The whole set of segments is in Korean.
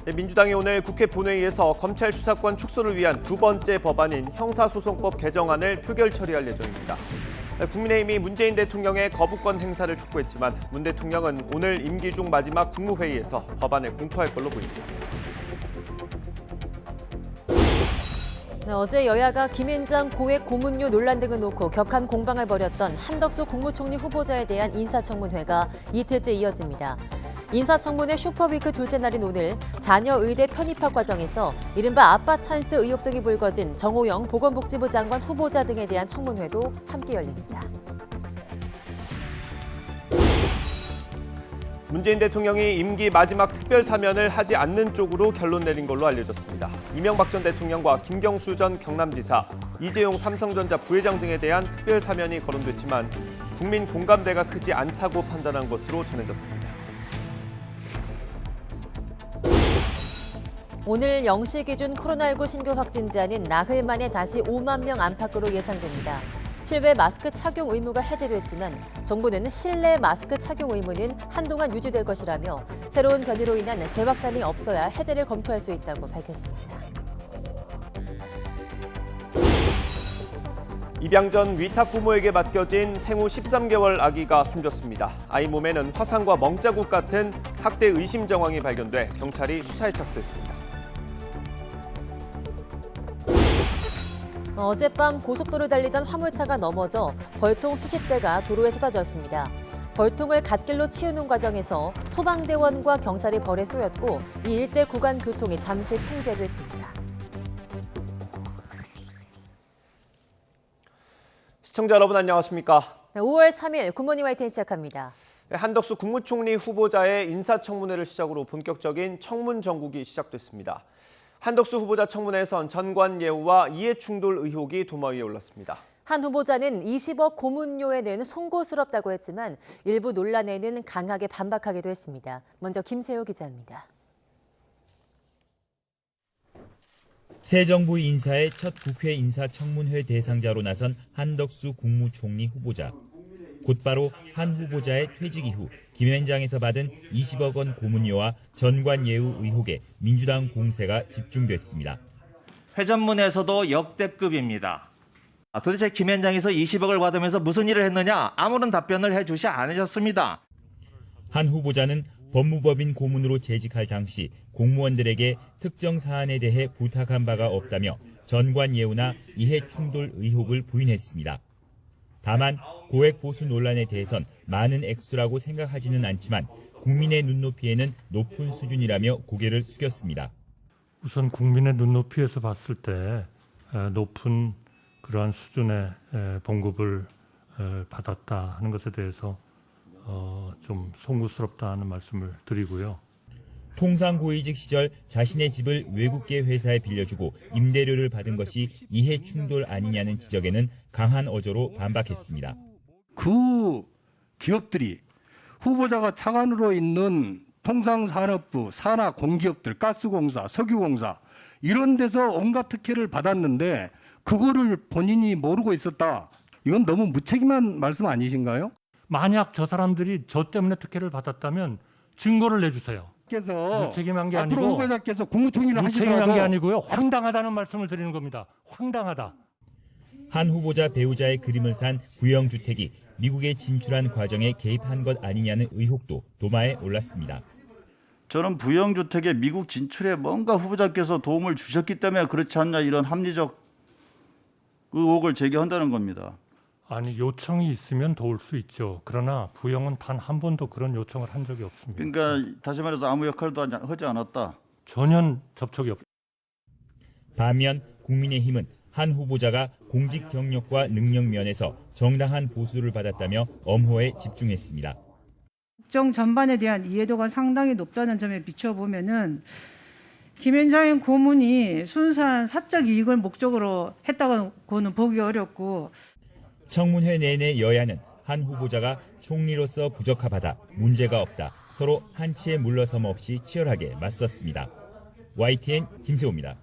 민주당이 오늘 국회 본회의에서 검찰 수사권 축소를 위한 두 번째 법안인 형사소송법 개정안을 표결 처리할 예정입니다. 국민의힘이 문재인 대통령의 거부권 행사를 촉구했지만 문 대통령은 오늘 임기 중 마지막 국무회의에서 법안을 공포할 걸로 보입니다. 네, 어제 여야가 김앤장 고액 고문료 논란 등을 놓고 격한 공방을 벌였던 한덕수 국무총리 후보자에 대한 인사청문회가 이틀째 이어집니다. 인사청문회 슈퍼위크 둘째 날인 오늘 자녀 의대 편입학 과정에서 이른바 아빠 찬스 의혹 등이 불거진 정호영 보건복지부 장관 후보자 등에 대한 청문회도 함께 열립니다. 문재인 대통령이 임기 마지막 특별 사면을 하지 않는 쪽으로 결론 내린 걸로 알려졌습니다. 이명박 전 대통령과 김경수 전 경남지사, 이재용 삼성전자 부회장 등에 대한 특별 사면이 거론됐지만 국민 공감대가 크지 않다고 판단한 것으로 전해졌습니다. 오늘 0시 기준 코로나19 신규 확진자는 나흘 만에 다시 5만 명 안팎으로 예상됩니다. 실외 마스크 착용 의무가 해제됐지만 정부는 실내 마스크 착용 의무는 한동안 유지될 것이라며 새로운 변이로 인한 재확산이 없어야 해제를 검토할 수 있다고 밝혔습니다. 입양 전 위탁 부모에게 맡겨진 생후 13개월 아기가 숨졌습니다. 아이 몸에는 화상과 멍자국 같은 학대 의심 정황이 발견돼 경찰이 수사에 착수했습니다. 어젯밤 고속도로 달리던 화물차가 넘어져 벌통 수십 대가 도로에 쏟아졌습니다. 벌통을 갓길로 치우는 과정에서 소방대원과 경찰이 벌에 쏘였고 이 일대 구간 교통이 잠시 통제됐습니다. 시청자 여러분 안녕하십니까? 5월 3일 굿모닝 YTN 시작합니다. 한덕수 국무총리 후보자의 인사청문회를 시작으로 본격적인 청문 정국이 시작됐습니다. 한덕수 후보자 청문회에선 전관예우와 이해충돌 의혹이 도마 위에 올랐습니다. 한 후보자는 20억 고문료에는 송구스럽다고 했지만 일부 논란에는 강하게 반박하기도 했습니다. 먼저 김세호 기자입니다. 새 정부 인사의 첫 국회 인사청문회 대상자로 나선 한덕수 국무총리 후보자. 곧바로 한 후보자의 퇴직 이후 김앤장에서 받은 20억 원 고문료와 전관예우 의혹에 민주당 공세가 집중됐습니다. 회전문에서도 역대급입니다. 도대체 김앤장에서 20억을 받으면서 무슨 일을 했느냐? 아무런 답변을 해주지 않으셨습니다. 한 후보자는 법무법인 고문으로 재직할 당시 공무원들에게 특정 사안에 대해 부탁한 바가 없다며 전관예우나 이해충돌 의혹을 부인했습니다. 다만 고액 보수 논란에 대해선 많은 액수라고 생각하지는 않지만 국민의 눈높이에는 높은 수준이라며 고개를 숙였습니다. 우선 국민의 눈높이에서 봤을 때 높은 그러한 수준의 봉급을 받았다 하는 것에 대해서 좀 송구스럽다는 말씀을 드리고요. 통상고위직 시절 자신의 집을 외국계 회사에 빌려주고 임대료를 받은 것이 이해충돌 아니냐는 지적에는 강한 어조로 반박했습니다. 그 기업들이 후보자가 차관으로 있는 통상산업부, 산하 공기업들, 가스공사, 석유공사 이런 데서 온갖 특혜를 받았는데 그거를 본인이 모르고 있었다. 이건 너무 무책임한 말씀 아니신가요? 만약 저 사람들이 저 때문에 특혜를 받았다면 증거를 내주세요. 무책임한 게 아니고 앞으로 후보자께서 국무총리를 무책임한 하시더라도 게 아니고요. 황당하다는 말씀을 드리는 겁니다. 황당하다. 한 후보자 배우자의 그림을 산 부영주택이 미국에 진출한 과정에 개입한 것 아니냐는 의혹도 도마에 올랐습니다. 저는 부영주택의 미국 진출에 뭔가 후보자께서 도움을 주셨기 때문에 그렇지 않냐 이런 합리적 의혹을 제기한다는 겁니다. 아니 요청이 있으면 도울 수 있죠. 그러나 부영은 단 한 번도 그런 요청을 한 적이 없습니다. 그러니까 다시 말해서 아무 역할도 하지 않았다. 전혀 접촉이 없습니다. 반면 국민의힘은 한 후보자가 공직 경력과 능력 면에서 정당한 보수를 받았다며 엄호에 집중했습니다. 국정 전반에 대한 이해도가 상당히 높다는 점에 비춰보면은 김앤장 고문이 순수한 사적 이익을 목적으로 했다고는 보기 어렵고 청문회 내내 여야는 한 후보자가 총리로서 부적합하다, 문제가 없다, 서로 한치의 물러섬 없이 치열하게 맞섰습니다. YTN 김세호입니다.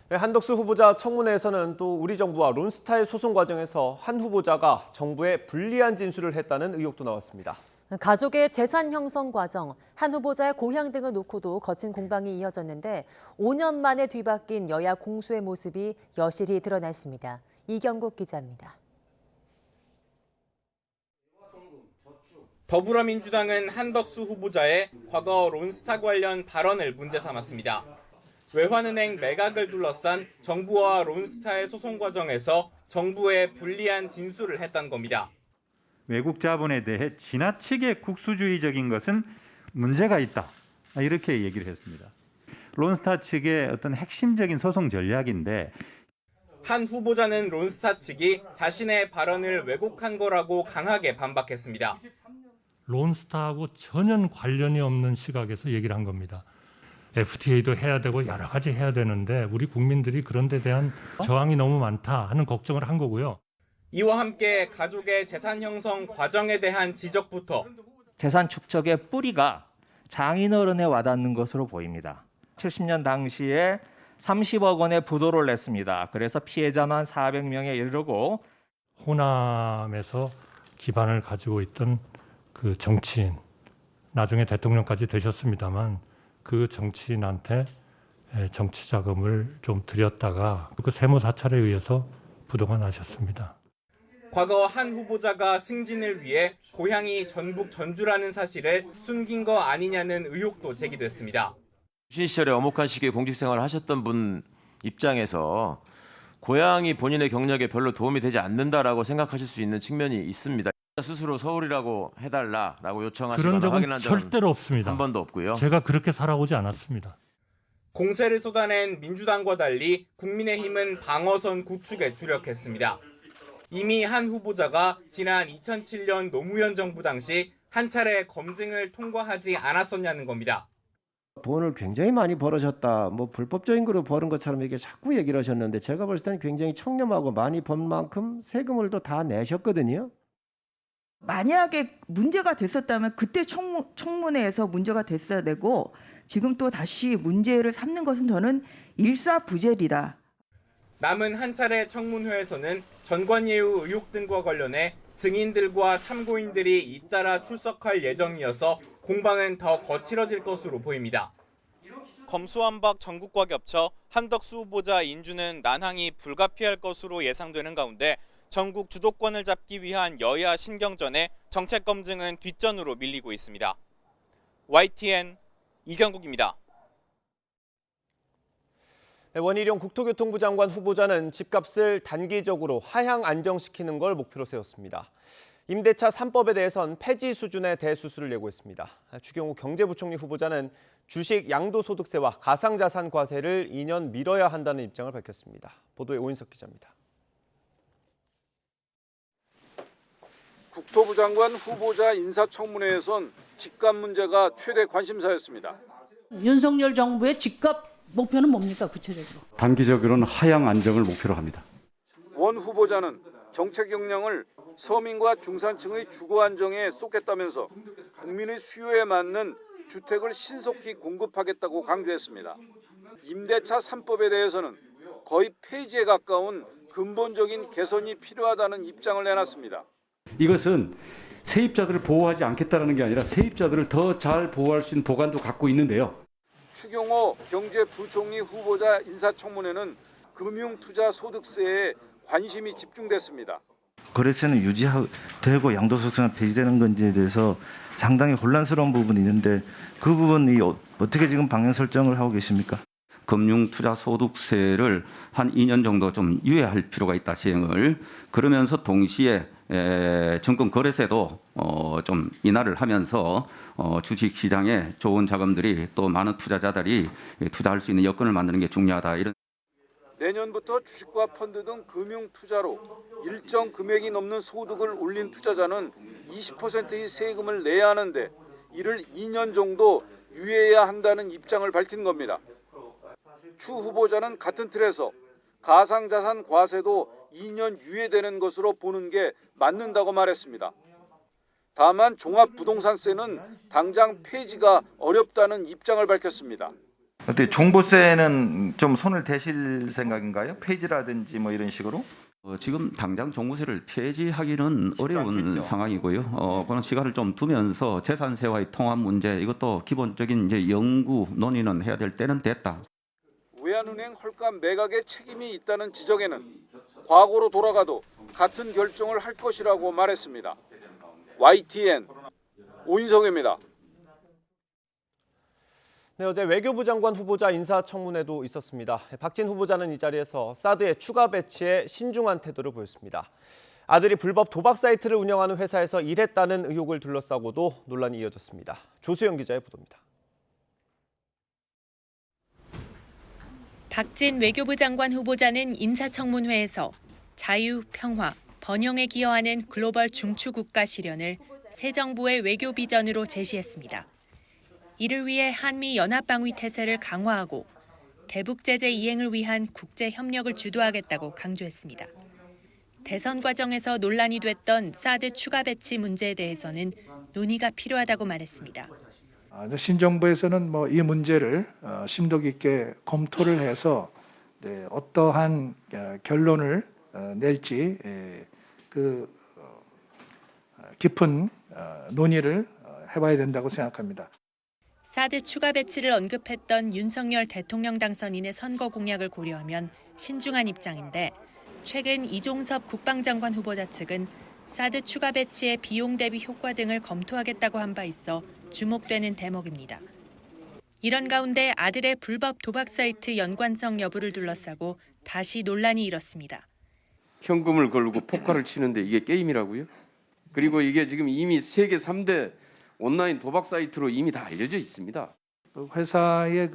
한덕수 후보자 청문회에서는 또 우리 정부와 론스타일 소송 과정에서 한 후보자가 정부에 불리한 진술을 했다는 의혹도 나왔습니다. 가족의 재산 형성 과정, 한 후보자의 고향 등을 놓고도 거친 공방이 이어졌는데 5년 만에 뒤바뀐 여야 공수의 모습이 여실히 드러났습니다. 이경국 기자입니다. 더불어민주당은 한덕수 후보자의 과거 론스타 관련 발언을 문제 삼았습니다. 외환은행 매각을 둘러싼 정부와 론스타의 소송 과정에서 정부에 불리한 진술을 했던 겁니다. 외국 자본에 대해 지나치게 국수주의적인 것은 문제가 있다. 이렇게 얘기를 했습니다. 론스타 측의 어떤 핵심적인 소송 전략인데 한 후보자는 론스타 측이 자신의 발언을 왜곡한 거라고 강하게 반박했습니다. 론스타하고 전혀 관련이 없는 시각에서 얘기를 한 겁니다. FTA도 해야 되고 여러 가지 해야 되는데 우리 국민들이 그런 데 대한 저항이 너무 많다 하는 걱정을 한 거고요. 이와 함께 가족의 재산 형성 과정에 대한 지적부터 재산 축적의 뿌리가 장인어른에 와닿는 것으로 보입니다. 70년 당시에 30억 원의 부도를 냈습니다. 그래서 피해자만 400명에 이르고 호남에서 기반을 가지고 있던 그 정치인, 나중에 대통령까지 되셨습니다만 그 정치인한테 정치 자금을 좀 들였다가 그 세무 사찰에 의해서 부도가 나셨습니다. 과거 한 후보자가 승진을 위해 고향이 전북 전주라는 사실을 숨긴 거 아니냐는 의혹도 제기됐습니다. 유신 시절에 엄혹한 시기에 공직생활을 하셨던 분 입장에서 고향이 본인의 경력에 별로 도움이 되지 않는다라고 생각하실 수 있는 측면이 있습니다. 스스로 서울이라고 해달라라고 요청하시거나 그런 적은 확인한 적은 절대로 없습니다. 한 번도 없고요. 제가 그렇게 살아오지 않았습니다. 공세를 쏟아낸 민주당과 달리 국민의힘은 방어선 구축에 주력했습니다. 이미 한 후보자가 지난 2007년 노무현 정부 당시 한 차례 검증을 통과하지 않았었냐는 겁니다. 돈을 굉장히 많이 벌으셨다. 뭐 불법적인 거로 벌은 것처럼 이렇게 자꾸 얘기를 하셨는데 제가 봤을 때는 굉장히 청렴하고 많이 번 만큼 세금을 또 다 내셨거든요. 만약에 문제가 됐었다면 그때 청문회에서 문제가 됐어야 되고 지금 또 다시 문제를 삼는 것은 저는 일사부재리다. 남은 한 차례 청문회에서는 전관예우 의혹 등과 관련해 증인들과 참고인들이 잇따라 출석할 예정이어서 공방은 더 거칠어질 것으로 보입니다. 검수완박 전국과 겹쳐 한덕수 후보자 인준은 난항이 불가피할 것으로 예상되는 가운데 전국 주도권을 잡기 위한 여야 신경전에 정책 검증은 뒷전으로 밀리고 있습니다. YTN 이경국입니다. 원희룡 국토교통부 장관 후보자는 집값을 단기적으로 하향 안정시키는 걸 목표로 세웠습니다. 임대차 3법에 대해선 폐지 수준의 대수술을 예고했습니다. 주경우 경제부총리 후보자는 주식 양도소득세와 가상자산 과세를 2년 미뤄야 한다는 입장을 밝혔습니다. 보도에 오인석 기자입니다. 국토부 장관 후보자 인사청문회에선 집값 문제가 최대 관심사였습니다. 윤석열 정부의 집값 목표는 뭡니까 구체적으로? 단기적으로는 하향 안정을 목표로 합니다. 원 후보자는 정책 역량을 서민과 중산층의 주거 안정에 쏟겠다면서 국민의 수요에 맞는 주택을 신속히 공급하겠다고 강조했습니다. 임대차 3법에 대해서는 거의 폐지에 가까운 근본적인 개선이 필요하다는 입장을 내놨습니다. 이것은 세입자들을 보호하지 않겠다는 게 아니라 세입자들을 더 잘 보호할 수 있는 보관도 갖고 있는데요. 추경호 경제부총리 후보자 인사청문회는 금융투자소득세에 관심이 집중됐습니다. 거래세는 유지되고 양도소득세는 폐지되는 건지에 대해서 상당히 혼란스러운 부분이 있는데 그 부분이 어떻게 지금 방향 설정을 하고 계십니까? 금융투자소득세를 한 2년 정도 좀 유예할 필요가 있다, 시행을. 그러면서 동시에 증권 거래세도 좀 인하를 하면서 주식시장에 좋은 자금들이 또 많은 투자자들이 투자할 수 있는 여건을 만드는 게 중요하다. 이런. 내년부터 주식과 펀드 등 금융투자로 일정 금액이 넘는 소득을 올린 투자자는 20%의 세금을 내야 하는데 이를 2년 정도 유예해야 한다는 입장을 밝힌 겁니다. 추 후보자는 같은 틀에서 가상자산 과세도 2년 유예되는 것으로 보는 게 맞는다고 말했습니다. 다만 종합부동산세는 당장 폐지가 어렵다는 입장을 밝혔습니다. 어때 종부세는 좀 손을 대실 생각인가요? 폐지라든지 뭐 이런 식으로? 지금 당장 종부세를 폐지하기는 어려운 상황이고요. 그런 시간을 좀 두면서 재산세와의 통합 문제 이것도 기본적인 이제 연구 논의는 해야 될 때는 됐다. 외환은행 헐값 매각에 책임이 있다는 지적에는 과거로 돌아가도 같은 결정을 할 것이라고 말했습니다. YTN 오인성입니다. 네, 어제 외교부 장관 후보자 인사청문회도 있었습니다. 박진 후보자는 이 자리에서 사드의 추가 배치에 신중한 태도를 보였습니다. 아들이 불법 도박 사이트를 운영하는 회사에서 일했다는 의혹을 둘러싸고도 논란이 이어졌습니다. 조수영 기자의 보도입니다. 박진 외교부 장관 후보자는 인사청문회에서 자유, 평화, 번영에 기여하는 글로벌 중추국가 실현을 새 정부의 외교 비전으로 제시했습니다. 이를 위해 한미 연합방위 태세를 강화하고 대북 제재 이행을 위한 국제 협력을 주도하겠다고 강조했습니다. 대선 과정에서 논란이 됐던 사드 추가 배치 문제에 대해서는 논의가 필요하다고 말했습니다. 신정부에서는 이 문제를 심도 깊게 검토를 해서 어떠한 결론을 낼지 그 깊은 논의를 해봐야 된다고 생각합니다. 사드 추가 배치를 언급했던 윤석열 대통령 당선인의 선거 공약을 고려하면 신중한 입장인데 최근 이종섭 국방장관 후보자 측은 사드 추가 배치의 비용 대비 효과 등을 검토하겠다고 한 바 있어 주목되는 대목입니다. 이런 가운데 아들의 불법 도박 사이트 연관성 여부를 둘러싸고 다시 논란이 일었습니다. 현금을 걸고 포커를 치는데 이게 게임이라고요? 그리고 이게 지금 이미 세계 3대 온라인 도박 사이트로 이미 다 알려져 있습니다. 회사의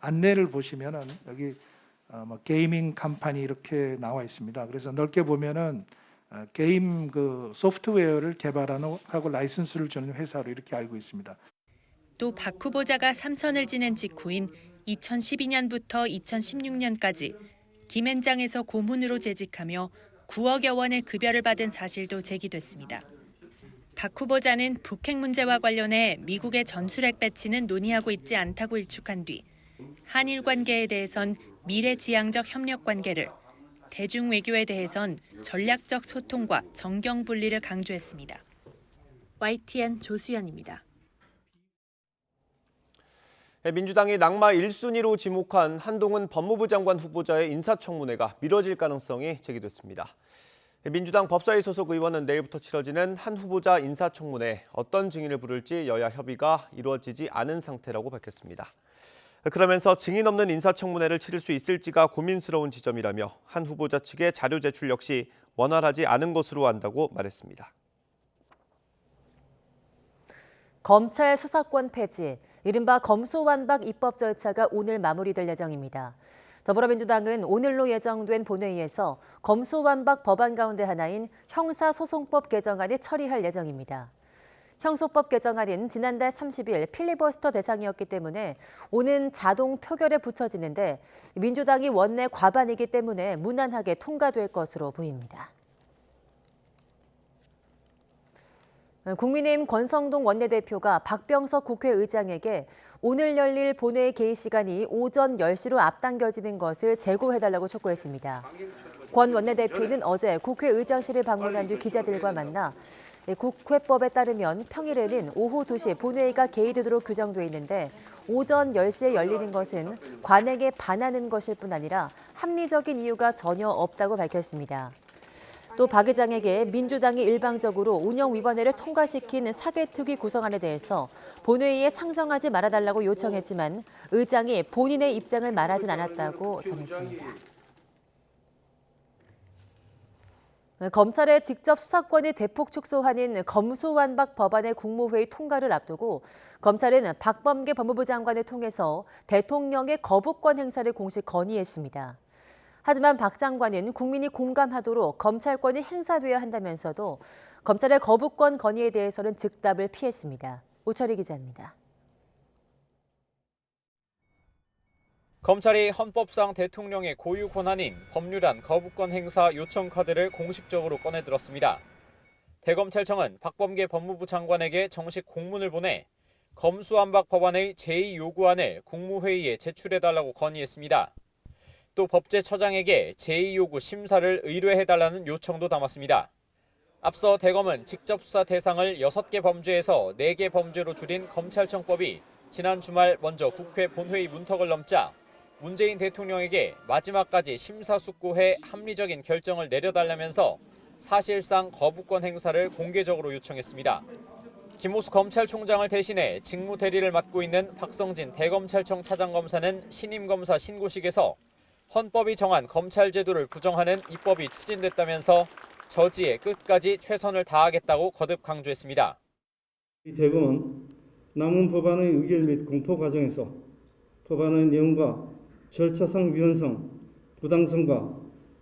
안내를 보시면은 여기 게이밍 컴퍼니 이렇게 나와 있습니다. 그래서 넓게 보면은 게임 소프트웨어를 개발하고 라이선스를 주는 회사로 이렇게 알고 있습니다. 또 박 후보자가 3선을 지낸 직후인 2012년부터 2016년까지 김앤장에서 고문으로 재직하며 9억여 원의 급여를 받은 사실도 제기됐습니다. 박 후보자는 북핵 문제와 관련해 미국의 전술핵 배치는 논의하고 있지 않다고 일축한 뒤 한일 관계에 대해선 미래지향적 협력 관계를, 대중 외교에 대해선 전략적 소통과 정경 분리를 강조했습니다. YTN 조수연입니다. 민주당이 낙마 1순위로 지목한 한동훈 법무부 장관 후보자의 인사청문회가 미뤄질 가능성이 제기됐습니다. 민주당 법사위 소속 의원은 내일부터 치러지는 한 후보자 인사청문회 어떤 증인을 부를지 여야 협의가 이루어지지 않은 상태라고 밝혔습니다. 그러면서 증인 없는 인사청문회를 치를 수 있을지가 고민스러운 지점이라며 한 후보자 측의 자료 제출 역시 원활하지 않은 것으로 안다고 말했습니다. 검찰 수사권 폐지, 이른바 검수완박 입법 절차가 오늘 마무리될 예정입니다. 더불어민주당은 오늘로 예정된 본회의에서 검수완박 법안 가운데 하나인 형사소송법 개정안을 처리할 예정입니다. 형소법 개정안은 지난달 30일 필리버스터 대상이었기 때문에 오는 자동 표결에 붙여지는데 민주당이 원내 과반이기 때문에 무난하게 통과될 것으로 보입니다. 국민의힘 권성동 원내대표가 박병석 국회의장에게 오늘 열릴 본회의 개의 시간이 오전 10시로 앞당겨지는 것을 재고해달라고 촉구했습니다. 권 원내대표는 어제 국회의장실을 방문한 뒤 기자들과 만나 국회법에 따르면 평일에는 오후 2시 본회의가 개의되도록 규정돼 있는데 오전 10시에 열리는 것은 관행에 반하는 것일 뿐 아니라 합리적인 이유가 전혀 없다고 밝혔습니다. 또 박 의장에게 민주당이 일방적으로 운영위원회를 통과시킨 사개특위 구성안에 대해서 본회의에 상정하지 말아달라고 요청했지만 의장이 본인의 입장을 말하진 않았다고 전했습니다. 검찰의 직접 수사권이 대폭 축소하는 검수완박 법안의 국무회의 통과를 앞두고 검찰은 박범계 법무부 장관을 통해서 대통령의 거부권 행사를 공식 건의했습니다. 하지만 박 장관은 국민이 공감하도록 검찰권이 행사돼야 한다면서도 검찰의 거부권 건의에 대해서는 즉답을 피했습니다. 오철희 기자입니다. 검찰이 헌법상 대통령의 고유 권한인 법률안 거부권 행사 요청 카드를 공식적으로 꺼내들었습니다. 대검찰청은 박범계 법무부 장관에게 정식 공문을 보내 검수완박 법안의 제2 요구안을 국무회의에 제출해달라고 건의했습니다. 또 법제처장에게 제2요구 심사를 의뢰해달라는 요청도 담았습니다. 앞서 대검은 직접 수사 대상을 6개 범죄에서 4개 범죄로 줄인 검찰청법이 지난 주말 먼저 국회 본회의 문턱을 넘자 문재인 대통령에게 마지막까지 심사숙고해 합리적인 결정을 내려달라면서 사실상 거부권 행사를 공개적으로 요청했습니다. 김호수 검찰총장을 대신해 직무 대리를 맡고 있는 박성진 대검찰청 차장검사는 신임 검사 신고식에서 헌법이 정한 검찰 제도를 부정하는 입법이 추진됐다면서 저지에 끝까지 최선을 다하겠다고 거듭 강조했습니다. 대검은 남은 법안의 의결 및 공포 과정에서 법안의 내용과 절차상 위헌성, 부당성과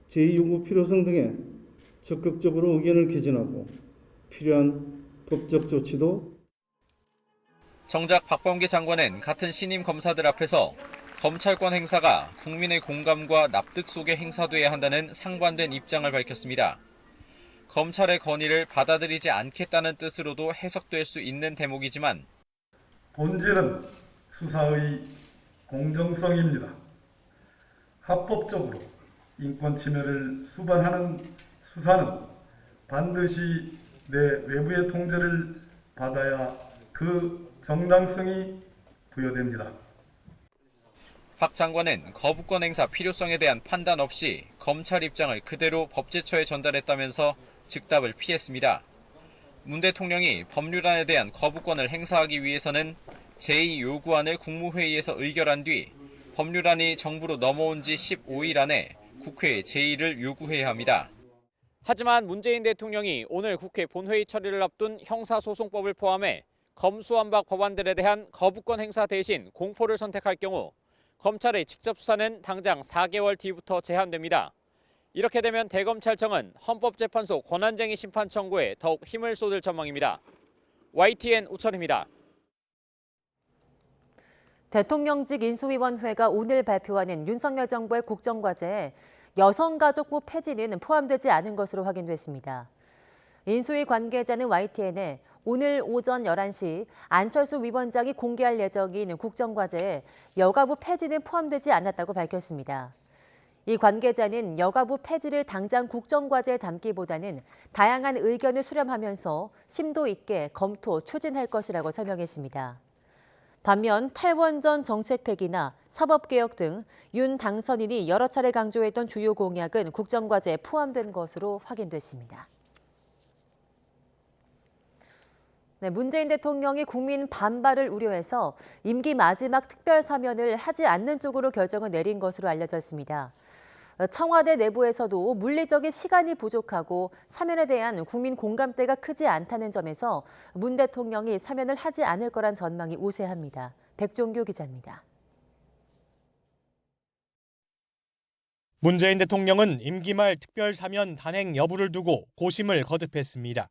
제2요구 필요성 등에 적극적으로 의견을 개진하고 필요한 법적 조치도. 정작 박범계 장관은 같은 신임 검사들 앞에서 검찰권 행사가 국민의 공감과 납득 속에 행사돼야 한다는 상반된 입장을 밝혔습니다. 검찰의 건의를 받아들이지 않겠다는 뜻으로도 해석될 수 있는 대목이지만 본질은 수사의 공정성입니다. 합법적으로 인권 침해를 수반하는 수사는 반드시 내 외부의 통제를 받아야 그 정당성이 부여됩니다. 박 장관은 거부권 행사 필요성에 대한 판단 없이 검찰 입장을 그대로 법제처에 전달했다면서 즉답을 피했습니다. 문 대통령이 법률안에 대한 거부권을 행사하기 위해서는 제2요구안을 국무회의에서 의결한 뒤 법률안이 정부로 넘어온 지 15일 안에 국회에 제2를 요구해야 합니다. 하지만 문재인 대통령이 오늘 국회 본회의 처리를 앞둔 형사소송법을 포함해 검수완박 법안들에 대한 거부권 행사 대신 공포를 선택할 경우 검찰의 직접 수사는 당장 4개월 뒤부터 제한됩니다. 이렇게 되면 대검찰청은 헌법재판소 권한쟁의 심판 청구에 더욱 힘을 쏟을 전망입니다. YTN 우철입니다. 대통령직 인수위원회가 오늘 발표하는 윤석열 정부의 국정과제에 여성가족부 폐지는 포함되지 않은 것으로 확인됐습니다. 인수위 관계자는 YTN에 오늘 오전 11시 안철수 위원장이 공개할 예정인 국정과제에 여가부 폐지는 포함되지 않았다고 밝혔습니다. 이 관계자는 여가부 폐지를 당장 국정과제에 담기보다는 다양한 의견을 수렴하면서 심도 있게 검토, 추진할 것이라고 설명했습니다. 반면 탈원전 정책 폐기나 사법개혁 등 윤 당선인이 여러 차례 강조했던 주요 공약은 국정과제에 포함된 것으로 확인됐습니다. 네, 문재인 대통령이 국민 반발을 우려해서 임기 마지막 특별 사면을 하지 않는 쪽으로 결정을 내린 것으로 알려졌습니다. 청와대 내부에서도 물리적인 시간이 부족하고 사면에 대한 국민 공감대가 크지 않다는 점에서 문 대통령이 사면을 하지 않을 거란 전망이 우세합니다. 백종규 기자입니다. 문재인 대통령은 임기 말 특별 사면 단행 여부를 두고 고심을 거듭했습니다.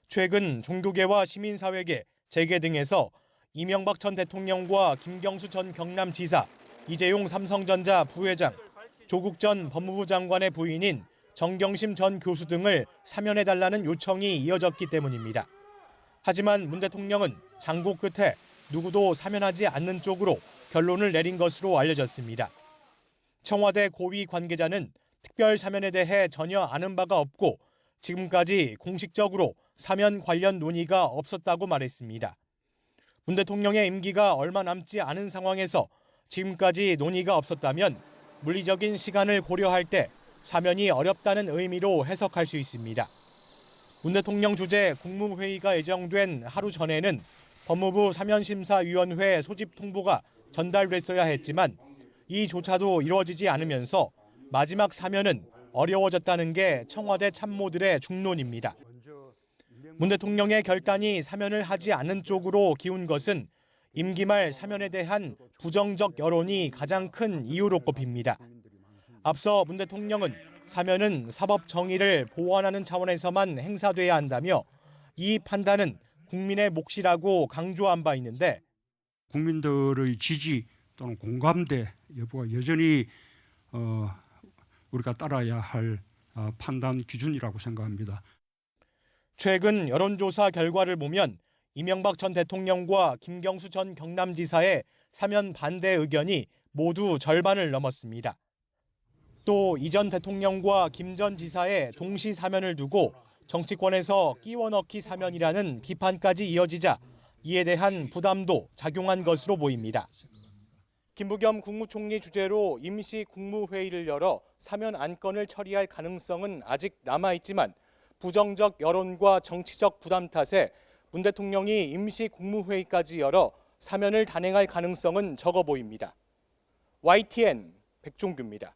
최근 종교계와 시민사회계, 재계 등에서 이명박 전 대통령과 김경수 전 경남지사, 이재용 삼성전자 부회장, 조국 전 법무부 장관의 부인인 정경심 전 교수 등을 사면해달라는 요청이 이어졌기 때문입니다. 하지만 문 대통령은 장고 끝에 누구도 사면하지 않는 쪽으로 결론을 내린 것으로 알려졌습니다. 청와대 고위 관계자는 특별 사면에 대해 전혀 아는 바가 없고 지금까지 공식적으로 사면 관련 논의가 없었다고 말했습니다. 문 대통령의 임기가 얼마 남지 않은 상황에서 지금까지 논의가 없었다면 물리적인 시간을 고려할 때 사면이 어렵다는 의미로 해석할 수 있습니다. 문 대통령 주재 국무회의가 예정된 하루 전에는 법무부 사면심사위원회 소집 통보가 전달됐어야 했지만 이조차도 이루어지지 않으면서 마지막 사면은 어려워졌다는 게 청와대 참모들의 중론입니다. 문 대통령의 결단이 사면을 하지 않는 쪽으로 기운 것은 임기 말 사면에 대한 부정적 여론이 가장 큰 이유로 꼽힙니다. 앞서 문 대통령은 사면은 사법 정의를 보완하는 차원에서만 행사돼야 한다며 이 판단은 국민의 몫이라고 강조한 바 있는데 국민들의 지지 또는 공감대 여부가 여전히 우리가 따라야 할 판단 기준이라고 생각합니다. 최근 여론조사 결과를 보면 이명박 전 대통령과 김경수 전 경남지사의 사면 반대 의견이 모두 절반을 넘었습니다. 또 이 전 대통령과 김 전 지사의 동시 사면을 두고 정치권에서 끼워넣기 사면이라는 비판까지 이어지자 이에 대한 부담도 작용한 것으로 보입니다. 김부겸 국무총리 주재로 임시 국무회의를 열어 사면 안건을 처리할 가능성은 아직 남아있지만 부정적 여론과 정치적 부담 탓에 문 대통령이 임시 국무회의까지 열어 사면을 단행할 가능성은 적어 보입니다. YTN 백종규입니다.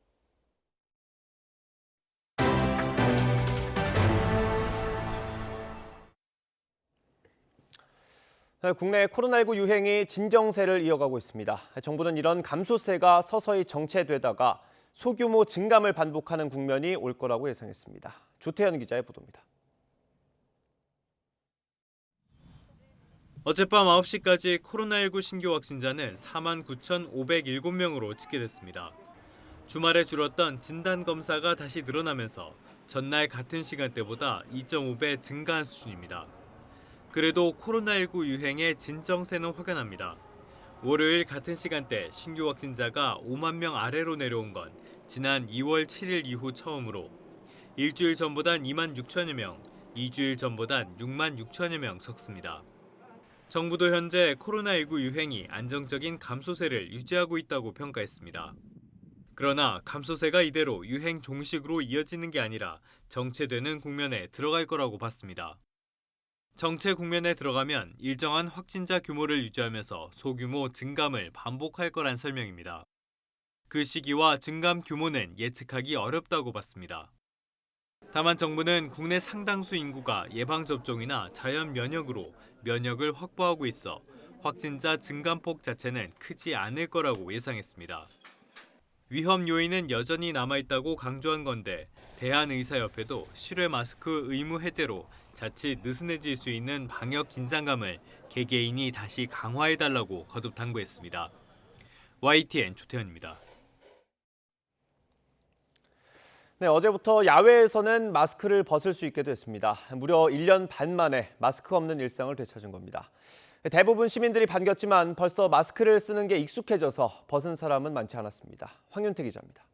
국내 코로나19 유행이 진정세를 이어가고 있습니다. 정부는 이런 감소세가 서서히 정체되다가 소규모 증감을 반복하는 국면이 올 거라고 예상했습니다. 조태현 기자의 보도입니다. 어젯밤 9시까지 코로나19 신규 확진자는 49,507명으로 집계됐습니다. 주말에 줄었던 진단검사가 다시 늘어나면서 전날 같은 시간대보다 2.5배 증가한 수준입니다. 그래도 코로나19 유행의 진정세는 확연합니다. 월요일 같은 시간대 신규 확진자가 5만 명 아래로 내려온 건 지난 2월 7일 이후 처음으로 일주일 전보단 2만 6천여 명, 2주일 전보단 6만 6천여 명 적습니다. 정부도 현재 코로나19 유행이 안정적인 감소세를 유지하고 있다고 평가했습니다. 그러나 감소세가 이대로 유행 종식으로 이어지는 게 아니라 정체되는 국면에 들어갈 거라고 봤습니다. 정체 국면에 들어가면 일정한 확진자 규모를 유지하면서 소규모 증감을 반복할 거란 설명입니다. 그 시기와 증감 규모는 예측하기 어렵다고 봤습니다. 다만 정부는 국내 상당수 인구가 예방접종이나 자연 면역으로 면역을 확보하고 있어 확진자 증감폭 자체는 크지 않을 거라고 예상했습니다. 위험 요인은 여전히 남아있다고 강조한 건데 대한의사협회도 실외 마스크 의무 해제로 자칫 느슨해질 수 있는 방역 긴장감을 개개인이 다시 강화해달라고 거듭 당부했습니다. YTN 조태현입니다. 네, 어제부터 야외에서는 마스크를 벗을 수 있게 됐습니다. 무려 1년 반 만에 마스크 없는 일상을 되찾은 겁니다. 대부분 시민들이 반겼지만 벌써 마스크를 쓰는 게 익숙해져서 벗은 사람은 많지 않았습니다. 황윤태 기자입니다.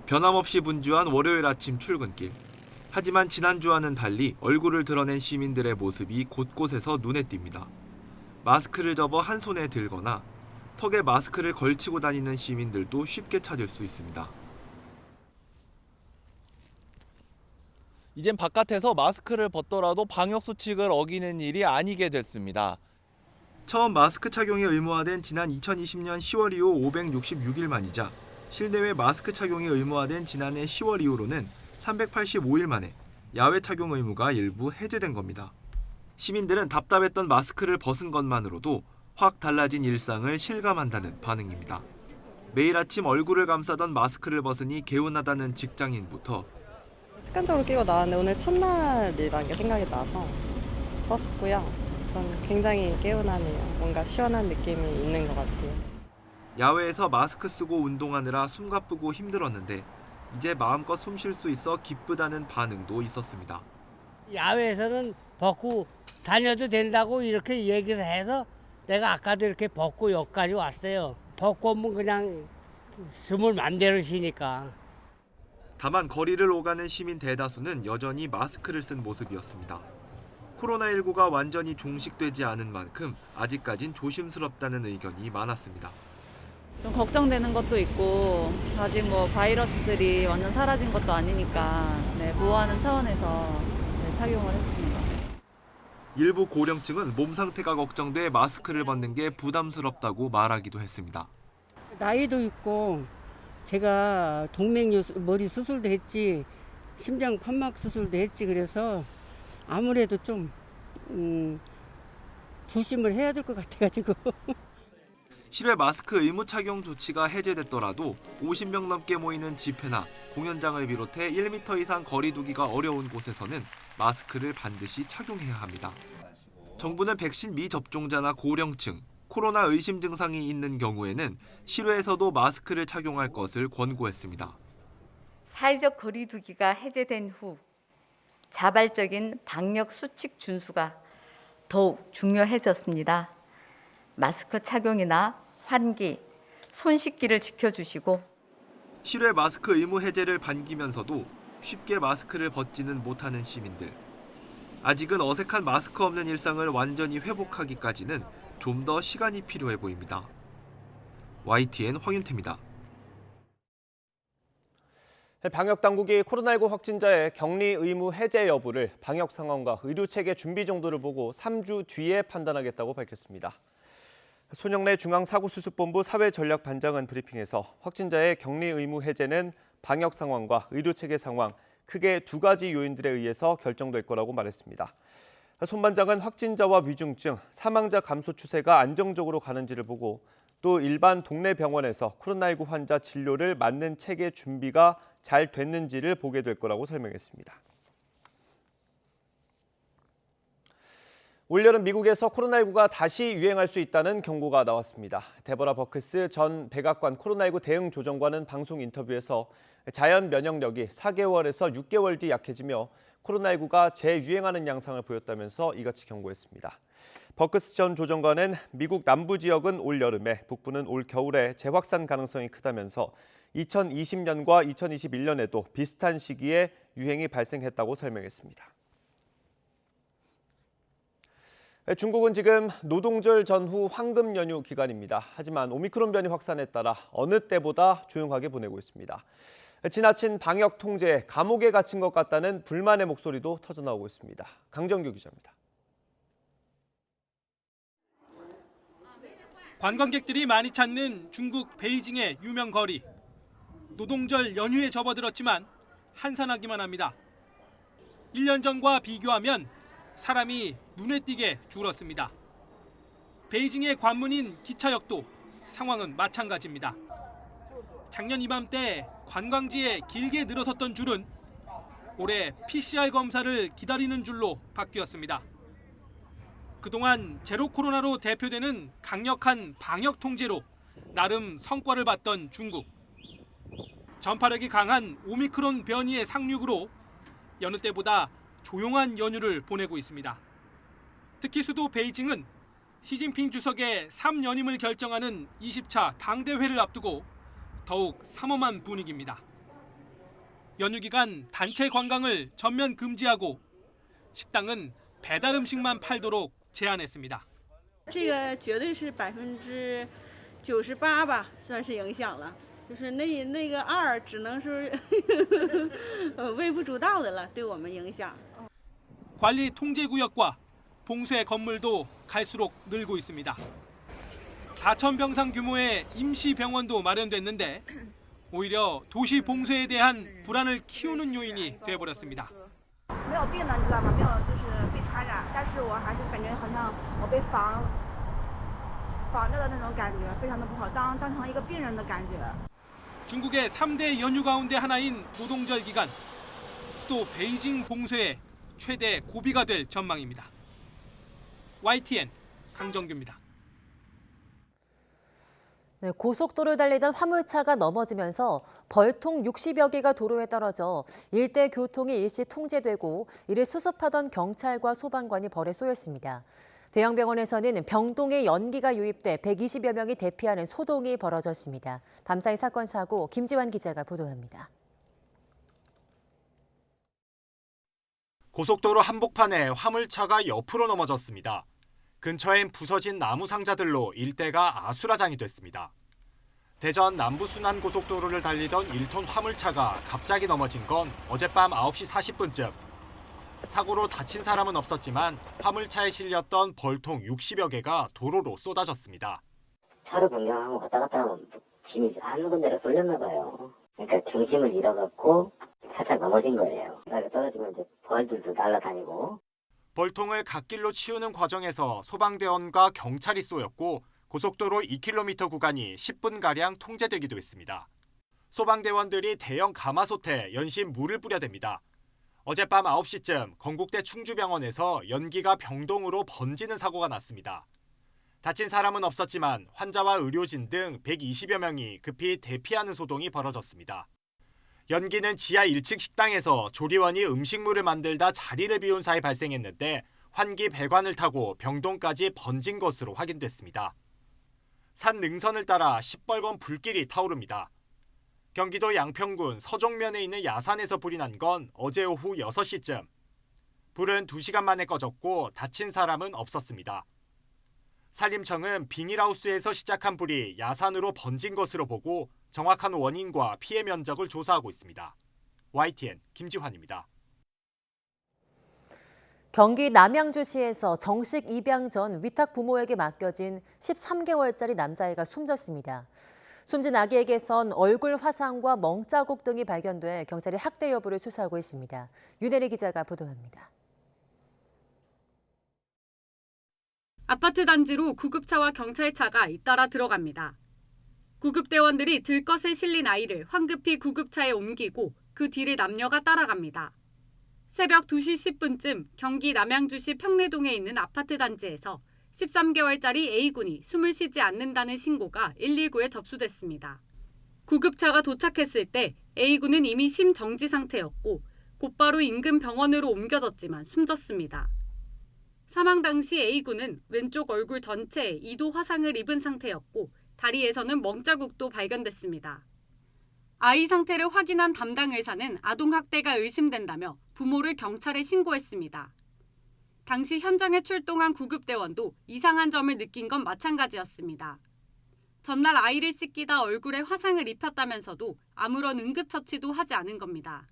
변함없이 분주한 월요일 아침 출근길. 하지만 지난주와는 달리 얼굴을 드러낸 시민들의 모습이 곳곳에서 눈에 띕니다. 마스크를 접어 한 손에 들거나 턱에 마스크를 걸치고 다니는 시민들도 쉽게 찾을 수 있습니다. 이젠 바깥에서 마스크를 벗더라도 방역수칙을 어기는 일이 아니게 됐습니다. 처음 마스크 착용이 의무화된 지난 2020년 10월 이후 566일 만이자 실내외 마스크 착용이 의무화된 지난해 10월 이후로는 385일 만에 야외 착용 의무가 일부 해제된 겁니다. 시민들은 답답했던 마스크를 벗은 것만으로도 확 달라진 일상을 실감한다는 반응입니다. 매일 아침 얼굴을 감싸던 마스크를 벗으니 개운하다는 직장인부터 습관적으로 끼고 나왔는데 오늘 첫날이라는 게 생각이 나서 벗었고요. 전 굉장히 개운하네요. 뭔가 시원한 느낌이 있는 것 같아요. 야외에서 마스크 쓰고 운동하느라 숨가쁘고 힘들었는데 이제 마음껏 숨 쉴 수 있어 기쁘다는 반응도 있었습니다. 야외에서는 벗고 다녀도 된다고 이렇게 얘기를 해서 내가 아까도 이렇게 벗고 여기까지 왔어요. 벗고 오면 그냥 숨을 맘대로 쉬니까. 다만 거리를 오가는 시민 대다수는 여전히 마스크를 쓴 모습이었습니다. 코로나19가 완전히 종식되지 않은 만큼 아직까진 조심스럽다는 의견이 많았습니다. 좀 걱정되는 것도 있고 아직 바이러스들이 완전 사라진 것도 아니니까 보호하는 차원에서 착용을 했습니다. 일부 고령층은 몸 상태가 걱정돼 마스크를 벗는 게 부담스럽다고 말하기도 했습니다. 나이도 있고 제가 동맥류 머리 수술도 했지 심장 판막 수술도 했지 그래서 아무래도 좀 조심을 해야 될 것 같아가지고. 실외 마스크 의무 착용 조치가 해제됐더라도 50명 넘게 모이는 집회나 공연장을 비롯해 1m 이상 거리 두기가 어려운 곳에서는 마스크를 반드시 착용해야 합니다. 정부는 백신 미접종자나 고령층, 코로나 의심 증상이 있는 경우에는 실외에서도 마스크를 착용할 것을 권고했습니다. 사회적 거리 두기가 해제된 후 자발적인 방역 수칙 준수가 더욱 중요해졌습니다. 마스크 착용이나 환기, 손 씻기를 지켜주시고 실외 마스크 의무 해제를 반기면서도 쉽게 마스크를 벗지는 못하는 시민들. 아직은 어색한 마스크 없는 일상을 완전히 회복하기까지는 좀 더 시간이 필요해 보입니다. YTN 황윤태입니다. 방역 당국이 코로나19 확진자의 격리 의무 해제 여부를 방역 상황과 의료 체계 준비 정도를 보고 3주 뒤에 판단하겠다고 밝혔습니다. 손영래 중앙사고수습본부 사회전략반장은 브리핑에서 확진자의 격리 의무 해제는 방역 상황과 의료 체계 상황, 크게 두 가지 요인들에 의해서 결정될 거라고 말했습니다. 손 반장은 확진자와 위중증, 사망자 감소 추세가 안정적으로 가는지를 보고 또 일반 동네 병원에서 코로나19 환자 진료를 맞는 체계 준비가 잘 됐는지를 보게 될 거라고 설명했습니다. 올여름 미국에서 코로나19가 다시 유행할 수 있다는 경고가 나왔습니다. 데보라 버크스 전 백악관 코로나19 대응 조정관은 방송 인터뷰에서 자연 면역력이 4개월에서 6개월 뒤 약해지며 코로나19가 재유행하는 양상을 보였다면서 이같이 경고했습니다. 버크스 전 조정관은 미국 남부 지역은 올 여름에, 북부는 올 겨울에 재확산 가능성이 크다면서 2020년과 2021년에도 비슷한 시기에 유행이 발생했다고 설명했습니다. 중국은 지금 노동절 전후 황금 연휴 기간입니다. 하지만 오미크론 변이 확산에 따라 어느 때보다 조용하게 보내고 있습니다. 지나친 방역 통제에 감옥에 갇힌 것 같다는 불만의 목소리도 터져나오고 있습니다. 강정규 기자입니다. 관광객들이 많이 찾는 중국 베이징의 유명 거리. 노동절 연휴에 접어들었지만 한산하기만 합니다. 1년 전과 비교하면 사람이 눈에 띄게 줄었습니다. 베이징의 관문인 기차역도 상황은 마찬가지입니다. 작년 이맘때 관광지에 길게 늘어섰던 줄은 올해 PCR 검사를 기다리는 줄로 바뀌었습니다. 그동안 제로 코로나로 대표되는 강력한 방역 통제로 나름 성과를 봤던 중국. 전파력이 강한 오미크론 변이의 상륙으로 여느 때보다 조용한 연휴를 보내고 있습니다. 특히 수도 베이징은 시진핑 주석의 3연임을 결정하는 20차 당대회를 앞두고 더욱 삼엄한 분위기입니다. 연휴 기간 단체 관광을 전면 금지하고 식당은 배달 음식만 팔도록 제한했습니다. 这个绝对是98%吧，算是影响了。就是那个2只能是微不足道的了，对我们影响。 관리 통제 구역과 봉쇄 건물도 갈수록 늘고 있습니다. 4,000병상 규모의 임시 병원도 마련됐는데 오히려 도시 봉쇄에 대한 불안을 키우는 요인이 돼버렸습니다. 没有病的，你知道吗？没有就是被传染，但是我还是感觉好像我被防着的那种感觉，非常的不好，当成一个病人的感觉。 중국의 3대 연휴 가운데 하나인 노동절 기간, 수도 베이징 봉쇄에 최대 고비가 될 전망입니다. YTN 강정규입니다. 네, 고속도로를 달리던 화물차가 넘어지면서 벌통 60여 개가 도로에 떨어져 일대 교통이 일시 통제되고 이를 수습하던 경찰과 소방관이 벌에 쏘였습니다. 대형병원에서는 병동에 연기가 유입돼 120여 명이 대피하는 소동이 벌어졌습니다. 밤사이 사건 사고 김지환 기자가 보도합니다. 고속도로 한복판에 화물차가 옆으로 넘어졌습니다. 근처엔 부서진 나무 상자들로 일대가 아수라장이 됐습니다. 대전 남부순환고속도로를 달리던 1톤 화물차가 갑자기 넘어진 건 어젯밤 9시 40분쯤. 사고로 다친 사람은 없었지만 화물차에 실렸던 벌통 60여 개가 도로로 쏟아졌습니다. 차로 변경하고 왔다 갔다 하면 짐이 한 군데로 쏠렸나 봐요. 그러니까 중심을 잃어갖고 살짝 넘어진 거예요. 떨어지면 이제 벌들도 날아다니고. 벌통을 갓길로 치우는 과정에서 소방대원과 경찰이 쏘였고 고속도로 2km 구간이 10분가량 통제되기도 했습니다. 소방대원들이 대형 가마솥에 연신 물을 뿌려댑니다. 어젯밤 9시쯤 건국대 충주병원에서 연기가 병동으로 번지는 사고가 났습니다. 다친 사람은 없었지만 환자와 의료진 등 120여 명이 급히 대피하는 소동이 벌어졌습니다. 연기는 지하 1층 식당에서 조리원이 음식물을 만들다 자리를 비운 사이 발생했는데 환기 배관을 타고 병동까지 번진 것으로 확인됐습니다. 산 능선을 따라 시뻘건 불길이 타오릅니다. 경기도 양평군 서종면에 있는 야산에서 불이 난 건 어제 오후 6시쯤. 불은 2시간 만에 꺼졌고 다친 사람은 없었습니다. 산림청은 비닐하우스에서 시작한 불이 야산으로 번진 것으로 보고 정확한 원인과 피해 면적을 조사하고 있습니다. YTN 김지환입니다. 경기 남양주시에서 정식 입양 전 위탁 부모에게 맡겨진 13개월짜리 남자아이가 숨졌습니다. 숨진 아기에게선 얼굴 화상과 멍자국 등이 발견돼 경찰이 학대 여부를 수사하고 있습니다. 윤혜리 기자가 보도합니다. 아파트 단지로 구급차와 경찰차가 잇따라 들어갑니다. 구급대원들이 들것에 실린 아이를 황급히 구급차에 옮기고 그 뒤를 남녀가 따라갑니다. 새벽 2시 10분쯤 경기 남양주시 평내동에 있는 아파트 단지에서 13개월짜리 A군이 숨을 쉬지 않는다는 신고가 119에 접수됐습니다. 구급차가 도착했을 때 A군은 이미 심정지 상태였고 곧바로 인근 병원으로 옮겨졌지만 숨졌습니다. 사망 당시 A군은 왼쪽 얼굴 전체에 2도 화상을 입은 상태였고 다리에서는 멍자국도 발견됐습니다. 아이 상태를 확인한 담당 의사는 아동학대가 의심된다며 부모를 경찰에 신고했습니다. 당시 현장에 출동한 구급대원도 이상한 점을 느낀 건 마찬가지였습니다. 전날 아이를 씻기다 얼굴에 화상을 입혔다면서도 아무런 응급처치도 하지 않은 겁니다.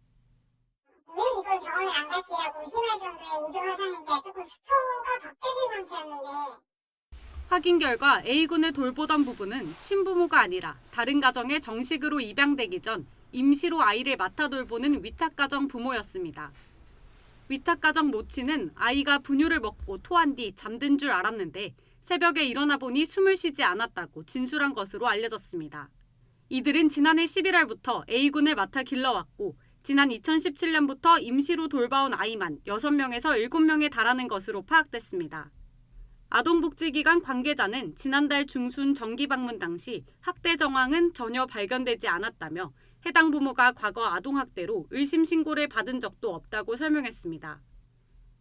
왜 이걸 병원에 안 갔지라고 의심할 정도의 이도 화상인데 조금 스포가 박혀진 상태였는데. 확인 결과 A군을 돌보던 부부는 친부모가 아니라 다른 가정에 정식으로 입양되기 전 임시로 아이를 맡아 돌보는 위탁가정 부모였습니다. 위탁가정 모친은 아이가 분유를 먹고 토한 뒤 잠든 줄 알았는데 새벽에 일어나 보니 숨을 쉬지 않았다고 진술한 것으로 알려졌습니다. 이들은 지난해 11월부터 A군을 맡아 길러왔고 지난 2017년부터 임시로 돌봐온 아이만 6명에서 7명에 달하는 것으로 파악됐습니다. 아동복지기관 관계자는 지난달 중순 정기 방문 당시 학대 정황은 전혀 발견되지 않았다며 해당 부모가 과거 아동학대로 의심 신고를 받은 적도 없다고 설명했습니다.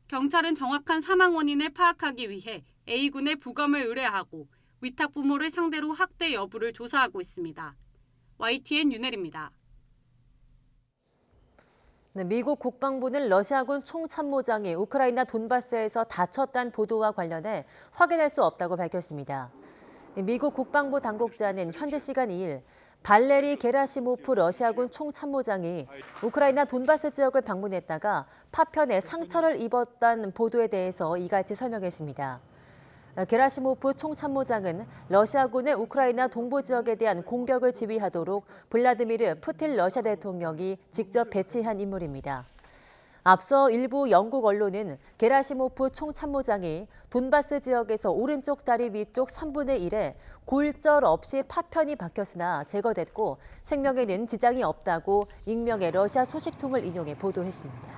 경찰은 정확한 사망 원인을 파악하기 위해 A군의 부검을 의뢰하고 위탁 부모를 상대로 학대 여부를 조사하고 있습니다. YTN 윤혜리입니다. 네, 미국 국방부는 러시아군 총참모장이 우크라이나 돈바스에서 다쳤다는 보도와 관련해 확인할 수 없다고 밝혔습니다. 미국 국방부 당국자는 현지 시간 2일 발레리 게라시모프 러시아군 총참모장이 우크라이나 돈바스 지역을 방문했다가 파편에 상처를 입었다는 보도에 대해서 이같이 설명했습니다. 게라시모프 총참모장은 러시아군의 우크라이나 동부 지역에 대한 공격을 지휘하도록 블라디미르 푸틴 러시아 대통령이 직접 배치한 인물입니다. 앞서 일부 영국 언론은 게라시모프 총참모장이 돈바스 지역에서 오른쪽 다리 위쪽 3분의 1에 골절 없이 파편이 박혔으나 제거됐고 생명에는 지장이 없다고 익명의 러시아 소식통을 인용해 보도했습니다.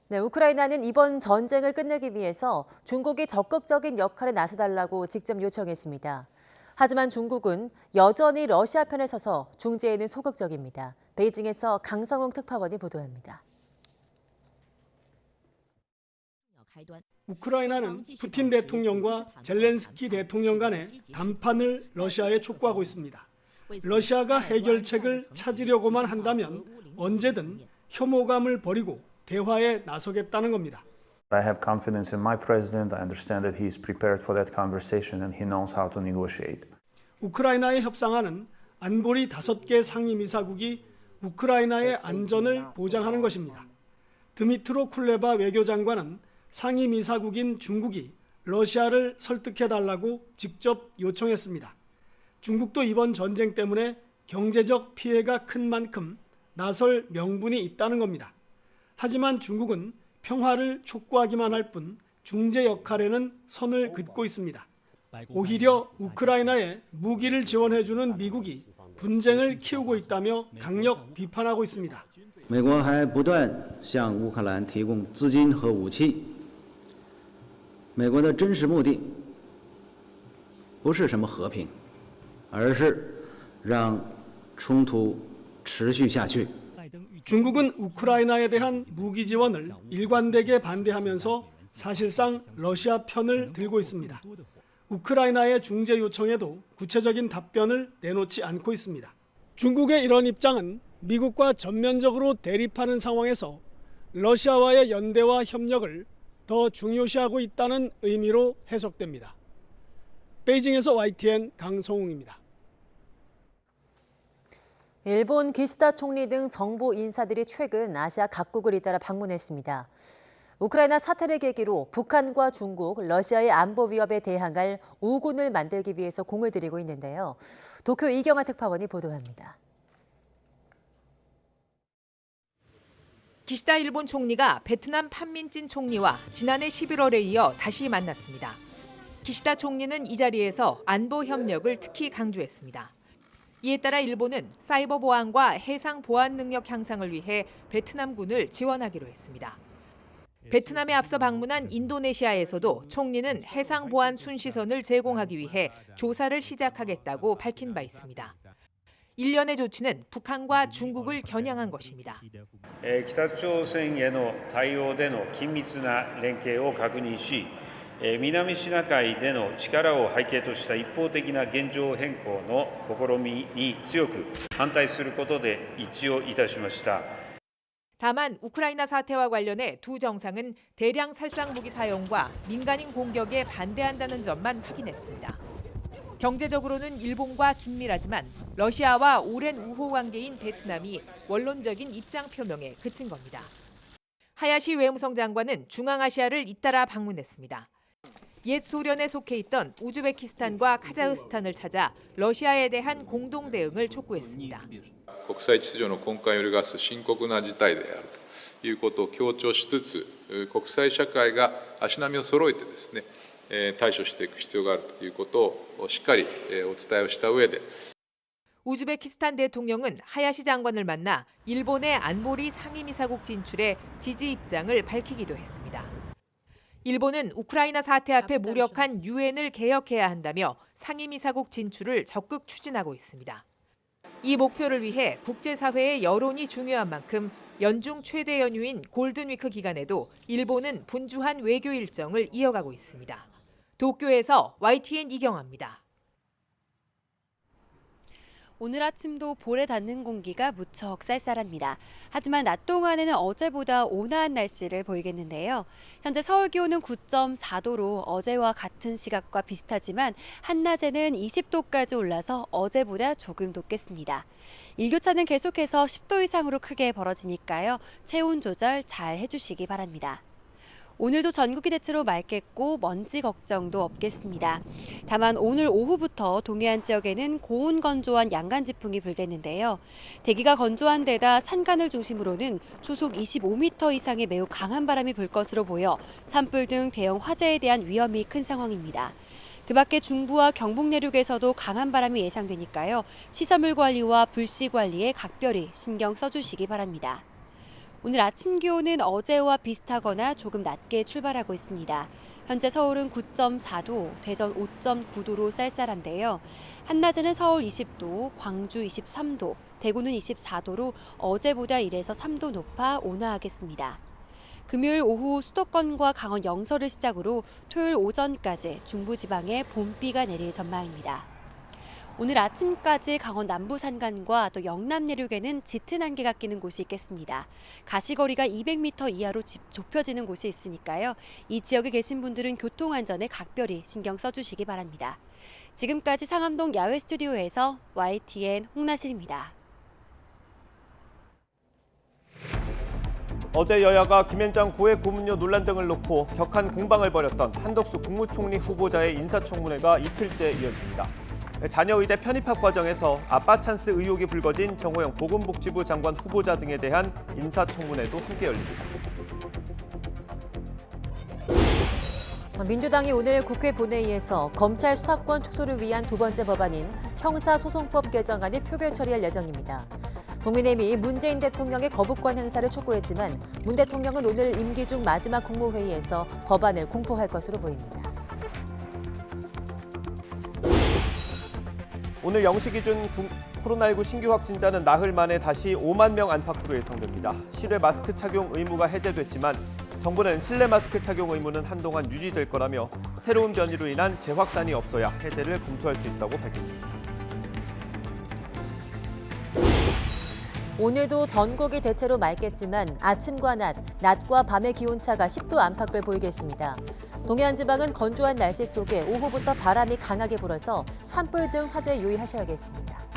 네, 우크라이나는 이번 전쟁을 끝내기 위해서 중국이 적극적인 역할에 나서달라고 직접 요청했습니다. 하지만 중국은 여전히 러시아 편에 서서 중재에는 소극적입니다. 베이징에서 강성웅 특파원이 보도합니다. 우크라이나는 푸틴 대통령과 젤렌스키 대통령 간의 담판을 러시아에 촉구하고 있습니다. 러시아가 해결책을 찾으려고만 한다면 언제든 혐오감을 버리고 대화에 나서겠다는 겁니다. I have confidence in my president. I understand that he is prepared for that conversation and he knows how to negotiate. 우크라이나에 협상하는 안보리 5개 상임이사국이 우크라이나의 안전을 보장하는 것입니다. 드미트로 쿨레바 외교장관은 상임이사국인 중국이 러시아를 설득해달라고 직접 요청했습니다. 중국도 이번 전쟁 때문에 경제적 피해가 큰 만큼 나설 명분이 있다는 겁니다. 하지만 중국은 평화를 촉구하기만 할 뿐 중재 역할에는 선을 긋고 있습니다. 오히려 우크라이나에 무기를 지원해주는 미국이 분쟁을 키우고 있다며 강력 비판하고 있습니다. 美国还不断向乌克兰提供资金和武器。美国的真实目的不是什么和平，而是让冲突持续下去。 중국은 우크라이나에 대한 무기 지원을 일관되게 반대하면서 사실상 러시아 편을 들고 있습니다. 우크라이나의 중재 요청에도 구체적인 답변을 내놓지 않고 있습니다. 중국의 이런 입장은 미국과 전면적으로 대립하는 상황에서 러시아와의 연대와 협력을 더 중요시하고 있다는 의미로 해석됩니다. 베이징에서 YTN 강성웅입니다. 일본 기시다 총리 등 정부 인사들이 최근 아시아 각국을 잇따라 방문했습니다. 우크라이나 사태를 계기로 북한과 중국, 러시아의 안보 위협에 대항할 우군을 만들기 위해서 공을 들이고 있는데요. 도쿄 이경아 특파원이 보도합니다. 기시다 일본 총리가 베트남 판민진 총리와 지난해 11월에 이어 다시 만났습니다. 기시다 총리는 이 자리에서 안보 협력을 특히 강조했습니다. 이에 따라 일본은 사이버 보안과 해상 보안 능력 향상을 위해 베트남군을 지원하기로 했습니다. 베트남에 앞서 방문한 인도네시아에서도 총리는 해상 보안 순시선을 제공하기 위해 조사를 시작하겠다고 밝힌 바 있습니다. 일련의 조치는 북한과 중국을 겨냥한 것입니다. 北朝鮮への対応での緊密な連携を確認し、南シナ海での力を背景とした一方的な現状変更の試みに強く反対することで一致をいたしました。 다만 우크라이나 사태와 관련해 두 정상은 대량 살상 무기 사용과 민간인 공격에 반대한다는 점만 확인했습니다. 경제적으로는 일본과 긴밀하지만 러시아와 오랜 우호 관계인 베트남이 원론적인 입장 표명에 그친 겁니다. 하야시 외무성 장관은 중앙아시아를 잇따라 방문했습니다. 옛 소련에 속해 있던 우즈베키스탄과 카자흐스탄을 찾아 러시아에 대한 공동 대응을 촉구했습니다. 国際秩序の根幹を揺るがす深刻な事態であるということを強調しつつ、国際社会が足並みを揃えてですね、対処していく必要があるということをしっかりお伝えをした上で 우즈베키스탄 대통령은 하야시 장관을 만나 일본의 안보리 상임이사국 진출에 지지 입장을 밝히기도 했습니다. 일본은 우크라이나 사태 앞에 무력한 유엔을 개혁해야 한다며 상임이사국 진출을 적극 추진하고 있습니다. 이 목표를 위해 국제사회의 여론이 중요한 만큼 연중 최대 연휴인 골든위크 기간에도 일본은 분주한 외교 일정을 이어가고 있습니다. 도쿄에서 YTN 이경아입니다. 오늘 아침도 볼에 닿는 공기가 무척 쌀쌀합니다. 하지만 낮 동안에는 어제보다 온화한 날씨를 보이겠는데요. 현재 서울 기온은 9.4도로 어제와 같은 시각과 비슷하지만 한낮에는 20도까지 올라서 어제보다 조금 높겠습니다. 일교차는 계속해서 10도 이상으로 크게 벌어지니까요. 체온 조절 잘 해주시기 바랍니다. 오늘도 전국이 대체로 맑겠고 먼지 걱정도 없겠습니다. 다만 오늘 오후부터 동해안 지역에는 고온 건조한 양간 지풍이 불겠는데요. 대기가 건조한 데다 산간을 중심으로는 초속 25m 이상의 매우 강한 바람이 불 것으로 보여 산불 등 대형 화재에 대한 위험이 큰 상황입니다. 그 밖에 중부와 경북 내륙에서도 강한 바람이 예상되니까요. 시설물 관리와 불씨 관리에 각별히 신경 써주시기 바랍니다. 오늘 아침 기온은 어제와 비슷하거나 조금 낮게 출발하고 있습니다. 현재 서울은 9.4도, 대전 5.9도로 쌀쌀한데요. 한낮에는 서울 20도, 광주 23도, 대구는 24도로 어제보다 1에서 3도 높아 온화하겠습니다. 금요일 오후 수도권과 강원 영서를 시작으로 토요일 오전까지 중부지방에 봄비가 내릴 전망입니다. 오늘 아침까지 강원 남부 산간과 또 영남 내륙에는 짙은 안개가 끼는 곳이 있겠습니다. 가시거리가 200m 이하로 좁혀지는 곳이 있으니까요. 이 지역에 계신 분들은 교통안전에 각별히 신경 써주시기 바랍니다. 지금까지 상암동 야외 스튜디오에서 YTN 홍나실입니다. 어제 여야가 김앤장 고액 고문료 논란 등을 놓고 격한 공방을 벌였던 한덕수 국무총리 후보자의 인사청문회가 이틀째 이어집니다. 자녀 의대 편입학 과정에서 아빠 찬스 의혹이 불거진 정호영 보건복지부 장관 후보자 등에 대한 인사청문회도 함께 열립니다. 민주당이 오늘 국회 본회의에서 검찰 수사권 축소를 위한 두 번째 법안인 형사소송법 개정안을 표결 처리할 예정입니다. 국민의힘이 문재인 대통령의 거부권 행사를 촉구했지만 문 대통령은 오늘 임기 중 마지막 국무회의에서 법안을 공포할 것으로 보입니다. 오늘 0시 기준 코로나19 신규 확진자는 나흘 만에 다시 5만 명 안팎으로 예상됩니다. 실외 마스크 착용 의무가 해제됐지만 정부는 실내 마스크 착용 의무는 한동안 유지될 거라며 새로운 변이로 인한 재확산이 없어야 해제를 검토할 수 있다고 밝혔습니다. 오늘도 전국이 대체로 맑겠지만 아침과 낮과 밤의 기온차가 10도 안팎을 보이겠습니다. 동해안 지방은 건조한 날씨 속에 오후부터 바람이 강하게 불어서 산불 등 화재에 유의하셔야겠습니다.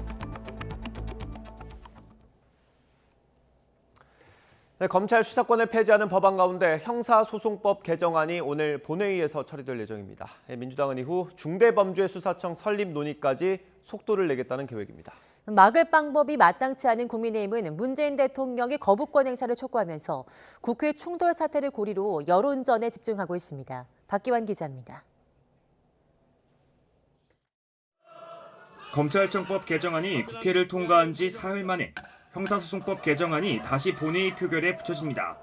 네, 검찰 수사권을 폐지하는 법안 가운데 형사소송법 개정안이 오늘 본회의에서 처리될 예정입니다. 민주당은 이후 중대범죄수사청 설립 논의까지 속도를 내겠다는 계획입니다. 막을 방법이 마땅치 않은 국민의힘은 문재인 대통령이 거부권 행사를 촉구하면서 국회 충돌 사태를 고리로 여론전에 집중하고 있습니다. 박기환 기자입니다. 검찰청법 개정안이 국회를 통과한 지 사흘 만에 형사소송법 개정안이 다시 본회의 표결에 붙여집니다.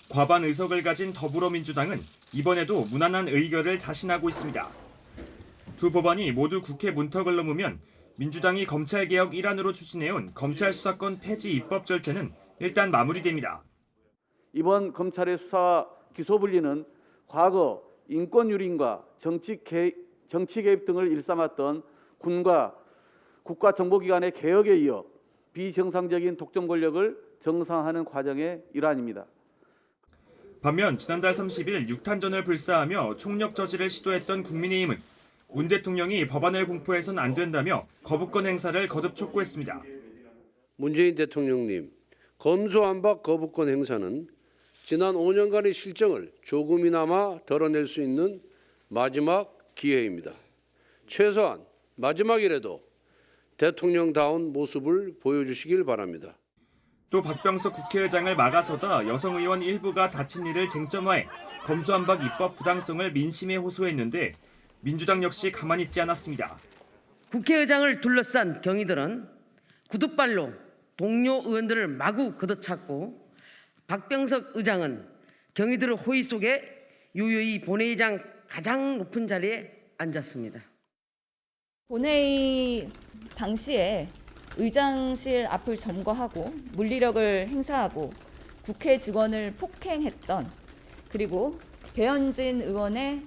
과반 의석을 가진 더불어민주당은 이번에도 무난한 의결을 자신하고 있습니다. 두 법안이 모두 국회 문턱을 넘으면 민주당이 검찰개혁 일환으로 추진해온 검찰 수사권 폐지 입법 절차는 일단 마무리됩니다. 이번 검찰의 수사 기소 분리는 과거 인권유린과 정치 개입 등을 일삼았던 군과 국가정보기관의 개혁에 이어 비정상적인 독점 권력을 정상화하는 과정의 일환입니다. 반면 지난달 30일 6탄전을 불사하며 총력 저지를 시도했던 국민의힘은 문 대통령이 법안을 공포해선 안 된다며 거부권 행사를 거듭 촉구했습니다. 문재인 대통령님, 검수완박 거부권 행사는 지난 5년간의 실정을 조금이나마 덜어낼 수 있는 마지막 기회입니다. 최소한 마지막이라도 대통령다운 모습을 보여주시길 바랍니다. 또 박병석 국회의장을 막아서다 여성 의원 일부가 다친 일을 쟁점화해 검수완박 입법 부당성을 민심에 호소했는데 민주당 역시 가만히 있지 않았습니다. 국회의장을 둘러싼 경위들은 구둣발로 동료 의원들을 마구 걷어찼고 박병석 의장은 경위들의 호의 속에 유유히 본회의장 가장 높은 자리에 앉았습니다. 본회의 당시에 의장실 앞을 점거하고 물리력을 행사하고 국회 직원을 폭행했던, 그리고 배현진 의원의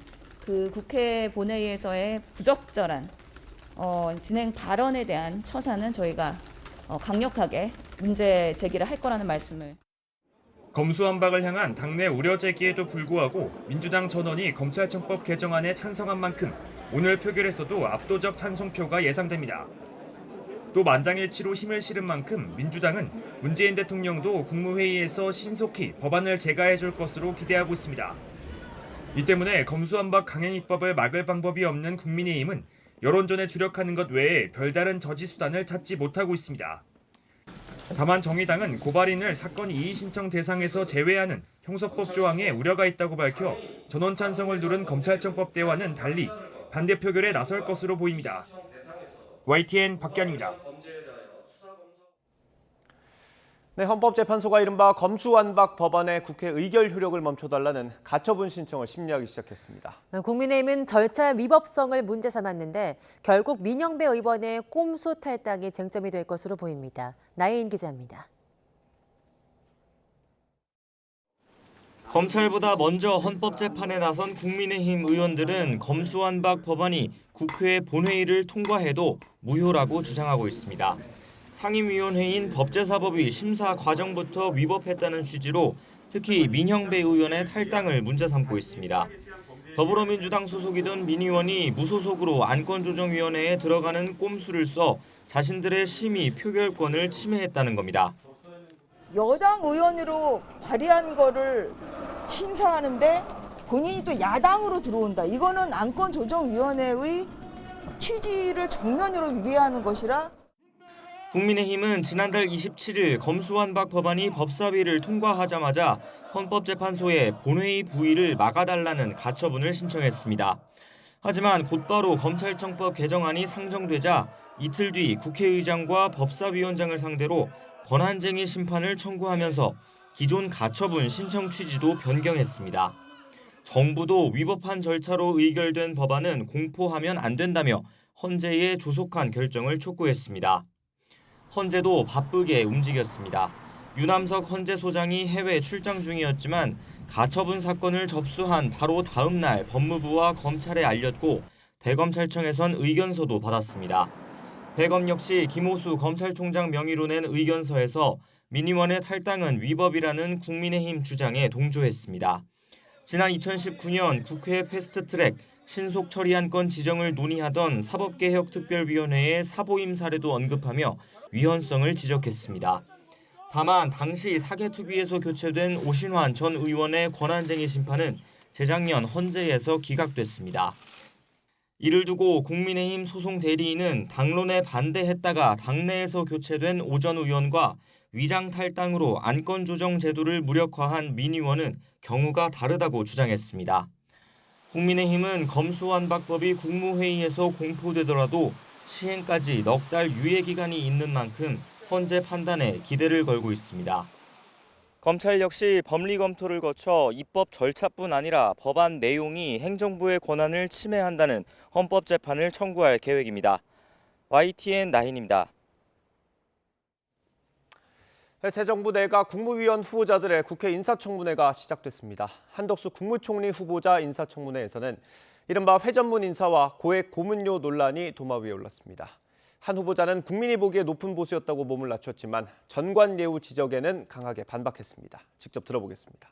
그 국회 본회의에서의 부적절한 진행 발언에 대한 처사는 저희가 강력하게 문제 제기를 할 거라는 말씀을. 검수완박을 향한 당내 우려 제기에도 불구하고 민주당 전원이 검찰청법 개정안에 찬성한 만큼 오늘 표결에서도 압도적 찬성표가 예상됩니다. 또 만장일치로 힘을 실은 만큼 민주당은 문재인 대통령도 국무회의에서 신속히 법안을 제가해 줄 것으로 기대하고 있습니다. 이 때문에 검수완박 강행 입법을 막을 방법이 없는 국민의힘은 여론전에 주력하는 것 외에 별다른 저지 수단을 찾지 못하고 있습니다. 다만 정의당은 고발인을 사건 이의 신청 대상에서 제외하는 형사법 조항에 우려가 있다고 밝혀 전원 찬성을 누른 검찰청법대와는 달리 반대 표결에 나설 것으로 보입니다. YTN 박기환입니다. 네, 헌법재판소가 이른바 검수완박 법안의 국회 의결 효력을 멈춰달라는 가처분 신청을 심리하기 시작했습니다. 국민의힘은 절차 위법성을 문제 삼았는데 결국 민영배 의원의 꼼수 탈당이 쟁점이 될 것으로 보입니다. 나혜인 기자입니다. 검찰보다 먼저 헌법재판에 나선 국민의힘 의원들은 검수완박 법안이 국회 본회의를 통과해도 무효라고 주장하고 있습니다. 상임위원회인 법제사법위 심사 과정부터 위법했다는 취지로 특히 민형배 의원의 탈당을 문제 삼고 있습니다. 더불어민주당 소속이던 민 의원이 무소속으로 안건조정위원회에 들어가는 꼼수를 써 자신들의 심의 표결권을 침해했다는 겁니다. 여당 의원으로 발의한 거를 심사하는데 본인이 또 야당으로 들어온다. 이거는 안건조정위원회의 취지를 정면으로 위배하는 것이라. 국민의힘은 지난달 27일 검수완박 법안이 법사위를 통과하자마자 헌법재판소에 본회의 부의를 막아달라는 가처분을 신청했습니다. 하지만 곧바로 검찰청법 개정안이 상정되자 이틀 뒤 국회의장과 법사위원장을 상대로 권한쟁의 심판을 청구하면서 기존 가처분 신청 취지도 변경했습니다. 정부도 위법한 절차로 의결된 법안은 공포하면 안 된다며 헌재에 조속한 결정을 촉구했습니다. 헌재도 바쁘게 움직였습니다. 유남석 헌재소장이 해외 출장 중이었지만 가처분 사건을 접수한 바로 다음 날 법무부와 검찰에 알렸고 대검찰청에선 의견서도 받았습니다. 대검 역시 김호수 검찰총장 명의로 낸 의견서에서 민의원의 탈당은 위법이라는 국민의힘 주장에 동조했습니다. 지난 2019년 국회 패스트트랙 신속 처리한 건 지정을 논의하던 사법개혁특별위원회의 사보임 사례도 언급하며 위헌성을 지적했습니다. 다만 당시 사개특위에서 교체된 오신환 전 의원의 권한쟁의 심판은 재작년 헌재에서 기각됐습니다. 이를 두고 국민의힘 소송 대리인은 당론에 반대했다가 당내에서 교체된 오 전 의원과 위장 탈당으로 안건 조정 제도를 무력화한 민의원은 경우가 다르다고 주장했습니다. 국민의힘은 검수완박법이 국무회의에서 공포되더라도 시행까지 넉 달 유예 기간이 있는 만큼 헌재 판단에 기대를 걸고 있습니다. 검찰 역시 법리 검토를 거쳐 입법 절차뿐 아니라 법안 내용이 행정부의 권한을 침해한다는 헌법재판을 청구할 계획입니다. YTN 나인입니다. 새 정부 내가 국무위원 후보자들의 국회 인사청문회가 시작됐습니다. 한덕수 국무총리 후보자 인사청문회에서는 이른바 회전문 인사와 고액 고문료 논란이 도마 위에 올랐습니다. 한 후보자는 국민이 보기에 높은 보수였다고 몸을 낮췄지만 전관예우 지적에는 강하게 반박했습니다. 직접 들어보겠습니다.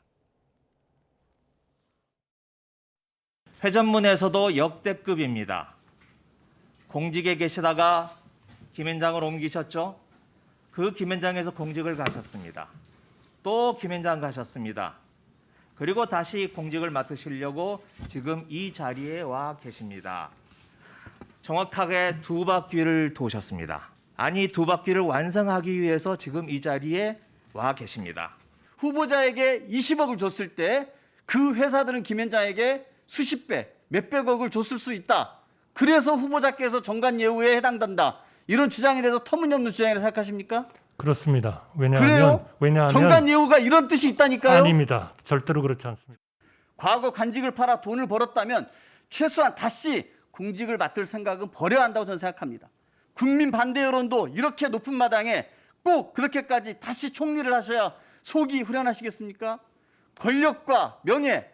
회전문에서도 역대급입니다. 공직에 계시다가 김현장을 옮기셨죠? 그 김현장에서 공직을 가셨습니다. 또 김현장 가셨습니다. 그리고 다시 공직을 맡으시려고 지금 이 자리에 와 계십니다. 정확하게 두 바퀴를 도셨습니다. 아니, 두 바퀴를 완성하기 위해서 지금 이 자리에 와 계십니다. 후보자에게 20억을 줬을 때 그 회사들은 김현장에게 수십 배, 몇백억을 줬을 수 있다. 그래서 후보자께서 정관예우에 해당된다. 이런 주장에 대해서 터무니없는 주장이라고 생각하십니까? 그렇습니다. 왜냐하면 정관예우가 이런 뜻이 있다니까요. 아닙니다. 절대로 그렇지 않습니다. 과거 관직을 팔아 돈을 벌었다면 최소한 다시 공직을 맡을 생각은 버려야 한다고 저는 생각합니다. 국민 반대 여론도 이렇게 높은 마당에 꼭 그렇게까지 다시 총리를 하셔야 속이 후련하시겠습니까? 권력과 명예,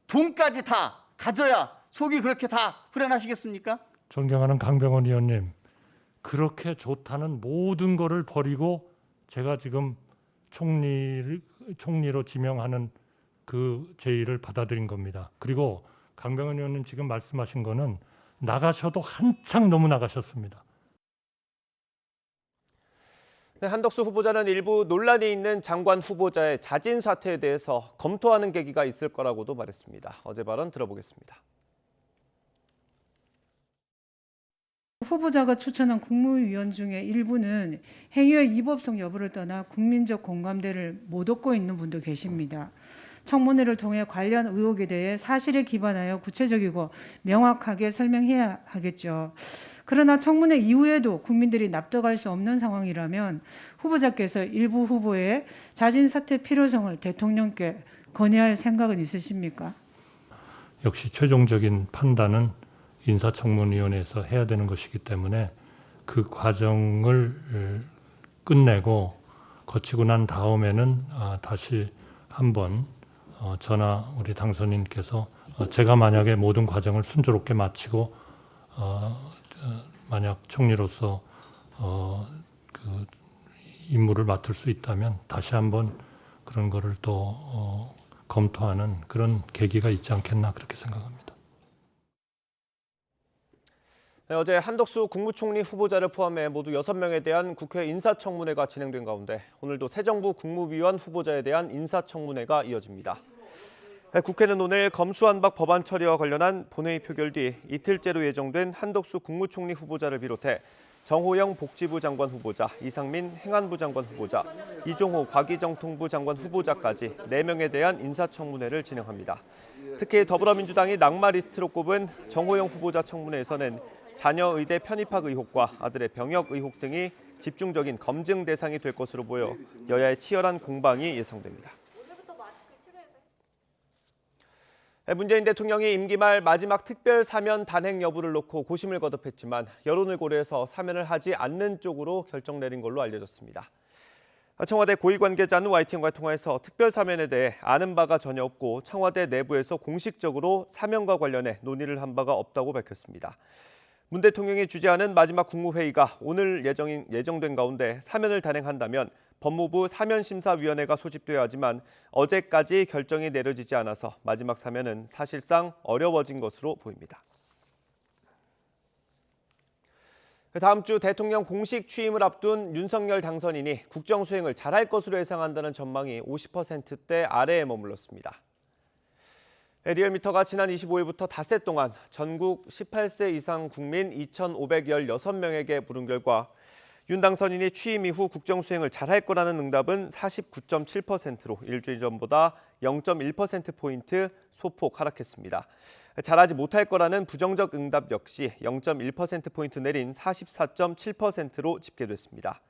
돈까지 다 가져야 속이 그렇게 다 후련하시겠습니까? 존경하는 강병원 의원님, 그렇게 좋다는 모든 거를 버리고 제가 지금 총리로 지명하는 그 제의를 받아들인 겁니다. 그리고 강병원 의원님 지금 말씀하신 거는 나가셔도 한창 너무 나가셨습니다. 네, 한덕수 후보자는 일부 논란이 있는 장관 후보자의 자진 사퇴에 대해서 검토하는 계기가 있을 거라고도 말했습니다. 어제 발언 들어보겠습니다. 후보자가 추천한 국무위원 중에 일부는 행위의 위법성 여부를 떠나 국민적 공감대를 못 얻고 있는 분도 계십니다. 청문회를 통해 관련 의혹에 대해 사실에 기반하여 구체적이고 명확하게 설명해야 하겠죠. 그러나 청문회 이후에도 국민들이 납득할 수 없는 상황이라면 후보자께서 일부 후보의 자진 사퇴 필요성을 대통령께 건의할 생각은 있으십니까? 역시 최종적인 판단은 인사청문위원회에서 해야 되는 것이기 때문에 그 과정을 끝내고 거치고 난 다음에는 다시 한번 저나 우리 당선인께서 제가 만약에 모든 과정을 순조롭게 마치고 만약 총리로서 그 임무를 맡을 수 있다면 다시 한번 그런 거를 또 검토하는 그런 계기가 있지 않겠나 그렇게 생각합니다. 네, 어제 한덕수 국무총리 후보자를 포함해 모두 6명에 대한 국회 인사청문회가 진행된 가운데 오늘도 새 정부 국무위원 후보자에 대한 인사청문회가 이어집니다. 네, 국회는 오늘 검수완박 법안 처리와 관련한 본회의 표결 뒤 이틀째로 예정된 한덕수 국무총리 후보자를 비롯해 정호영 복지부 장관 후보자, 이상민 행안부 장관 후보자, 이종호 과기정통부 장관 후보자까지 4명에 대한 인사청문회를 진행합니다. 특히 더불어민주당이 낙마 리스트로 꼽은 정호영 후보자 청문회에서는 자녀 의대 편입학 의혹과 아들의 병역 의혹 등이 집중적인 검증 대상이 될 것으로 보여 여야의 치열한 공방이 예상됩니다. 문재인 대통령이 임기 말 마지막 특별 사면 단행 여부를 놓고 고심을 거듭했지만 여론을 고려해서 사면을 하지 않는 쪽으로 결정 내린 걸로 알려졌습니다. 청와대 고위 관계자는 YTN과의 통화에서 특별 사면에 대해 아는 바가 전혀 없고 청와대 내부에서 공식적으로 사면과 관련해 논의를 한 바가 없다고 밝혔습니다. 문 대통령이 주재하는 마지막 국무회의가 오늘 예정된 가운데 사면을 단행한다면 법무부 사면심사위원회가 소집돼야 하지만 어제까지 결정이 내려지지 않아서 마지막 사면은 사실상 어려워진 것으로 보입니다. 다음 주 대통령 공식 취임을 앞둔 윤석열 당선인이 국정수행을 잘할 것으로 예상한다는 전망이 50%대 아래에 머물렀습니다. 리얼미터가 지난 25일부터 닷새 동안 전국 18세 이상 국민 2,516명에게 물은 결과 윤 당선인이 취임 이후 국정수행을 잘할 거라는 응답은 49.7%로 일주일 전보다 0.1%포인트 소폭 하락했습니다. 잘하지 못할 거라는 부정적 응답 역시 0.1%포인트 내린 44.7%로 집계됐습니다.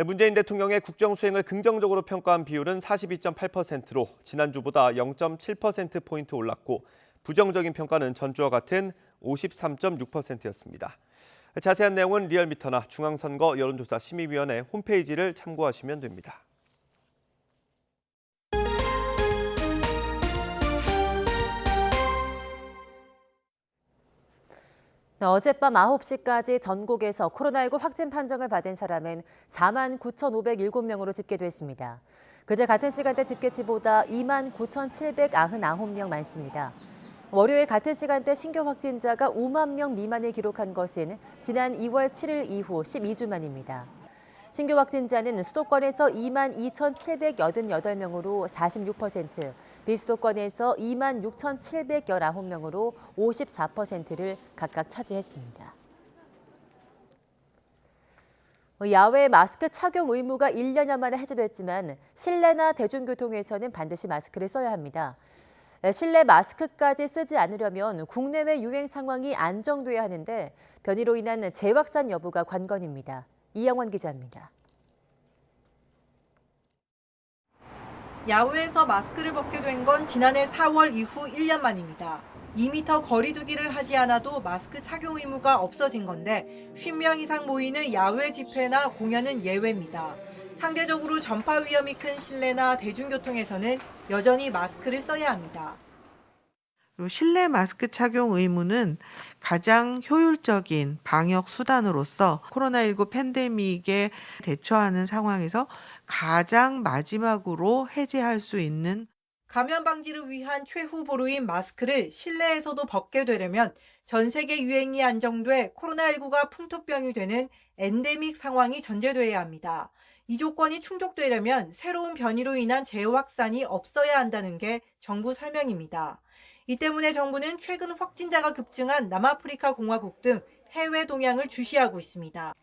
문재인 대통령의 국정수행을 긍정적으로 평가한 비율은 42.8%로 지난주보다 0.7%포인트 올랐고 부정적인 평가는 전주와 같은 53.6%였습니다. 자세한 내용은 리얼미터나 중앙선거 여론조사 심의위원회 홈페이지를 참고하시면 됩니다. 어젯밤 9시까지 전국에서 코로나19 확진 판정을 받은 사람은 49,507명으로 집계됐습니다. 그제 같은 시간대 집계치보다 29,799명 많습니다. 월요일 같은 시간대 신규 확진자가 5만 명 미만을 기록한 것은 지난 2월 7일 이후 12주 만입니다. 신규 확진자는 수도권에서 22,788명으로 46%, 비수도권에서 26,719명으로 54%를 각각 차지했습니다. 야외 마스크 착용 의무가 1년여 만에 해제됐지만 실내나 대중교통에서는 반드시 마스크를 써야 합니다. 실내 마스크까지 쓰지 않으려면 국내외 유행 상황이 안정돼야 하는데 변이로 인한 재확산 여부가 관건입니다. 이영원 기자입니다. 야외에서 마스크를 벗게 된 건 지난해 4월 이후 1년 만입니다. 2m 거리 두기를 하지 않아도 마스크 착용 의무가 없어진 건데 50명 이상 모이는 야외 집회나 공연은 예외입니다. 상대적으로 전파 위험이 큰 실내나 대중교통에서는 여전히 마스크를 써야 합니다. 실내 마스크 착용 의무는 가장 효율적인 방역 수단으로서 코로나19 팬데믹에 대처하는 상황에서 가장 마지막으로 해제할 수 있는 감염 방지를 위한 최후 보루인 마스크를 실내에서도 벗게 되려면 전 세계 유행이 안정돼 코로나19가 풍토병이 되는 엔데믹 상황이 전제돼야 합니다. 이 조건이 충족되려면 새로운 변이로 인한 재확산이 없어야 한다는 게 정부 설명입니다. 이 때문에 정부는 최근 확진자가 급증한 남아프리카 공화국 등 해외 동향을 주시하고 있습니다.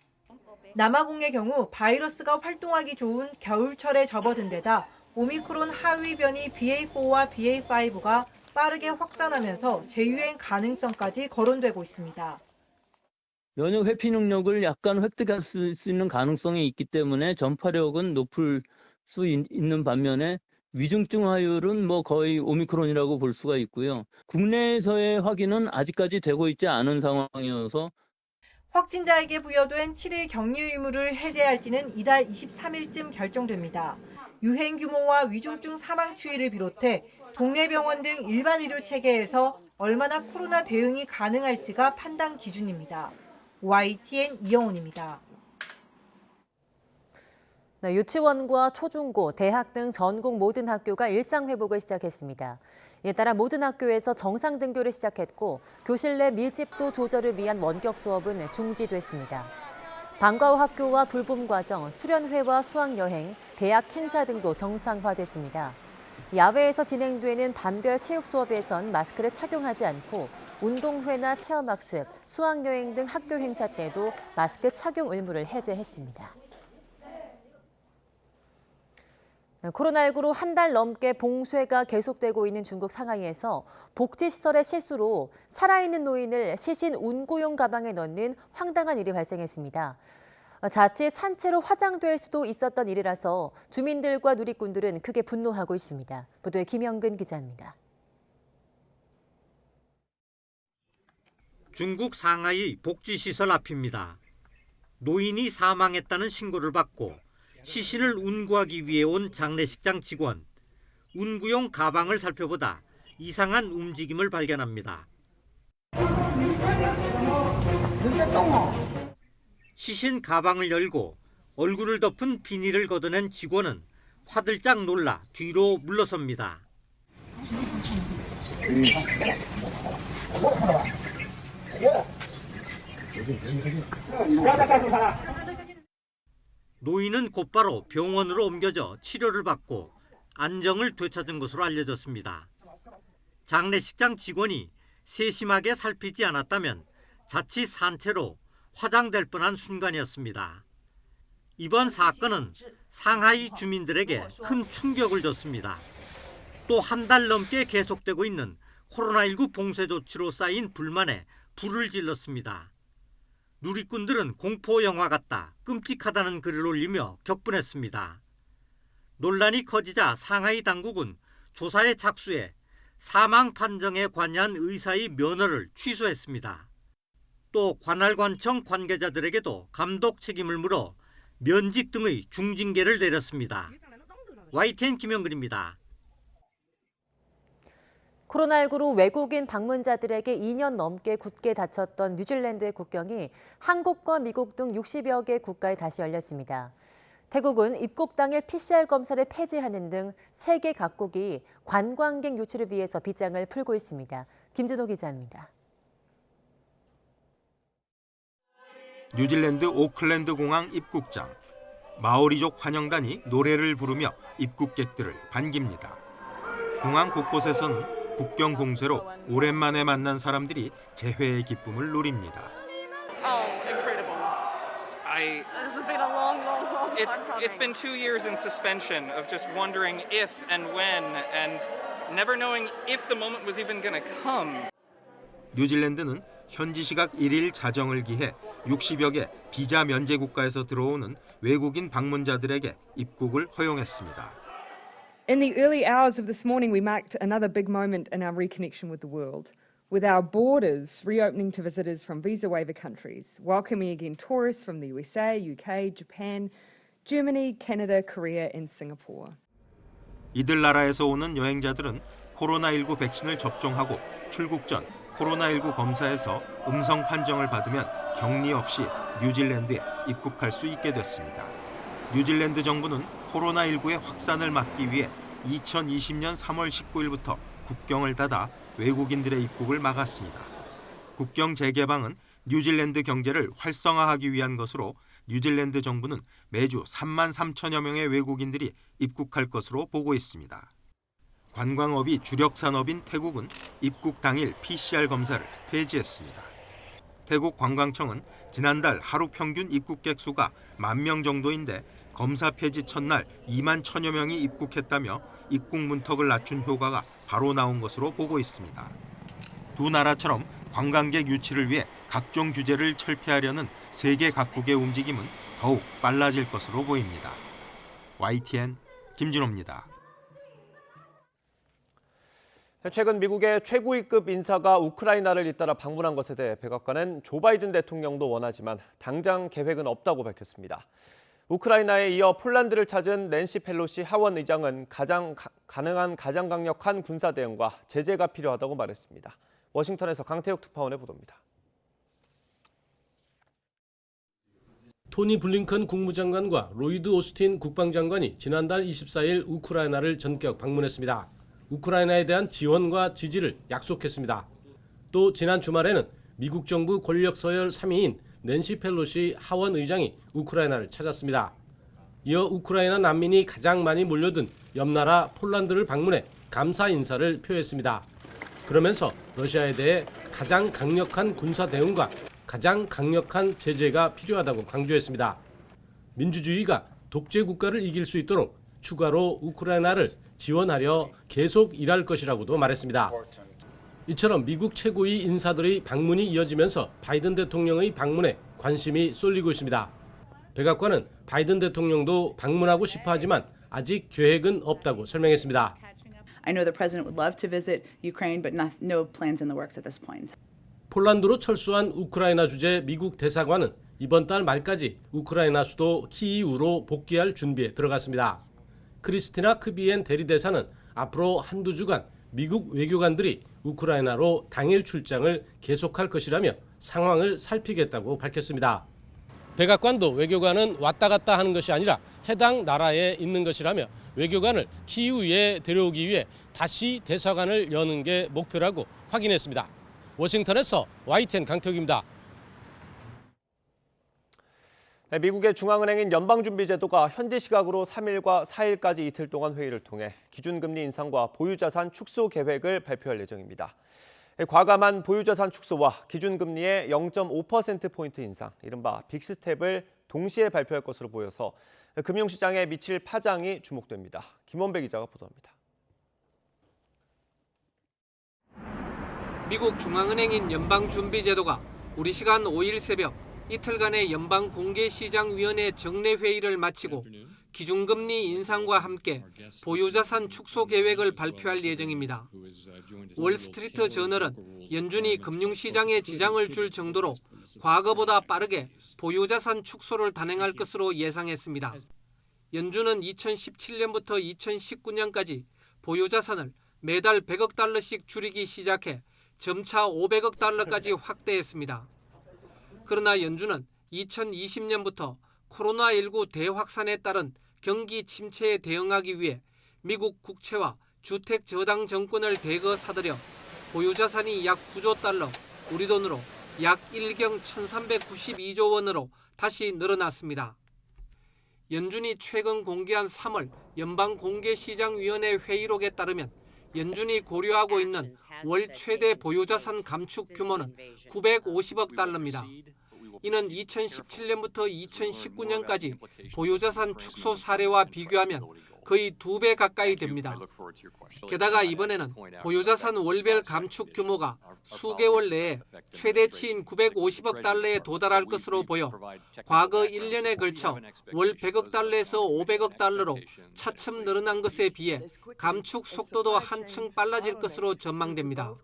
남아공의 경우 바이러스가 활동하기 좋은 겨울철에 접어든 데다 오미크론 하위 변이 BA4와 BA5가 빠르게 확산하면서 재유행 가능성까지 거론되고 있습니다. 면역 회피 능력을 약간 획득할 수 있는 가능성이 있기 때문에 전파력은 높을 수 있는 반면에 위중증 화율은 거의 오미크론이라고 볼 수가 있고요. 국내에서의 확인은 아직까지 되고 있지 않은 상황이어서 확진자에게 부여된 7일 격리 의무를 해제할지는 이달 23일쯤 결정됩니다. 유행 규모와 위중증 사망 추이를 비롯해 동네 병원 등 일반 의료 체계에서 얼마나 코로나 대응이 가능할지가 판단 기준입니다. YTN 이영훈입니다. 유치원과 초중고, 대학 등 전국 모든 학교가 일상 회복을 시작했습니다. 이에 따라 모든 학교에서 정상 등교를 시작했고 교실 내 밀집도 조절을 위한 원격 수업은 중지됐습니다. 방과 후 학교와 돌봄 과정, 수련회와 수학여행, 대학 행사 등도 정상화됐습니다. 야외에서 진행되는 반별 체육 수업에선 마스크를 착용하지 않고 운동회나 체험학습, 수학여행 등 학교 행사 때도 마스크 착용 의무를 해제했습니다. 코로나19로 한 달 넘게 봉쇄가 계속되고 있는 중국 상하이에서 복지시설의 실수로 살아있는 노인을 시신 운구용 가방에 넣는 황당한 일이 발생했습니다. 자칫 산채로 화장될 수도 있었던 일이라서 주민들과 누리꾼들은 크게 분노하고 있습니다. 보도에 김영근 기자입니다. 중국 상하이 복지시설 앞입니다. 노인이 사망했다는 신고를 받고 시신을 운구하기 위해 온 장례식장 직원. 운구용 가방을 살펴보다 이상한 움직임을 발견합니다. 시신 가방을 열고 얼굴을 덮은 비닐을 걷어낸 직원은 화들짝 놀라 뒤로 물러섭니다. 노인은 곧바로 병원으로 옮겨져 치료를 받고 안정을 되찾은 것으로 알려졌습니다. 장례식장 직원이 세심하게 살피지 않았다면 자칫 산채로 화장될 뻔한 순간이었습니다. 이번 사건은 상하이 주민들에게 큰 충격을 줬습니다. 또 한 달 넘게 계속되고 있는 코로나19 봉쇄 조치로 쌓인 불만에 불을 질렀습니다. 누리꾼들은 공포 영화 같다, 끔찍하다는 글을 올리며 격분했습니다. 논란이 커지자 상하이 당국은 조사에 착수해 사망 판정에 관여한 의사의 면허를 취소했습니다. 또 관할관청 관계자들에게도 감독 책임을 물어 면직 등의 중징계를 내렸습니다. YTN 김영근입니다. 코로나19로 외국인 방문자들에게 2년 넘게 굳게 닫혔던 뉴질랜드의 국경이 한국과 미국 등 60여 개 국가에 다시 열렸습니다. 태국은 입국당일 PCR 검사를 폐지하는 등 세계 각국이 관광객 유치를 위해서 빗장을 풀고 있습니다. 김진호 기자입니다. 뉴질랜드 오클랜드 공항 입국장. 마오리족 환영단이 노래를 부르며 입국객들을 반깁니다. 공항 곳곳에서는 국경 봉쇄로 오랜만에 만난 사람들이 재회의 기쁨을 누립니다. It's been 2 years in suspension of just wondering if and when and never knowing if the moment was even going to come. 뉴질랜드는 현지 시각 1일 자정을 기해 60여 개 비자 면제 국가에서 들어오는 외국인 방문자들에게 입국을 허용했습니다. In the early hours of this morning, we marked another big moment in our reconnection with the world, with our borders reopening to visitors from visa waiver countries, welcoming again tourists from the USA, UK, Japan, Germany, Canada, Korea and Singapore. 이들 나라에서 오는 여행자들은 코로나19 백신을 접종하고 출국 전 코로나19 검사에서 음성 판정을 받으면 격리 없이 뉴질랜드에 입국할 수 있게 됐습니다. 뉴질랜드 정부는 코로나19의 확산을 막기 위해 2020년 3월 19일부터 국경을 닫아 외국인들의 입국을 막았습니다. 국경 재개방은 뉴질랜드 경제를 활성화하기 위한 것으로 뉴질랜드 정부는 매주 3만 3천여 명의 외국인들이 입국할 것으로 보고 있습니다. 관광업이 주력 산업인 태국은 입국 당일 PCR 검사를 폐지했습니다. 태국 관광청은 지난달 하루 평균 입국객 수가 10,000명 정도인데 검사 폐지 첫날 2만 1,000여 명이 입국했다며 입국 문턱을 낮춘 효과가 바로 나온 것으로 보고 있습니다. 두 나라처럼 관광객 유치를 위해 각종 규제를 철폐하려는 세계 각국의 움직임은 더욱 빨라질 것으로 보입니다. YTN 김진호입니다. 최근 미국의 최고위급 인사가 우크라이나를 잇따라 방문한 것에 대해 백악관은 조 바이든 대통령도 원하지만 당장 계획은 없다고 밝혔습니다. 우크라이나에 이어 폴란드를 찾은 낸시 펠로시 하원 의장은 가능한 가장 강력한 군사 대응과 제재가 필요하다고 말했습니다. 워싱턴에서 강태욱 특파원의 보도입니다. 토니 블링컨 국무장관과 로이드 오스틴 국방장관이 지난달 24일 우크라이나를 전격 방문했습니다. 우크라이나에 대한 지원과 지지를 약속했습니다. 또 지난 주말에는 미국 정부 권력 서열 3위인 낸시 펠로시 하원 의장이 우크라이나를 찾았습니다. 이어 우크라이나 난민이 가장 많이 몰려든 옆나라 폴란드를 방문해 감사 인사를 표했습니다. 그러면서 러시아에 대해 가장 강력한 군사 대응과 가장 강력한 제재가 필요하다고 강조했습니다. 민주주의가 독재 국가를 이길 수 있도록 추가로 우크라이나를 지원하려 계속 일할 것이라고도 말했습니다. 이처럼 미국 최고위 인사들의 방문이 이어지면서 바이든 대통령의 방문에 관심이 쏠리고 있습니다. 백악관은 바이든 대통령도 방문하고 싶어 하지만 아직 계획은 없다고 설명했습니다. I know the president would love to visit Ukraine, but no plans in the works at this point. 폴란드로 철수한 우크라이나 주재 미국 대사관은 이번 달 말까지 우크라이나 수도 키이우로 복귀할 준비에 들어갔습니다. 크리스티나 크비엔 대리대사는 앞으로 한두 주간 미국 외교관들이 우크라이나로 당일 출장을 계속할 것이라며 상황을 살피겠다고 밝혔습니다. 백악관도 외교관은 왔다 갔다 하는 것이 아니라 해당 나라에 있는 것이라며 외교관을 키이우에 데려오기 위해 다시 대사관을 여는 게 목표라고 확인했습니다. 워싱턴에서 YTN 강태욱입니다. 미국의 중앙은행인 연방준비제도가 현지 시각으로 3일과 4일까지 이틀 동안 회의를 통해 기준금리 인상과 보유자산 축소 계획을 발표할 예정입니다. 과감한 보유자산 축소와 기준금리의 0.5%포인트 인상, 이른바 빅스텝을 동시에 발표할 것으로 보여서 금융시장에 미칠 파장이 주목됩니다. 김원배 기자가 보도합니다. 미국 중앙은행인 연방준비제도가 우리 시간 5일 새벽 이틀간의 연방공개시장위원회 정례회의를 마치고 기준금리 인상과 함께 보유자산 축소 계획을 발표할 예정입니다. 월스트리트 저널은 연준이 금융시장에 지장을 줄 정도로 과거보다 빠르게 보유자산 축소를 단행할 것으로 예상했습니다. 연준은 2017년부터 2019년까지 보유자산을 매달 100억 달러씩 줄이기 시작해 점차 500억 달러까지 확대했습니다. 그러나 연준은 2020년부터 코로나19 대확산에 따른 경기 침체에 대응하기 위해 미국 국채와 주택 저당 정권을 대거 사들여 보유자산이 약 9조 달러, 우리 돈으로 약 1경 1,392조 원으로 다시 늘어났습니다. 연준이 최근 공개한 3월 연방공개시장위원회 회의록에 따르면 연준이 고려하고 있는 월 최대 보유자산 감축 규모는 950억 달러입니다. 이는 2017년부터 2019년까지 보유자산 축소 사례와 비교하면 거의 2배 가까이 됩니다. 게다가 이번에는 보유자산 월별 감축 규모가 수개월 내에 최대치인 950억 달러에 도달할 것으로 보여 과거 1년에 걸쳐 월 100억 달러에서 500억 달러로 차츰 늘어난 것에 비해 감축 속도도 한층 빨라질 것으로 전망됩니다.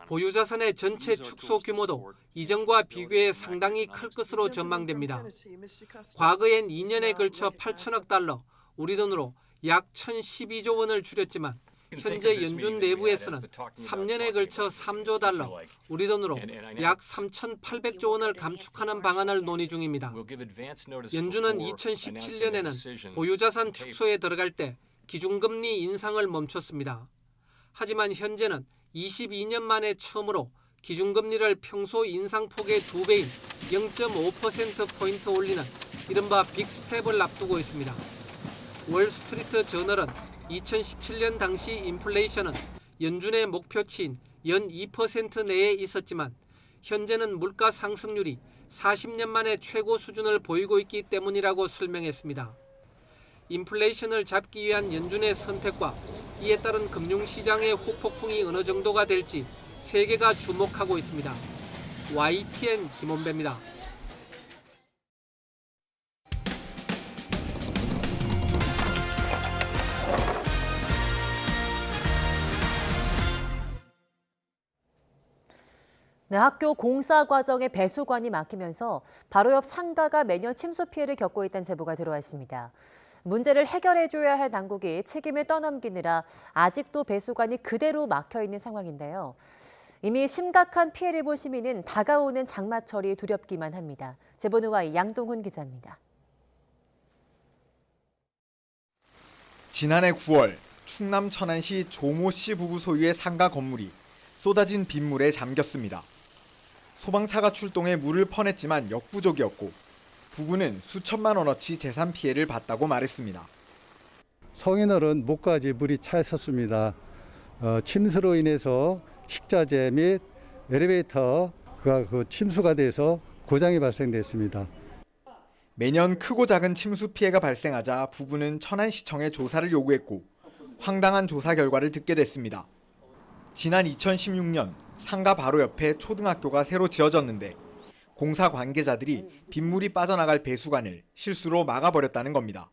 보유자산의 전체 축소 규모도 이전과 비교해 상당히 클 것으로 전망됩니다. 과거엔 2년에 걸쳐 8천억 달러, 우리 돈으로 약 1,012조 원을 줄였지만 현재 연준 내부에서는 3년에 걸쳐 3조 달러, 우리 돈으로 약 3,800조 원을 감축하는 방안을 논의 중입니다. 연준은 2017년에는 보유자산 축소에 들어갈 때 기준금리 인상을 멈췄습니다. 하지만 현재는 22년 만에 처음으로 기준금리를 평소 인상폭의 2배인 0.5%포인트 올리는 이른바 빅스텝을 앞두고 있습니다. 월스트리트 저널은 2017년 당시 인플레이션은 연준의 목표치인 연 2% 내에 있었지만 현재는 물가 상승률이 40년 만에 최고 수준을 보이고 있기 때문이라고 설명했습니다. 인플레이션을 잡기 위한 연준의 선택과 이에 따른 금융시장의 후폭풍이 어느 정도가 될지 세계가 주목하고 있습니다. YTN 김원배입니다. 네, 학교 공사 과정의 배수관이 막히면서 바로 옆 상가가 매년 침수 피해를 겪고 있다는 제보가 들어와 있습니다. 문제를 해결해줘야 할 당국이 책임을 떠넘기느라 아직도 배수관이 그대로 막혀 있는 상황인데요. 이미 심각한 피해를 본 시민은 다가오는 장마철이 두렵기만 합니다. 제보는 Y 양동훈 기자입니다. 지난해 9월 충남 천안시 조모 씨 부부 소유의 상가 건물이 쏟아진 빗물에 잠겼습니다. 소방차가 출동해 물을 퍼냈지만 역부족이었고 부부는 수천만 원어치 재산 피해를 봤다고 말했습니다. 성인어른 목까지 물이 차 있었습니다. 침수로 인해서 식자재 및 엘리베이터가 침수가 돼서 고장이 발생됐습니다. 매년 크고 작은 침수 피해가 발생하자 부부는 천안시청에 조사를 요구했고 황당한 조사 결과를 듣게 됐습니다. 지난 2016년 상가 바로 옆에 초등학교가 새로 지어졌는데 공사 관계자들이 빗물이 빠져나갈 배수관을 실수로 막아버렸다는 겁니다.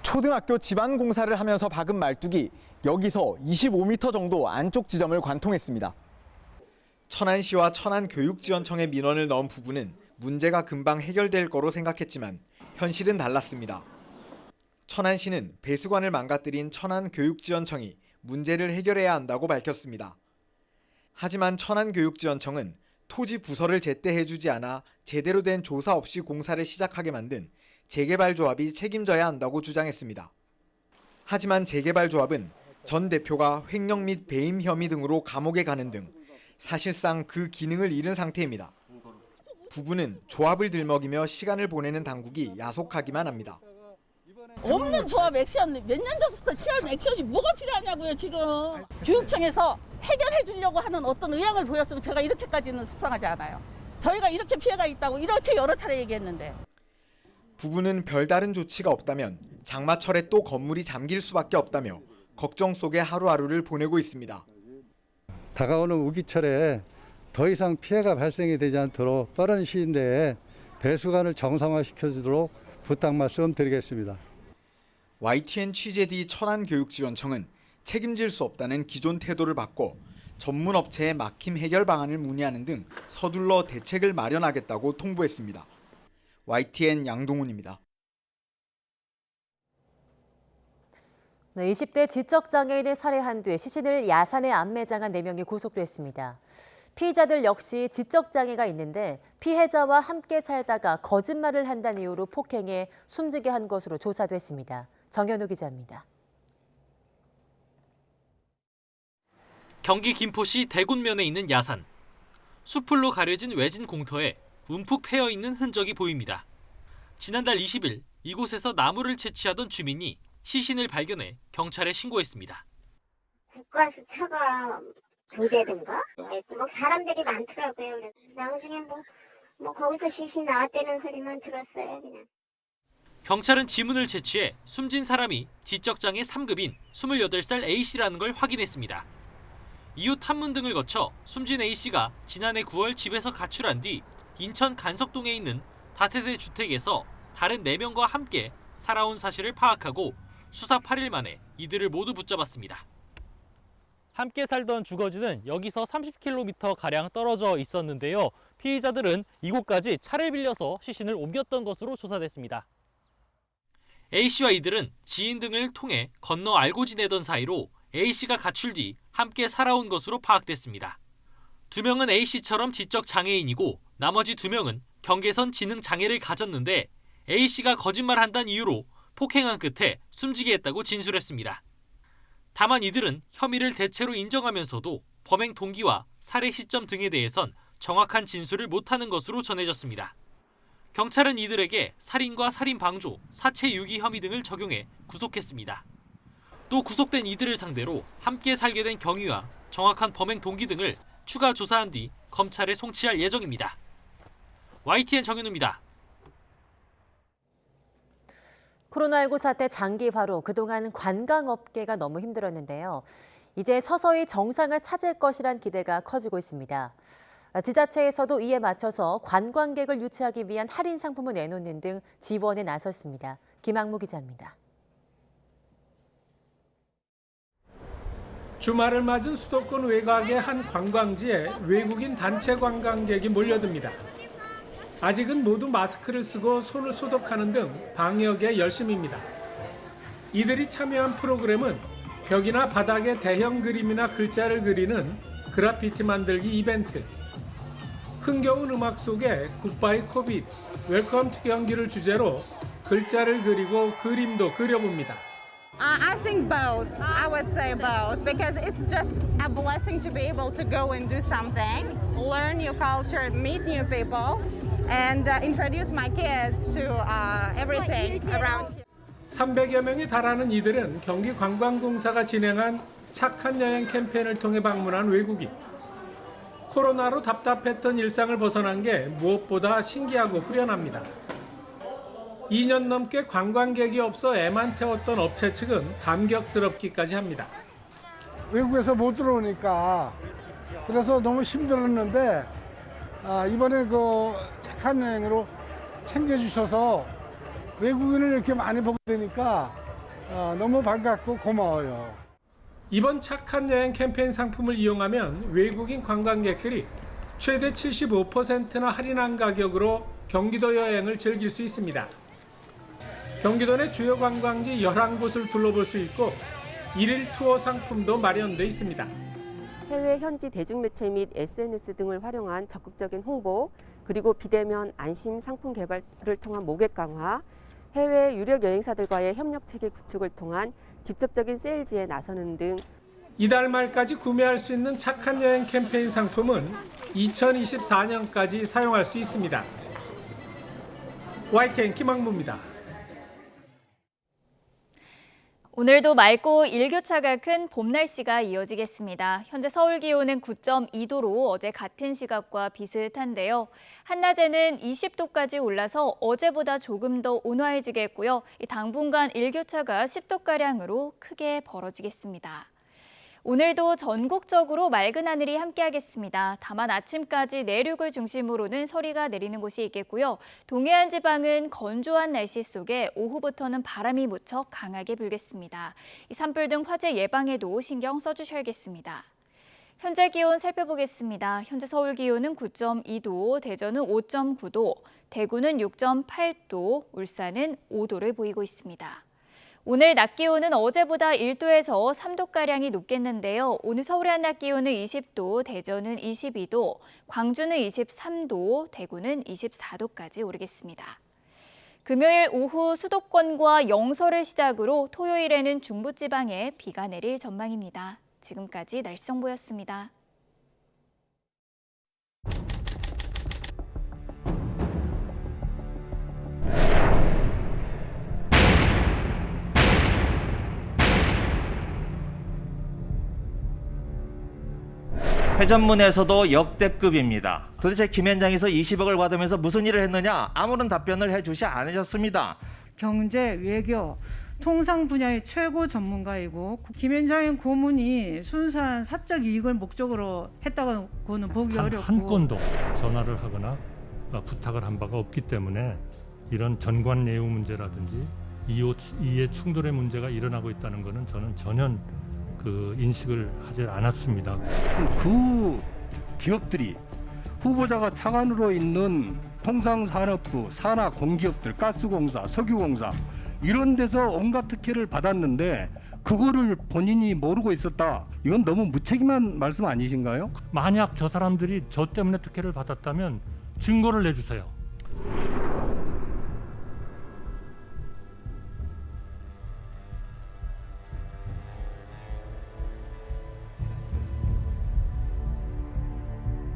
초등학교 집안 공사를 하면서 박은 말뚝이 여기서 25m 정도 안쪽 지점을 관통했습니다. 천안시와 천안교육지원청에 민원을 넣은 부부는 문제가 금방 해결될 거로 생각했지만 현실은 달랐습니다. 천안시는 배수관을 망가뜨린 천안교육지원청이 문제를 해결해야 한다고 밝혔습니다. 하지만 천안교육지원청은 토지 부서를 제때 해주지 않아 제대로 된 조사 없이 공사를 시작하게 만든 재개발조합이 책임져야 한다고 주장했습니다. 하지만 재개발조합은 전 대표가 횡령 및 배임 혐의 등으로 감옥에 가는 등 사실상 그 기능을 잃은 상태입니다. 부부는 조합을 들먹이며 시간을 보내는 당국이 야속하기만 합니다. 없는 조합 액션 몇 년 전부터 취한 액션이 뭐가 필요하냐고요 지금. 교육청에서 해결해 주려고 하는 어떤 의향을 보였으면 제가 이렇게까지는 속상하지 않아요. 저희가 이렇게 피해가 있다고 이렇게 여러 차례 얘기했는데. 부부는 별다른 조치가 없다면 장마철에 또 건물이 잠길 수밖에 없다며 걱정 속에 하루하루를 보내고 있습니다. 다가오는 우기철에 더 이상 피해가 발생이 되지 않도록 빠른 시일 내에 배수관을 정상화시켜주도록 부탁 말씀드리겠습니다. YTN 취재 뒤 천안교육지원청은 책임질 수 없다는 기존 태도를 바꿔 전문 업체의 막힘 해결 방안을 문의하는 등 서둘러 대책을 마련하겠다고 통보했습니다. YTN 양동훈입니다. 네, 20대 지적장애인을 살해한 뒤 시신을 야산에 안매장한 4명이 구속됐습니다. 피의자들 역시 지적장애가 있는데 피해자와 함께 살다가 거짓말을 한다는 이유로 폭행해 숨지게 한 것으로 조사됐습니다. 정현우 기자입니다. 경기 김포시 대군면에 있는 야산. 수풀로 가려진 외진 공터에 움푹 패여 있는 흔적이 보입니다. 지난달 20일 이곳에서 나무를 채취하던 주민이 시신을 발견해 경찰에 신고했습니다. 국가수 차가 2대든가? 사람들이 많더라고요. 그래서 나중에 뭐 거기서 시신 나왔다는 소리만 들었어요, 그냥. 경찰은 지문을 채취해 숨진 사람이 지적장애 3급인 28살 A씨라는 걸 확인했습니다. 이후 탐문 등을 거쳐 숨진 A씨가 지난해 9월 집에서 가출한 뒤 인천 간석동에 있는 다세대 주택에서 다른 4명과 함께 살아온 사실을 파악하고 수사 8일 만에 이들을 모두 붙잡았습니다. 함께 살던 주거지는 여기서 30km 가량 떨어져 있었는데요. 피의자들은 이곳까지 차를 빌려서 시신을 옮겼던 것으로 조사됐습니다. A씨와 이들은 지인 등을 통해 건너 알고 지내던 사이로 A씨가 가출 뒤 함께 살아온 것으로 파악됐습니다. 2명은 A씨처럼 지적 장애인이고 나머지 2명은 경계선 지능 장애를 가졌는데 A씨가 거짓말한다는 이유로 폭행한 끝에 숨지게 했다고 진술했습니다. 다만 이들은 혐의를 대체로 인정하면서도 범행 동기와 살해 시점 등에 대해선 정확한 진술을 못하는 것으로 전해졌습니다. 경찰은 이들에게 살인과 살인 방조, 사체 유기 혐의 등을 적용해 구속했습니다. 또 구속된 이들을 상대로 함께 살게 된 경위와 정확한 범행 동기 등을 추가 조사한 뒤 검찰에 송치할 예정입니다. YTN 정현우입니다. 코로나19 사태 장기화로 그동안 관광업계가 너무 힘들었는데요. 이제 서서히 정상을 찾을 것이란 기대가 커지고 있습니다. 지자체에서도 이에 맞춰서 관광객을 유치하기 위한 할인 상품을 내놓는 등 지원에 나섰습니다. 김학무 기자입니다. 주말을 맞은 수도권 외곽의 한 관광지에 외국인 단체 관광객이 몰려듭니다. 아직은 모두 마스크를 쓰고 손을 소독하는 등 방역에 열심입니다. 이들이 참여한 프로그램은 벽이나 바닥에 대형 그림이나 글자를 그리는 그래피티 만들기 이벤트. 흥겨운 음악 속에 굿바이 코비드, 웰컴 투 경기를 주제로 글자를 그리고 그림도 그려봅니다. I think both. I would say both because it's just a blessing to be able to go and do something, learn new culture, meet new people, and introduce my kids to everything around here. 300여 명에 달하는 이들은 경기관광공사가 진행한 착한 여행 캠페인을 통해 방문한 외국인. 코로나로 답답했던 일상을 벗어난 게 무엇보다 신기하고 후련합니다. 2년 넘게 관광객이 없어 애만 태웠던 업체 측은 감격스럽기까지 합니다. 외국에서 못 들어오니까 그래서 너무 힘들었는데 이번에 그 착한 여행으로 챙겨주셔서 외국인을 이렇게 많이 보게 되니까 너무 반갑고 고마워요. 이번 착한 여행 캠페인 상품을 이용하면 외국인 관광객들이 최대 75%나 할인한 가격으로 경기도 여행을 즐길 수 있습니다. 경기도 내 주요 관광지 11곳을 둘러볼 수 있고 일일 투어 상품도 마련돼 있습니다. 해외 현지 대중매체 및 SNS 등을 활용한 적극적인 홍보, 그리고 비대면 안심 상품 개발을 통한 모객 강화, 해외 유력 여행사들과의 협력 체계 구축을 통한 직접적인 세일즈에 나서는 등 이달 말까지 구매할 수 있는 착한 여행 캠페인 상품은 2024년까지 사용할 수 있습니다. YTN 김학무입니다. 오늘도 맑고 일교차가 큰 봄 날씨가 이어지겠습니다. 현재 서울 기온은 9.2도로 어제 같은 시각과 비슷한데요. 한낮에는 20도까지 올라서 어제보다 조금 더 온화해지겠고요. 당분간 일교차가 10도가량으로 크게 벌어지겠습니다. 오늘도 전국적으로 맑은 하늘이 함께하겠습니다. 다만 아침까지 내륙을 중심으로는 서리가 내리는 곳이 있겠고요. 동해안 지방은 건조한 날씨 속에 오후부터는 바람이 무척 강하게 불겠습니다. 산불 등 화재 예방에도 신경 써주셔야겠습니다. 현재 기온 살펴보겠습니다. 현재 서울 기온은 9.2도, 대전은 5.9도, 대구는 6.8도, 울산은 5도를 보이고 있습니다. 오늘 낮 기온은 어제보다 1도에서 3도가량이 높겠는데요. 오늘 서울의 한낮 기온은 20도, 대전은 22도, 광주는 23도, 대구는 24도까지 오르겠습니다. 금요일 오후 수도권과 영서를 시작으로 토요일에는 중부지방에 비가 내릴 전망입니다. 지금까지 날씨 정보였습니다. 회전문에서도 역대급입니다. 도대체 김현장에서 20억을 받으면서 무슨 일을 했느냐? 아무런 답변을 해주지 않으셨습니다. 경제, 외교, 통상 분야의 최고 전문가이고 김현장의 고문이 순수한 사적 이익을 목적으로 했다고는 보기 어렵고 한 건도 전화를 하거나 부탁을 한 바가 없기 때문에 이런 전관 예우 문제라든지 이해 충돌의 문제가 일어나고 있다는 것은 저는 전혀 인식을 하지 않았습니다. 그 기업들이 후보자가 차관으로 있는 통상산업부, 산하 공기업들, 가스공사, 석유공사 이런 데서 온갖 특혜를 받았는데 그거를 본인이 모르고 있었다. 이건 너무 무책임한 말씀 아니신가요? 만약 저 사람들이 저 때문에 특혜를 받았다면 증거를 내주세요.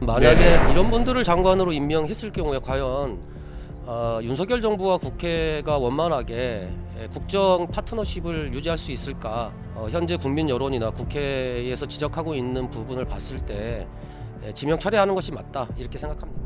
만약에 이런 분들을 장관으로 임명했을 경우에 과연 윤석열 정부와 국회가 원만하게 국정 파트너십을 유지할 수 있을까? 현재 국민 여론이나 국회에서 지적하고 있는 부분을 봤을 때 지명 철회하는 것이 맞다 이렇게 생각합니다.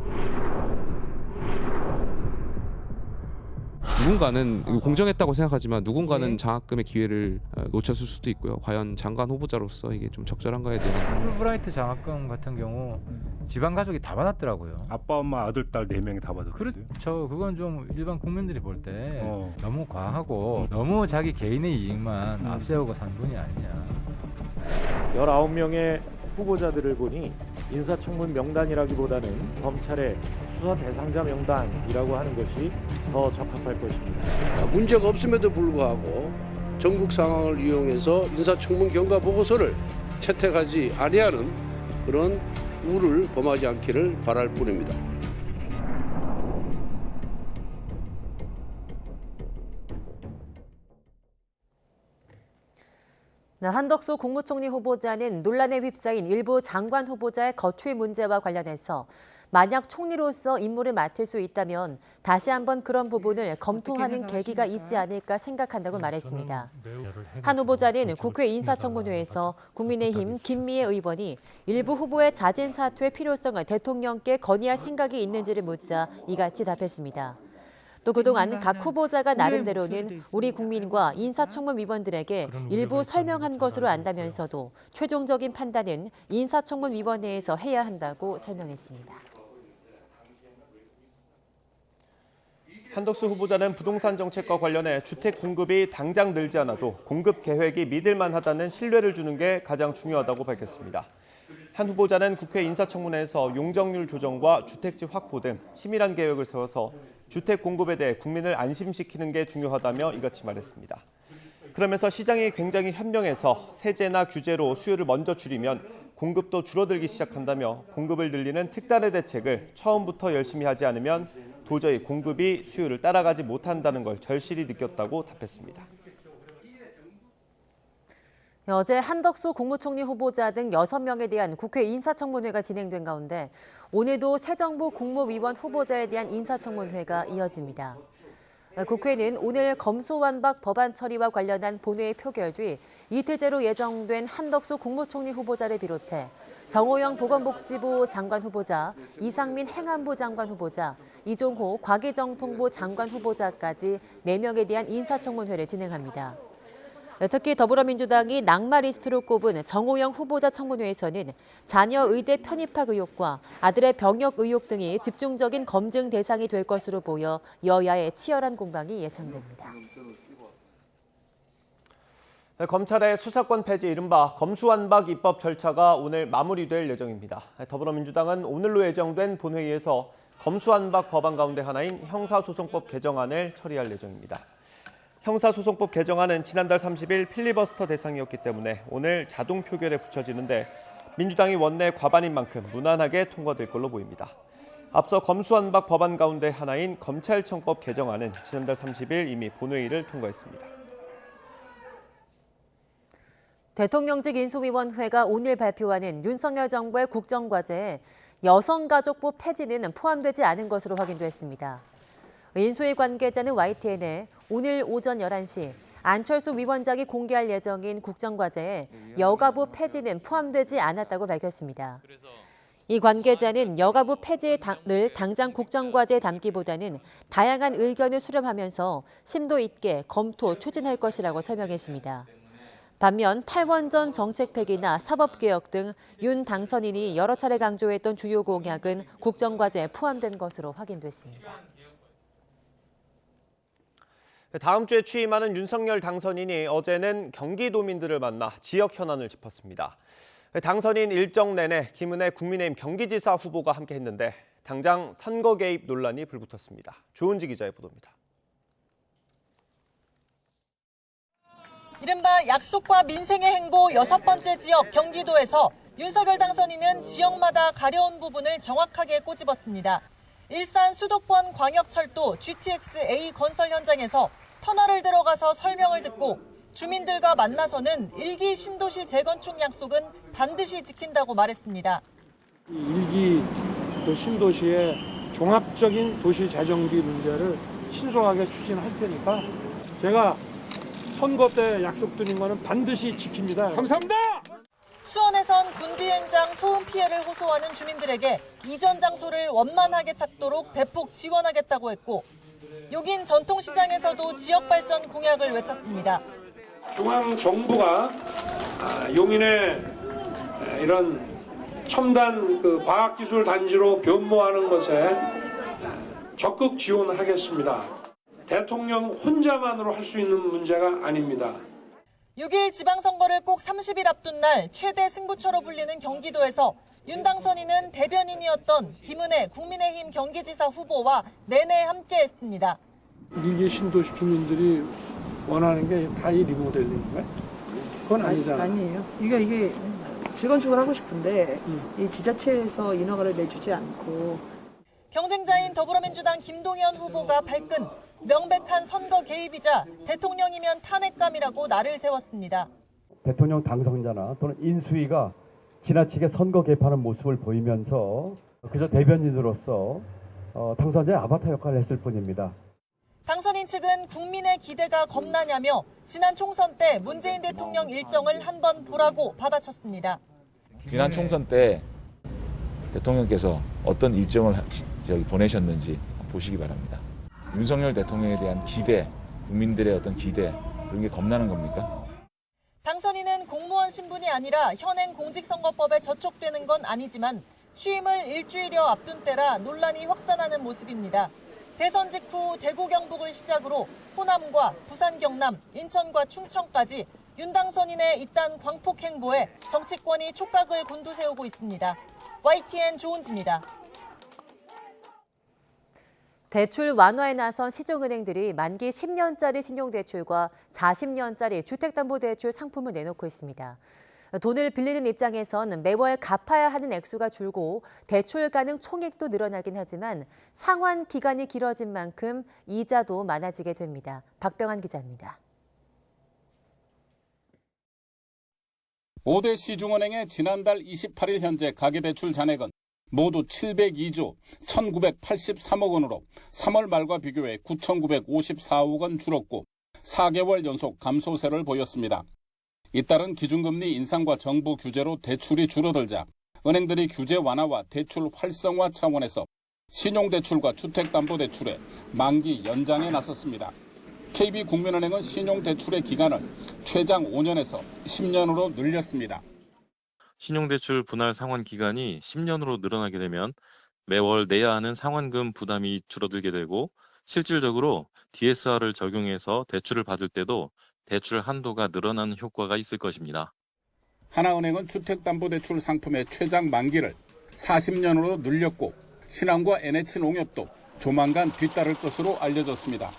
누군가는 공정했다고 생각하지만 누군가는 장학금의 기회를 놓쳤을 수도 있고요. 과연 장관 후보자로서 이게 좀 적절한가에 대한 풀브라이트 장학금 같은 경우 집안 가족이 다 받았더라고요. 아빠, 엄마, 아들, 딸 4명이 다 받았어요. 그렇죠. 그건 좀 일반 국민들이 볼 때 너무 과하고 너무 자기 개인의 이익만 앞세우고 산 분이 아니냐. 19명의 후보자들을 보니 인사청문 명단이라기보다는 검찰의 수사 대상자 명단이라고 하는 것이 더 적합할 것입니다. 문제가 없음에도 불구하고 전국 상황을 이용해서 인사청문 경과 보고서를 채택하지 아니하는 그런 우를 범하지 않기를 바랄 뿐입니다. 한덕수 국무총리 후보자는 논란에 휩싸인 일부 장관 후보자의 거취 문제와 관련해서 만약 총리로서 임무를 맡을 수 있다면 다시 한번 그런 부분을 검토하는 계기가 있지 않을까 생각한다고 말했습니다. 한 후보자는 국회 인사청문회에서 국민의힘 김미애 의원이 일부 후보의 자진 사퇴의 필요성을 대통령께 건의할 생각이 있는지를 묻자 이같이 답했습니다. 또 그동안 각 후보자가 나름대로는 우리 국민과 인사청문위원들에게 일부 설명한 것으로 안다면서도 최종적인 판단은 인사청문위원회에서 해야 한다고 설명했습니다. 한덕수 후보자는 부동산 정책과 관련해 주택 공급이 당장 늘지 않아도 공급 계획이 믿을 만하다는 신뢰를 주는 게 가장 중요하다고 밝혔습니다. 한 후보자는 국회 인사청문회에서 용적률 조정과 주택지 확보 등 치밀한 계획을 세워서 주택 공급에 대해 국민을 안심시키는 게 중요하다며 이같이 말했습니다. 그러면서 시장이 굉장히 현명해서 세제나 규제로 수요를 먼저 줄이면 공급도 줄어들기 시작한다며 공급을 늘리는 특단의 대책을 처음부터 열심히 하지 않으면 도저히 공급이 수요를 따라가지 못한다는 걸 절실히 느꼈다고 답했습니다. 어제 한덕수 국무총리 후보자 등 6명에 대한 국회 인사청문회가 진행된 가운데 오늘도 새 정부 국무위원 후보자에 대한 인사청문회가 이어집니다. 국회는 오늘 검수완박 법안 처리와 관련한 본회의 표결 뒤 이틀째로 예정된 한덕수 국무총리 후보자를 비롯해 정호영 보건복지부 장관 후보자, 이상민 행안부 장관 후보자, 이종호 과기정통부 장관 후보자까지 4명에 대한 인사청문회를 진행합니다. 특히 더불어민주당이 낙마 리스트로 꼽은 정호영 후보자 청문회에서는 자녀 의대 편입학 의혹과 아들의 병역 의혹 등이 집중적인 검증 대상이 될 것으로 보여 여야의 치열한 공방이 예상됩니다. 검찰의 수사권 폐지 이른바 검수완박 입법 절차가 오늘 마무리될 예정입니다. 더불어민주당은 오늘로 예정된 본회의에서 검수완박 법안 가운데 하나인 형사소송법 개정안을 처리할 예정입니다. 형사소송법 개정안은 지난달 30일 필리버스터 대상이었기 때문에 오늘 자동 표결에 붙여지는데 민주당이 원내 과반인 만큼 무난하게 통과될 걸로 보입니다. 앞서 검수완박 법안 가운데 하나인 검찰청법 개정안은 지난달 30일 이미 본회의를 통과했습니다. 대통령직 인수위원회가 오늘 발표하는 윤석열 정부의 국정과제에 여성가족부 폐지는 포함되지 않은 것으로 확인됐습니다. 인수위 관계자는 YTN에 오늘 오전 11시 안철수 위원장이 공개할 예정인 국정과제에 여가부 폐지는 포함되지 않았다고 밝혔습니다. 이 관계자는 여가부 폐지를 당장 국정과제에 담기보다는 다양한 의견을 수렴하면서 심도 있게 검토, 추진할 것이라고 설명했습니다. 반면 탈원전 정책 폐기나 사법개혁 등 윤 당선인이 여러 차례 강조했던 주요 공약은 국정과제에 포함된 것으로 확인됐습니다. 다음 주에 취임하는 윤석열 당선인이 어제는 경기도민들을 만나 지역 현안을 짚었습니다. 당선인 일정 내내 김은혜 국민의힘 경기지사 후보가 함께했는데 당장 선거 개입 논란이 불붙었습니다. 조은지 기자의 보도입니다. 이른바 약속과 민생의 행보 6번째 지역 경기도에서 윤석열 당선인은 지역마다 가려운 부분을 정확하게 꼬집었습니다. 일산 수도권 광역철도 GTX-A 건설 현장에서 터널을 들어가서 설명을 듣고 주민들과 만나서는 1기 신도시 재건축 약속은 반드시 지킨다고 말했습니다. 1기 신도시의 종합적인 도시 재정비 문제를 신속하게 추진할 테니까 제가 선거 때 약속드린 거는 반드시 지킵니다. 감사합니다. 수원에선 군비행장 소음 피해를 호소하는 주민들에게 이전 장소를 원만하게 찾도록 대폭 지원하겠다고 했고 용인 전통시장에서도 지역 발전 공약을 외쳤습니다. 중앙정부가 용인의 이런 첨단 과학기술 단지로 변모하는 것에 적극 지원하겠습니다. 대통령 혼자만으로 할 수 있는 문제가 아닙니다. 6일 지방선거를 꼭 30일 앞둔 날 최대 승부처로 불리는 경기도에서 윤 당선인은 대변인이었던 김은혜 국민의힘 경기지사 후보와 내내 함께했습니다. 1기 신도시 주민들이 원하는 게 다 이 리모델링인가요? 그건 아니잖아요. 아니에요. 이게 재건축을 하고 싶은데 이 지자체에서 인허가를 내주지 않고 경쟁자인 더불어민주당 김동연 후보가 발끈 명백한 선거 개입이자 대통령이면 탄핵감이라고 날을 세웠습니다. 대통령 당선자나 또는 인수위가 지나치게 선거 개입하는 모습을 보이면서 그저 대변인으로서 당선자의 아바타 역할을 했을 뿐입니다. 당선인 측은 국민의 기대가 겁나냐며 지난 총선 때 문재인 대통령 일정을 한번 보라고 받아쳤습니다. 지난 총선 때 대통령께서 어떤 일정을 보내셨는지 보시기 바랍니다. 윤석열 대통령에 대한 기대, 국민들의 어떤 기대, 그런 게 겁나는 겁니까? 당선인은 공무원 신분이 아니라 현행 공직선거법에 저촉되는 건 아니지만 취임을 일주일여 앞둔 때라 논란이 확산하는 모습입니다. 대선 직후 대구 경북을 시작으로 호남과 부산 경남, 인천과 충청까지 윤 당선인의 이딴 광폭 행보에 정치권이 촉각을 곤두세우고 있습니다. YTN 조은지입니다. 대출 완화에 나선 시중은행들이 만기 10년짜리 신용대출과 40년짜리 주택담보대출 상품을 내놓고 있습니다. 돈을 빌리는 입장에선 매월 갚아야 하는 액수가 줄고 대출 가능 총액도 늘어나긴 하지만 상환 기간이 길어진 만큼 이자도 많아지게 됩니다. 박병환 기자입니다. 5대 시중은행의 지난달 28일 현재 가계대출 잔액은 모두 702조 1,983억 원으로 3월 말과 비교해 9,954억 원 줄었고 4개월 연속 감소세를 보였습니다. 잇따른 기준금리 인상과 정부 규제로 대출이 줄어들자 은행들이 규제 완화와 대출 활성화 차원에서 신용대출과 주택담보대출의 만기 연장에 나섰습니다. KB국민은행은 신용대출의 기간을 최장 5년에서 10년으로 늘렸습니다. 신용대출 분할 상환 기간이 10년으로 늘어나게 되면 매월 내야 하는 상환금 부담이 줄어들게 되고 실질적으로 DSR을 적용해서 대출을 받을 때도 대출 한도가 늘어나는 효과가 있을 것입니다. 하나은행은 주택담보대출 상품의 최장 만기를 40년으로 늘렸고 신한과 NH농협도 조만간 뒤따를 것으로 알려졌습니다.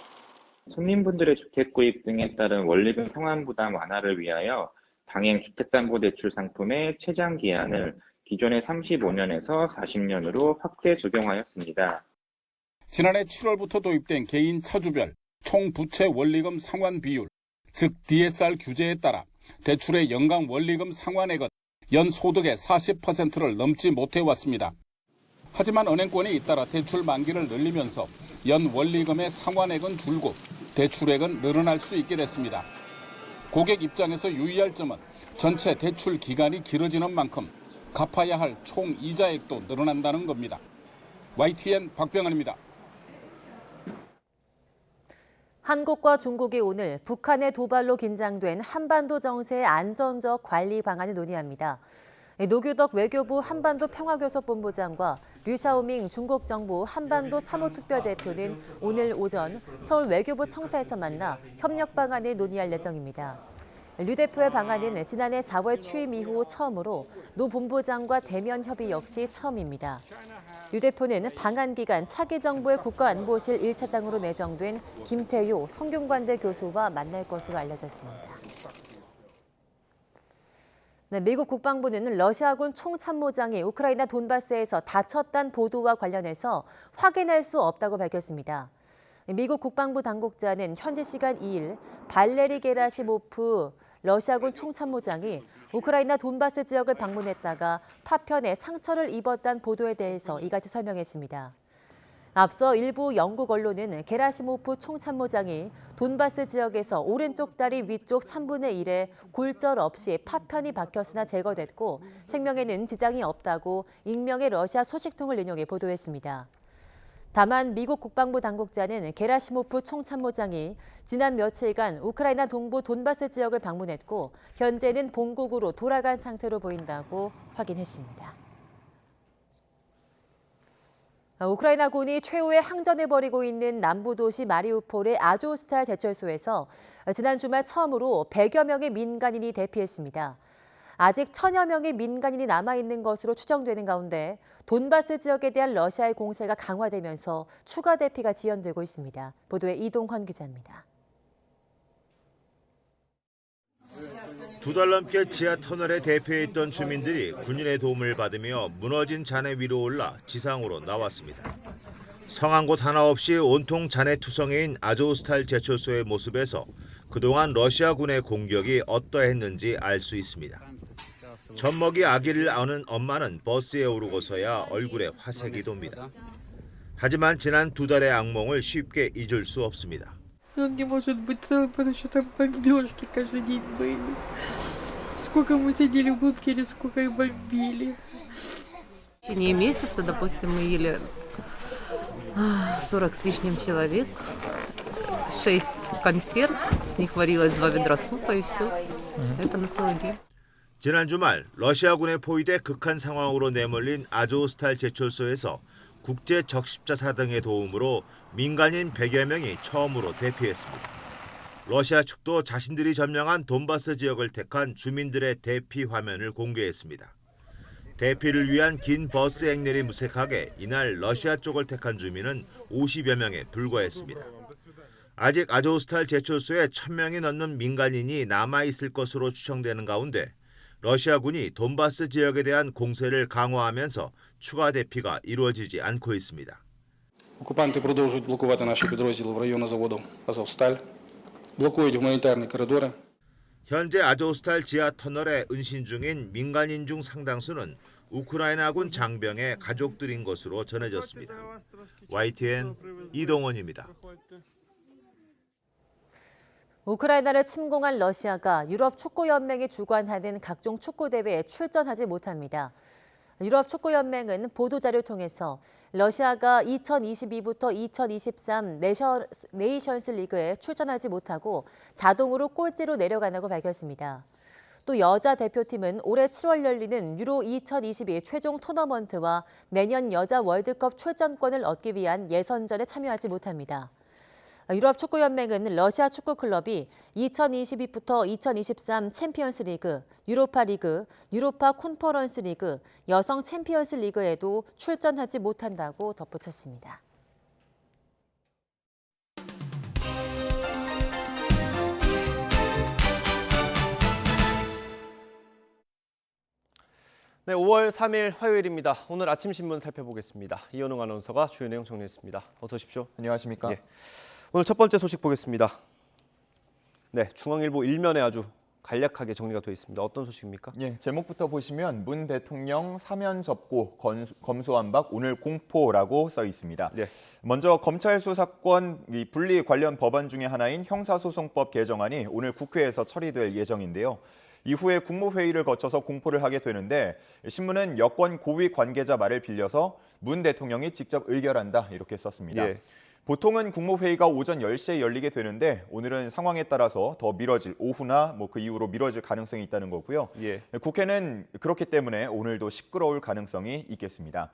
손님분들의 주택 구입 등에 따른 원리금 상환 부담 완화를 위하여 당행 주택담보대출 상품의 최장 기한을 기존의 35년에서 40년으로 확대 적용하였습니다. 지난해 7월부터 도입된 개인 차주별 총부채 원리금 상환 비율, 즉 DSR 규제에 따라 대출의 연간 원리금 상환액은 연 소득의 40%를 넘지 못해왔습니다. 하지만 은행권이 잇따라 대출 만기를 늘리면서 연 원리금의 상환액은 줄고 대출액은 늘어날 수 있게 됐습니다. 고객 입장에서 유의할 점은 전체 대출 기간이 길어지는 만큼 갚아야 할 총 이자액도 늘어난다는 겁니다. YTN 박병환입니다. 한국과 중국이 오늘 북한의 도발로 긴장된 한반도 정세의 안전적 관리 방안을 논의합니다. 노규덕 외교부 한반도 평화교섭본부장과 류샤오밍 중국 정부 한반도 사무특별대표는 오늘 오전 서울 외교부 청사에서 만나 협력 방안을 논의할 예정입니다. 류 대표의 방안은 지난해 4월 취임 이후 처음으로 노 본부장과 대면 협의 역시 처음입니다. 류 대표는 방한 기간 차기 정부의 국가안보실 1차장으로 내정된 김태효 성균관대 교수와 만날 것으로 알려졌습니다. 네, 미국 국방부는 러시아군 총참모장이 우크라이나 돈바스에서 다쳤다는 보도와 관련해서 확인할 수 없다고 밝혔습니다. 미국 국방부 당국자는 현지 시간 2일 발레리 게라시모프 러시아군 총참모장이 우크라이나 돈바스 지역을 방문했다가 파편에 상처를 입었다는 보도에 대해서 이같이 설명했습니다. 앞서 일부 영국 언론은 게라시모프 총참모장이 돈바스 지역에서 오른쪽 다리 위쪽 3분의 1에 골절 없이 파편이 박혔으나 제거됐고 생명에는 지장이 없다고 익명의 러시아 소식통을 인용해 보도했습니다. 다만 미국 국방부 당국자는 게라시모프 총참모장이 지난 며칠간 우크라이나 동부 돈바스 지역을 방문했고 현재는 본국으로 돌아간 상태로 보인다고 확인했습니다. 우크라이나군이 최후의 항전을 벌이고 있는 남부 도시 마리우폴의 아조스탈 제철소에서 지난 주말 처음으로 100여 명의 민간인이 대피했습니다. 아직 1000여 명의 민간인이 남아있는 것으로 추정되는 가운데 돈바스 지역에 대한 러시아의 공세가 강화되면서 추가 대피가 지연되고 있습니다. 보도에 이동헌 기자입니다. 두 달 넘게 지하 터널에 대피해 있던 주민들이 군인의 도움을 받으며 무너진 잔해 위로 올라 지상으로 나왔습니다. 성한 곳 하나 없이 온통 잔해 투성이인 아조스탈 제철소의 모습에서 그동안 러시아군의 공격이 어떠했는지 알 수 있습니다. 젖먹이 아기를 안은 엄마는 버스에 오르고서야 얼굴에 화색이 돕니다. 하지만 지난 두 달의 악몽을 쉽게 잊을 수 없습니다. Он не может быть целым, потому что там бомбежки каждый день были. Сколько мы сидели в бункере, сколько их бомбили. В течение месяца, допустим, мы ели 40 с лишним человек, 6 консерв, с них варилось 2 ведра супа и все. Это на целый день. 지난 주말 러시아군의 포위돼 극한 상황으로 내몰린 아조스탈 제철소에서 국제 적십자사 등의 도움으로 민간인 100여 명이 처음으로 대피했습니다. 러시아 측도 자신들이 점령한 돈바스 지역을 택한 주민들의 대피 화면을 공개했습니다. 대피를 위한 긴 버스 행렬이 무색하게 이날 러시아 쪽을 택한 주민은 50여 명에 불과했습니다. 아직 아조스탈 제철소에 1,000명이 넘는 민간인이 남아있을 것으로 추정되는 가운데 러시아군이 돈바스 지역에 대한 공세를 강화하면서 추가 대피가 이루어지지 않고 있습니다. Оккупанты продовжують блокувати наші підрозділи в районі заводу «Азовсталь», блокують гуманітарні коридори. 현재 아조스탈 지하 터널에 은신 중인 민간인 중 상당수는 우크라이나군 장병의 가족들인 것으로 전해졌습니다. YTN 이동원입니다. 우크라이나를 침공한 러시아가 유럽 축구 연맹이 주관하는 각종 축구 대회에 출전하지 못합니다. 유럽 축구 연맹은 보도자료를 통해서 러시아가 2022부터 2023 네이션스 리그에 출전하지 못하고 자동으로 꼴찌로 내려간다고 밝혔습니다. 또 여자 대표팀은 올해 7월 열리는 유로 2022 최종 토너먼트와 내년 여자 월드컵 출전권을 얻기 위한 예선전에 참여하지 못합니다. 유럽 축구연맹은 러시아 축구 클럽이 2022부터 2023 챔피언스 리그, 유로파 리그, 유로파 콘퍼런스 리그, 여성 챔피언스 리그에도 출전하지 못한다고 덧붙였습니다. 네, 5월 3일 화요일입니다. 오늘 아침 신문 살펴보겠습니다. 이현웅 아나운서가 주요 내용 정리했습니다. 어서 오십시오. 안녕하십니까? 예. 오늘 첫 번째 소식 보겠습니다. 네, 중앙일보 1면에 아주 간략하게 정리가 되어 있습니다. 어떤 소식입니까? 예, 제목부터 보시면 문 대통령 사면 접고 검수완박 오늘 공포라고 써 있습니다. 네. 먼저 검찰 수사권 분리 관련 법안 중에 하나인 형사소송법 개정안이 오늘 국회에서 처리될 예정인데요. 이후에 국무회의를 거쳐서 공포를 하게 되는데 신문은 여권 고위 관계자 말을 빌려서 문 대통령이 직접 의결한다 이렇게 썼습니다. 예. 보통은 국무회의가 오전 10시에 열리게 되는데 오늘은 상황에 따라서 더 미뤄질 오후나 그 이후로 미뤄질 가능성이 있다는 거고요. 예. 국회는 그렇기 때문에 오늘도 시끄러울 가능성이 있겠습니다.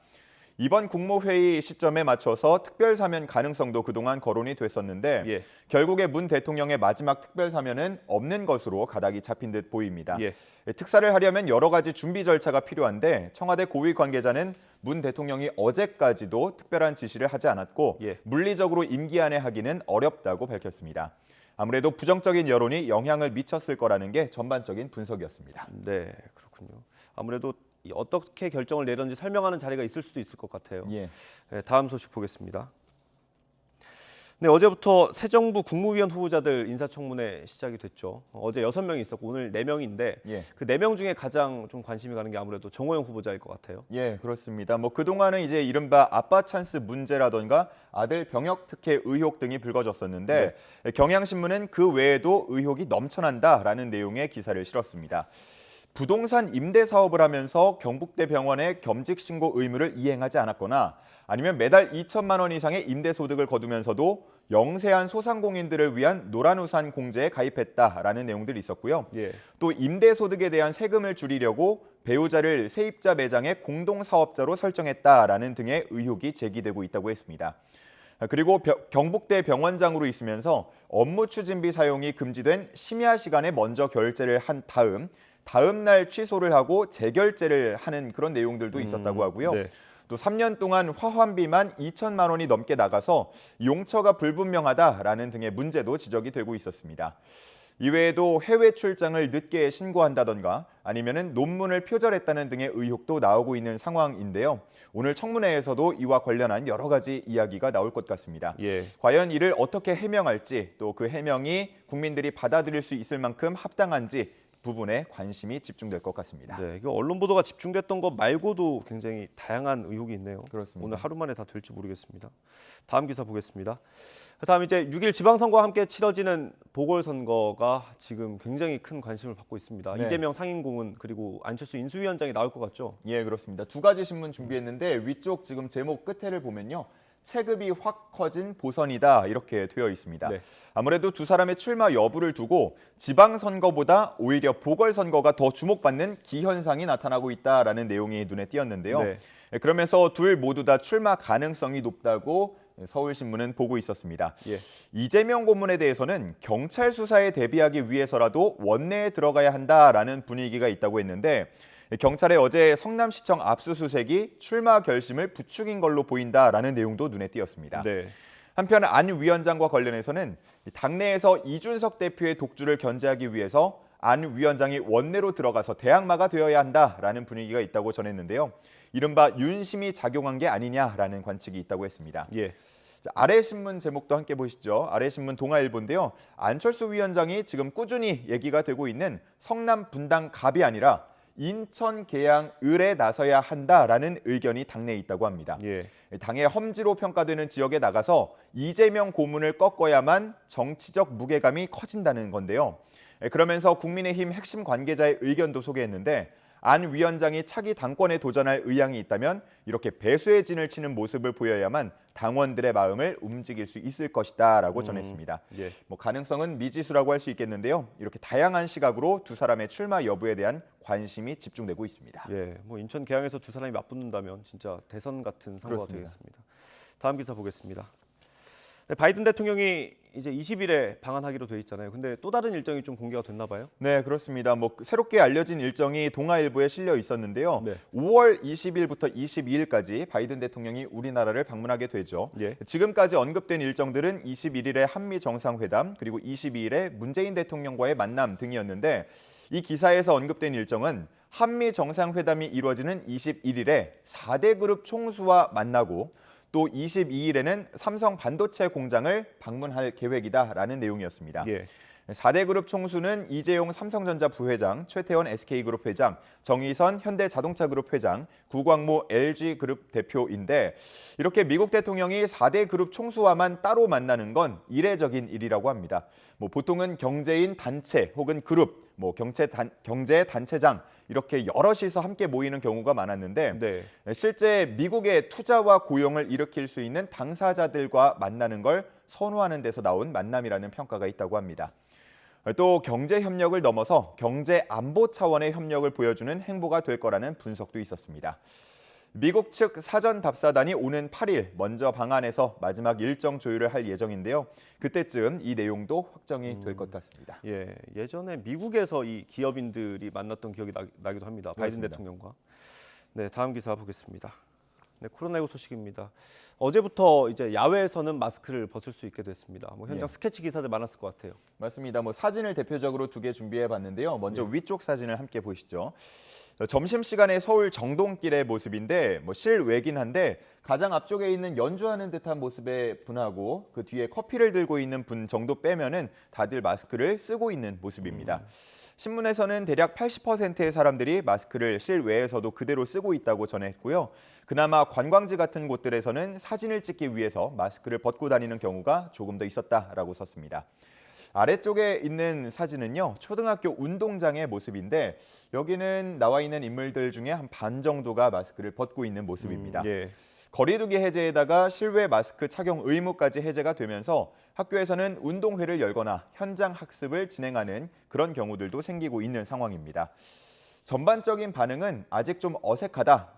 이번 국무회의 시점에 맞춰서 특별사면 가능성도 그동안 거론이 됐었는데 예. 결국에 문 대통령의 마지막 특별사면은 없는 것으로 가닥이 잡힌 듯 보입니다. 예. 특사를 하려면 여러 가지 준비 절차가 필요한데 청와대 고위 관계자는 문 대통령이 어제까지도 특별한 지시를 하지 않았고 예. 물리적으로 임기 안에 하기는 어렵다고 밝혔습니다. 아무래도 부정적인 여론이 영향을 미쳤을 거라는 게 전반적인 분석이었습니다. 네, 그렇군요. 아무래도 어떻게 결정을 내렸는지 설명하는 자리가 있을 수도 있을 것 같아요. 예. 네, 다음 소식 보겠습니다. 네, 어제부터 새 정부 국무위원 후보자들 인사청문회 시작이 됐죠. 어제 6명이 있었고 오늘 4명인데 예. 그 4명 중에 가장 좀 관심이 가는 게 아무래도 정호영 후보자일 것 같아요. 예, 그렇습니다. 그동안은 이제 이른바 아빠 찬스 문제라던가 아들 병역 특혜 의혹 등이 불거졌었는데 경향신문은 그 외에도 의혹이 넘쳐난다라는 내용의 기사를 실었습니다. 부동산 임대 사업을 하면서 경북대 병원에 겸직 신고 의무를 이행하지 않았거나 아니면 매달 2천만 원 이상의 임대 소득을 거두면서도 영세한 소상공인들을 위한 노란우산 공제에 가입했다라는 내용들이 있었고요. 예. 또 임대 소득에 대한 세금을 줄이려고 배우자를 세입자 매장의 공동사업자로 설정했다라는 등의 의혹이 제기되고 있다고 했습니다. 그리고 경북대 병원장으로 있으면서 업무 추진비 사용이 금지된 심야 시간에 먼저 결제를 한 다음 날 취소를 하고 재결제를 하는 그런 내용들도 있었다고 하고요. 네. 또 3년 동안 화환비만 2천만 원이 넘게 나가서 용처가 불분명하다라는 등의 문제도 지적이 되고 있었습니다. 이외에도 해외 출장을 늦게 신고한다던가 아니면은 논문을 표절했다는 등의 의혹도 나오고 있는 상황인데요. 오늘 청문회에서도 이와 관련한 여러 가지 이야기가 나올 것 같습니다. 예. 과연 이를 어떻게 해명할지 또 그 해명이 국민들이 받아들일 수 있을 만큼 합당한지 부분에 관심이 집중될 것 같습니다. 네, 이거 언론 보도가 집중됐던 것 말고도 굉장히 다양한 의혹이 있네요. 그렇습니다. 오늘 하루 만에 다 될지 모르겠습니다. 다음 기사 보겠습니다. 다음 이제 6일 지방선거와 함께 치러지는 보궐선거가 지금 굉장히 큰 관심을 받고 있습니다. 네. 이재명 상임고문 그리고 안철수 인수위원장이 나올 것 같죠? 예, 그렇습니다. 두 가지 신문 준비했는데 위쪽 지금 제목 끝에를 보면요. 체급이 확 커진 보선이다 이렇게 되어 있습니다. 네. 아무래도 두 사람의 출마 여부를 두고 지방선거보다 오히려 보궐선거가 더 주목받는 기현상이 나타나고 있다라는 내용이 눈에 띄었는데요. 네. 그러면서 둘 모두 다 출마 가능성이 높다고 서울신문은 보고 있었습니다. 예. 이재명 고문에 대해서는 경찰 수사에 대비하기 위해서라도 원내에 들어가야 한다라는 분위기가 있다고 했는데 경찰의 어제 성남시청 압수수색이 출마 결심을 부추긴 걸로 보인다라는 내용도 눈에 띄었습니다. 네. 한편 안 위원장과 관련해서는 당내에서 이준석 대표의 독주를 견제하기 위해서 안 위원장이 원내로 들어가서 대항마가 되어야 한다라는 분위기가 있다고 전했는데요. 이른바 윤심이 작용한 게 아니냐라는 관측이 있다고 했습니다. 예. 자, 아래 신문 제목도 함께 보시죠. 아래 신문 동아일보인데요. 안철수 위원장이 지금 꾸준히 얘기가 되고 있는 성남 분당 갑이 아니라 인천 계양 을에 나서야 한다라는 의견이 당내에 있다고 합니다. 예. 당의 험지로 평가되는 지역에 나가서 이재명 고문을 꺾어야만 정치적 무게감이 커진다는 건데요. 그러면서 국민의힘 핵심 관계자의 의견도 소개했는데 안 위원장이 차기 당권에 도전할 의향이 있다면 이렇게 배수의 진을 치는 모습을 보여야만 당원들의 마음을 움직일 수 있을 것이다라고 전했습니다. 예. 뭐 가능성은 미지수라고 할 수 있겠는데요. 이렇게 다양한 시각으로 두 사람의 출마 여부에 대한 관심이 집중되고 있습니다. 예, 뭐 인천 계양에서 두 사람이 맞붙는다면 진짜 대선 같은 선거가 그렇습니다. 되겠습니다. 다음 기사 보겠습니다. 네, 바이든 대통령이 이제 20일에 방한하기로 돼 있잖아요. 근데 또 다른 일정이 좀 공개가 됐나 봐요? 네, 그렇습니다. 뭐 새롭게 알려진 일정이 동아일보에 실려 있었는데요. 네. 5월 20일부터 22일까지 바이든 대통령이 우리나라를 방문하게 되죠. 예. 지금까지 언급된 일정들은 21일에 한미 정상회담, 그리고 22일에 문재인 대통령과의 만남 등이었는데 이 기사에서 언급된 일정은 한미 정상회담이 이루어지는 21일에 4대 그룹 총수와 만나고 또 22일에는 삼성 반도체 공장을 방문할 계획이다라는 내용이었습니다. 예. 4대 그룹 총수는 이재용 삼성전자 부회장, 최태원 SK그룹 회장, 정의선 현대자동차그룹 회장, 구광모 LG그룹 대표인데 이렇게 미국 대통령이 4대 그룹 총수와만 따로 만나는 건 이례적인 일이라고 합니다. 뭐 보통은 경제인 단체 혹은 그룹, 뭐 경제 단체장 이렇게 여럿이서 함께 모이는 경우가 많았는데 네. 실제 미국의 투자와 고용을 일으킬 수 있는 당사자들과 만나는 걸 선호하는 데서 나온 만남이라는 평가가 있다고 합니다. 또 경제 협력을 넘어서 경제 안보 차원의 협력을 보여주는 행보가 될 거라는 분석도 있었습니다. 미국 측 사전 답사단이 오는 8일 먼저 방한해서 마지막 일정 조율을 할 예정인데요. 그때쯤 이 내용도 확정이 될 것 같습니다. 예, 예전에 미국에서 이 기업인들이 만났던 기억이 나기도 합니다. 바이든 그렇습니다. 대통령과. 네, 다음 기사 보겠습니다. 네, 코로나19 소식입니다. 어제부터 이제 야외에서는 마스크를 벗을 수 있게 됐습니다. 뭐 현장 예. 스케치 기사들 많았을 것 같아요. 맞습니다. 뭐 사진을 대표적으로 2개 준비해 봤는데요. 먼저 위쪽 사진을 함께 보시죠. 점심시간에 서울 정동길의 모습인데 뭐 실외긴 한데 가장 앞쪽에 있는 연주하는 듯한 모습의 분하고 그 뒤에 커피를 들고 있는 분 정도 빼면은 다들 마스크를 쓰고 있는 모습입니다. 신문에서는 대략 80%의 사람들이 마스크를 실외에서도 그대로 쓰고 있다고 전했고요. 그나마 관광지 같은 곳들에서는 사진을 찍기 위해서 마스크를 벗고 다니는 경우가 조금 더 있었다라고 썼습니다. 아래쪽에 있는 사진은요, 초등학교 운동장의 모습인데 여기는 나와 있는 인물들 중에 한 반 정도가 마스크를 벗고 있는 모습입니다. 예. 거리두기 해제에다가 실외 마스크 착용 의무까지 해제가 되면서 학교에서는 운동회를 열거나 현장 학습을 진행하는 그런 경우들도 생기고 있는 상황입니다. 전반적인 반응은 아직 좀 어색하다,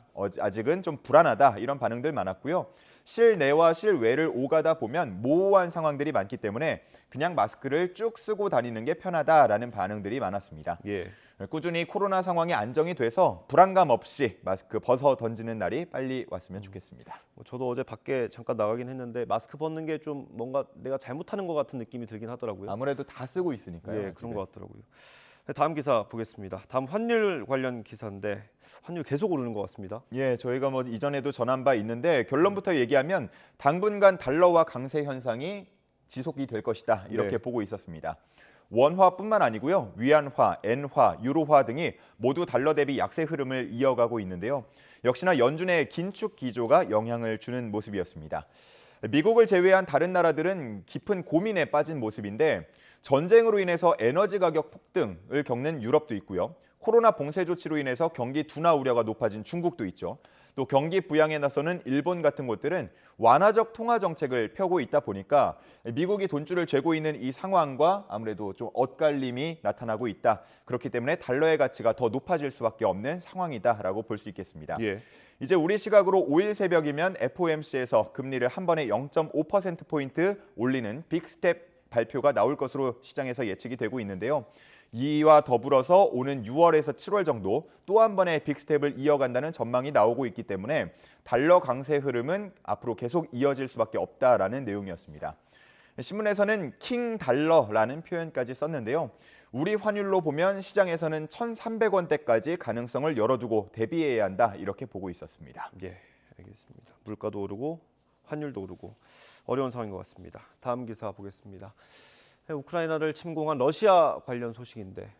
아직은 좀 불안하다 이런 반응들 많았고요. 실내와 실외를 오가다 보면 모호한 상황들이 많기 때문에 그냥 마스크를 쭉 쓰고 다니는 게 편하다라는 반응들이 많았습니다. 예. 꾸준히 코로나 상황이 안정이 돼서 불안감 없이 마스크 벗어 던지는 날이 빨리 왔으면 좋겠습니다. 저도 어제 밖에 잠깐 나가긴 했는데 마스크 벗는 게 좀 뭔가 내가 잘못하는 것 같은 느낌이 들긴 하더라고요. 아무래도 다 쓰고 있으니까요. 예, 그런 것 같더라고요. 네, 다음 기사 보겠습니다. 다음 환율 관련 기사인데 환율 계속 오르는 것 같습니다. 예, 저희가 뭐 이전에도 전한 바 있는데 결론부터 얘기하면 당분간 달러와 강세 현상이 지속이 될 것이다 이렇게 네. 보고 있었습니다. 원화뿐만 아니고요. 위안화, 엔화, 유로화 등이 모두 달러 대비 약세 흐름을 이어가고 있는데요. 역시나 연준의 긴축 기조가 영향을 주는 모습이었습니다. 미국을 제외한 다른 나라들은 깊은 고민에 빠진 모습인데 전쟁으로 인해서 에너지 가격 폭등을 겪는 유럽도 있고요. 코로나 봉쇄 조치로 인해서 경기 둔화 우려가 높아진 중국도 있죠. 또 경기 부양에 나서는 일본 같은 곳들은 완화적 통화 정책을 펴고 있다 보니까 미국이 돈줄을 쥐고 있는 이 상황과 아무래도 좀 엇갈림이 나타나고 있다. 그렇기 때문에 달러의 가치가 더 높아질 수밖에 없는 상황이다라고 볼 수 있겠습니다. 예. 이제 우리 시각으로 5일 새벽이면 FOMC에서 금리를 한 번에 0.5%포인트 올리는 빅스텝 발표가 나올 것으로 시장에서 예측이 되고 있는데요. 이와 더불어서 오는 6월에서 7월 정도 또 한 번의 빅스텝을 이어간다는 전망이 나오고 있기 때문에 달러 강세 흐름은 앞으로 계속 이어질 수밖에 없다라는 내용이었습니다. 신문에서는 킹 달러라는 표현까지 썼는데요. 우리 환율로 보면 시장에서는 1,300원대까지 가능성을 열어두고 대비해야 한다 이렇게 보고 있었습니다. 예, 알겠습니다. 물가도 오르고 환율도 오르고 어려운 상황인 것 같습니다. 다음 기사 보겠습니다. 우크라이나를 침공한 러시아 관련 소식인데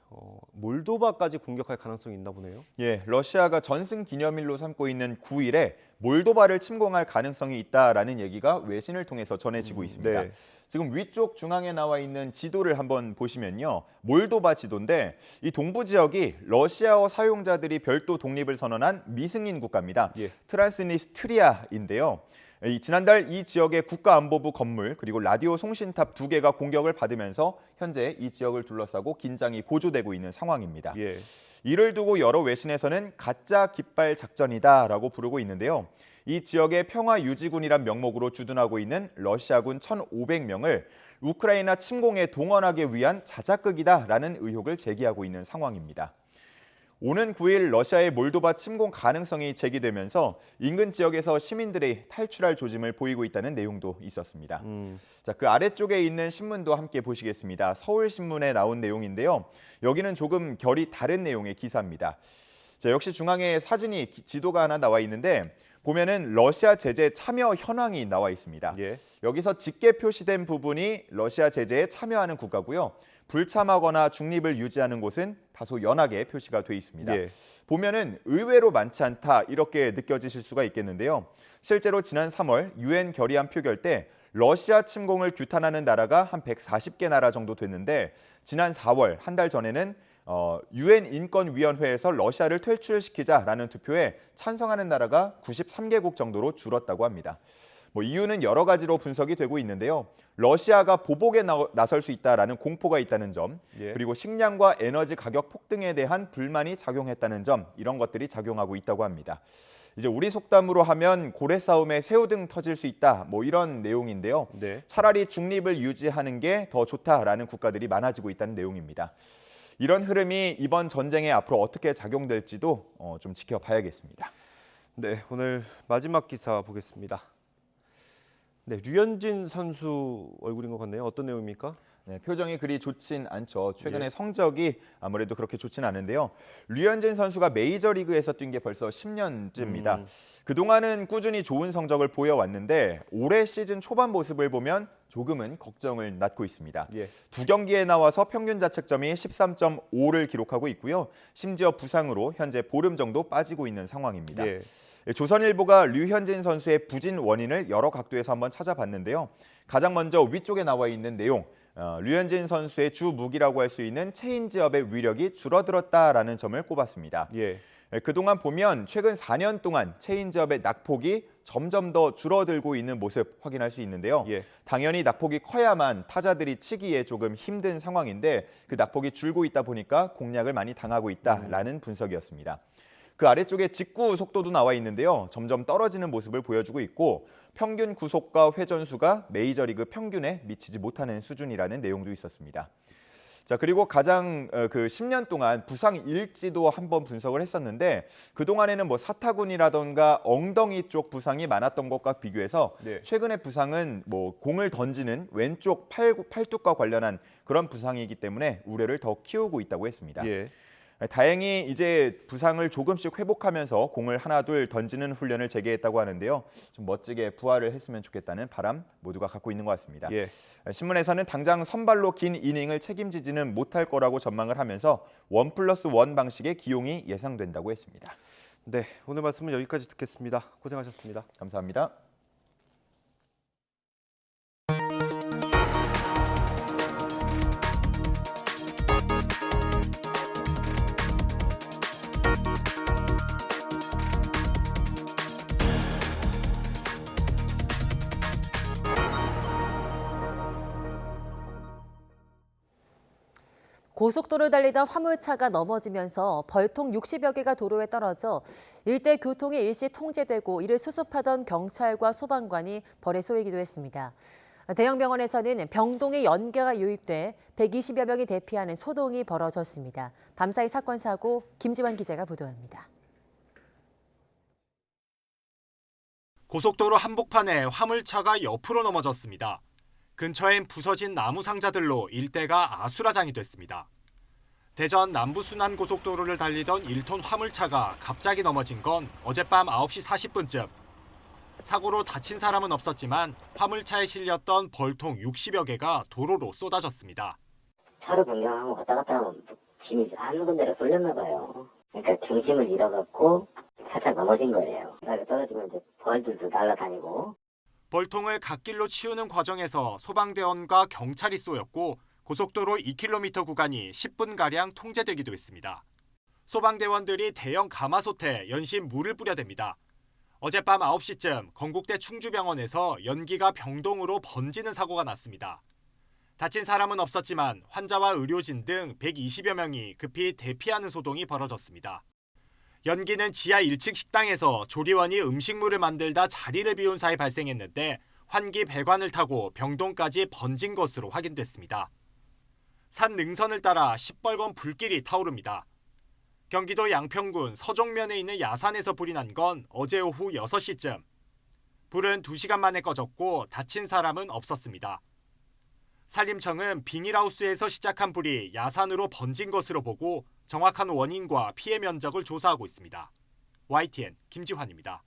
몰도바까지 공격할 가능성이 있나 보네요. 예, 러시아가 전승 기념일로 삼고 있는 9일에 몰도바를 침공할 가능성이 있다라는 얘기가 외신을 통해서 전해지고 있습니다. 네. 지금 위쪽 중앙에 나와 있는 지도를 한번 보시면요. 몰도바 지도인데 이 동부 지역이 러시아어 사용자들이 별도 독립을 선언한 미승인 국가입니다. 예. 트란스니스트리아인데요. 지난달 이 지역의 국가안보부 건물 그리고 라디오 송신탑 2개가 공격을 받으면서 현재 이 지역을 둘러싸고 긴장이 고조되고 있는 상황입니다. 예. 이를 두고 여러 외신에서는 가짜 깃발 작전이다라고 부르고 있는데요. 이 지역의 평화 유지군이란 명목으로 주둔하고 있는 러시아군 1,500명을 우크라이나 침공에 동원하기 위한 자작극이다라는 의혹을 제기하고 있는 상황입니다. 오는 9일 러시아의 몰도바 침공 가능성이 제기되면서 인근 지역에서 시민들이 탈출할 조짐을 보이고 있다는 내용도 있었습니다. 자, 그 아래쪽에 있는 신문도 함께 보시겠습니다. 서울신문에 나온 내용인데요. 여기는 조금 결이 다른 내용의 기사입니다. 자, 역시 중앙에 사진이 지도가 하나 나와 있는데 보면은 러시아 제재 참여 현황이 나와 있습니다. 예. 여기서 짙게 표시된 부분이 러시아 제재에 참여하는 국가고요. 불참하거나 중립을 유지하는 곳은 다소 연하게 표시가 돼 있습니다. 예. 보면은 의외로 많지 않다 이렇게 느껴지실 수가 있겠는데요. 실제로 지난 3월 유엔 결의안 표결 때 러시아 침공을 규탄하는 나라가 한 140개 나라 정도 됐는데 지난 4월 한 달 전에는 유엔 인권위원회에서 러시아를 퇴출시키자라는 투표에 찬성하는 나라가 93개국 정도로 줄었다고 합니다. 이유는 여러 가지로 분석이 되고 있는데요. 러시아가 보복에 나설 수 있다라는 공포가 있다는 점, 예. 그리고 식량과 에너지 가격 폭등에 대한 불만이 작용했다는 점, 이런 것들이 작용하고 있다고 합니다. 이제 우리 속담으로 하면 고래 싸움에 새우등 터질 수 있다, 이런 내용인데요. 네. 차라리 중립을 유지하는 게 더 좋다라는 국가들이 많아지고 있다는 내용입니다. 이런 흐름이 이번 전쟁에 앞으로 어떻게 작용될지도 좀 지켜봐야겠습니다. 네, 오늘 마지막 기사 보겠습니다. 네, 류현진 선수 얼굴인 것 같네요. 어떤 내용입니까? 네, 표정이 그리 좋진 않죠. 최근에 예. 성적이 아무래도 그렇게 좋진 않은데요. 류현진 선수가 메이저리그에서 뛴 게 벌써 10년째입니다. 그동안은 꾸준히 좋은 성적을 보여왔는데 올해 시즌 초반 모습을 보면 조금은 걱정을 낳고 있습니다. 예. 2경기에 나와서 평균 자책점이 13.5를 기록하고 있고요. 심지어 부상으로 현재 보름 정도 빠지고 있는 상황입니다. 예. 조선일보가 류현진 선수의 부진 원인을 여러 각도에서 한번 찾아봤는데요. 가장 먼저 위쪽에 나와 있는 내용, 류현진 선수의 주 무기라고 할 수 있는 체인지업의 위력이 줄어들었다라는 점을 꼽았습니다. 예. 그동안 보면 최근 4년 동안 체인지업의 낙폭이 점점 더 줄어들고 있는 모습 확인할 수 있는데요. 예. 당연히 낙폭이 커야만 타자들이 치기에 조금 힘든 상황인데 그 낙폭이 줄고 있다 보니까 공략을 많이 당하고 있다라는 분석이었습니다. 그 아래쪽에 직구 속도도 나와 있는데요. 점점 떨어지는 모습을 보여주고 있고 평균 구속과 회전수가 메이저리그 평균에 미치지 못하는 수준이라는 내용도 있었습니다. 자, 그리고 가장 10년 동안 부상 일지도 한번 분석을 했었는데 그동안에는 사타구니라던가 엉덩이 쪽 부상이 많았던 것과 비교해서 네. 최근의 부상은 공을 던지는 왼쪽 팔뚝과 관련한 그런 부상이기 때문에 우려를 더 키우고 있다고 했습니다. 예. 다행히 이제 부상을 조금씩 회복하면서 공을 하나 둘 던지는 훈련을 재개했다고 하는데요. 좀 멋지게 부활을 했으면 좋겠다는 바람 모두가 갖고 있는 것 같습니다. 예. 신문에서는 당장 선발로 긴 이닝을 책임지지는 못할 거라고 전망을 하면서 1+1 방식의 기용이 예상된다고 했습니다. 네, 오늘 말씀은 여기까지 듣겠습니다. 고생하셨습니다. 감사합니다. 고속도로를 달리던 화물차가 넘어지면서 벌통 60여 개가 도로에 떨어져 일대 교통이 일시 통제되고 이를 수습하던 경찰과 소방관이 벌에 쏘이기도 했습니다. 대형 병원에서는 병동에 연기가 유입돼 120여 명이 대피하는 소동이 벌어졌습니다. 밤사이 사건 사고 김지환 기자가 보도합니다. 고속도로 한복판에 화물차가 옆으로 넘어졌습니다. 근처엔 부서진 나무 상자들로 일대가 아수라장이 됐습니다. 대전 남부순환고속도로를 달리던 1톤 화물차가 갑자기 넘어진 건 어젯밤 9시 40분쯤. 사고로 다친 사람은 없었지만 화물차에 실렸던 벌통 60여 개가 도로로 쏟아졌습니다. 차로 변경하고 왔다 갔다 하면 짐이 한 군데로 쏠렸나 봐요. 그러니까 중심을 잃어갖고 살짝 넘어진 거예요. 떨어지면 이제 벌들도 날아다니고. 벌통을 갓길로 치우는 과정에서 소방대원과 경찰이 쏘였고 고속도로 2km 구간이 10분가량 통제되기도 했습니다. 소방대원들이 대형 가마솥에 연신 물을 뿌려댑니다. 어젯밤 9시쯤 건국대 충주병원에서 연기가 병동으로 번지는 사고가 났습니다. 다친 사람은 없었지만 환자와 의료진 등 120여 명이 급히 대피하는 소동이 벌어졌습니다. 연기는 지하 1층 식당에서 조리원이 음식물을 만들다 자리를 비운 사이 발생했는데 환기 배관을 타고 병동까지 번진 것으로 확인됐습니다. 산 능선을 따라 시뻘건 불길이 타오릅니다. 경기도 양평군 서종면에 있는 야산에서 불이 난 건 어제 오후 6시쯤. 불은 2시간 만에 꺼졌고 다친 사람은 없었습니다. 산림청은 비닐하우스에서 시작한 불이 야산으로 번진 것으로 보고 정확한 원인과 피해 면적을 조사하고 있습니다. YTN 김지환입니다.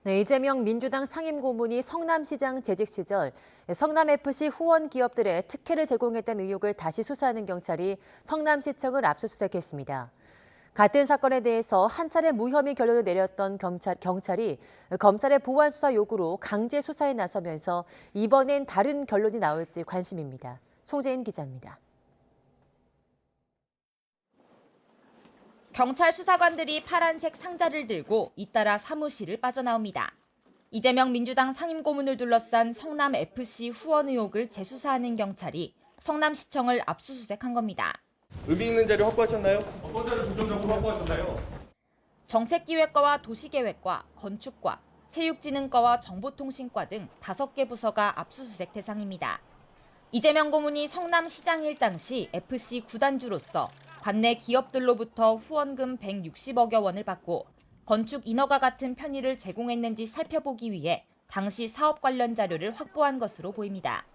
네, 이재명 민주당 상임고문이 성남시장 재직 시절 성남FC 후원 기업들의 특혜를 제공했다는 의혹을 다시 수사하는 경찰이 성남시청을 압수수색했습니다. 같은 사건에 대해서 한 차례 무혐의 결론을 내렸던 경찰이 검찰의 보완 수사 요구로 강제 수사에 나서면서 이번엔 다른 결론이 나올지 관심입니다. 송재인 기자입니다. 경찰 수사관들이 파란색 상자를 들고 잇따라 사무실을 빠져나옵니다. 이재명 민주당 상임고문을 둘러싼 성남FC 후원 의혹을 재수사하는 경찰이 성남시청을 압수수색한 겁니다. 의미 있는 자료 확보하셨나요? 어떤 자료 중점적으로 확보하셨나요? 정책기획과와 도시계획과, 건축과, 체육진흥과와 정보통신과 등 5개 부서가 압수수색 대상입니다. 이재명 고문이 성남시장 일 당시 FC 구단주로서 관내 기업들로부터 후원금 160억여 원을 받고 건축 인허가 같은 편의를 제공했는지 살펴보기 위해 당시 사업 관련 자료를 확보한 것으로 보입니다.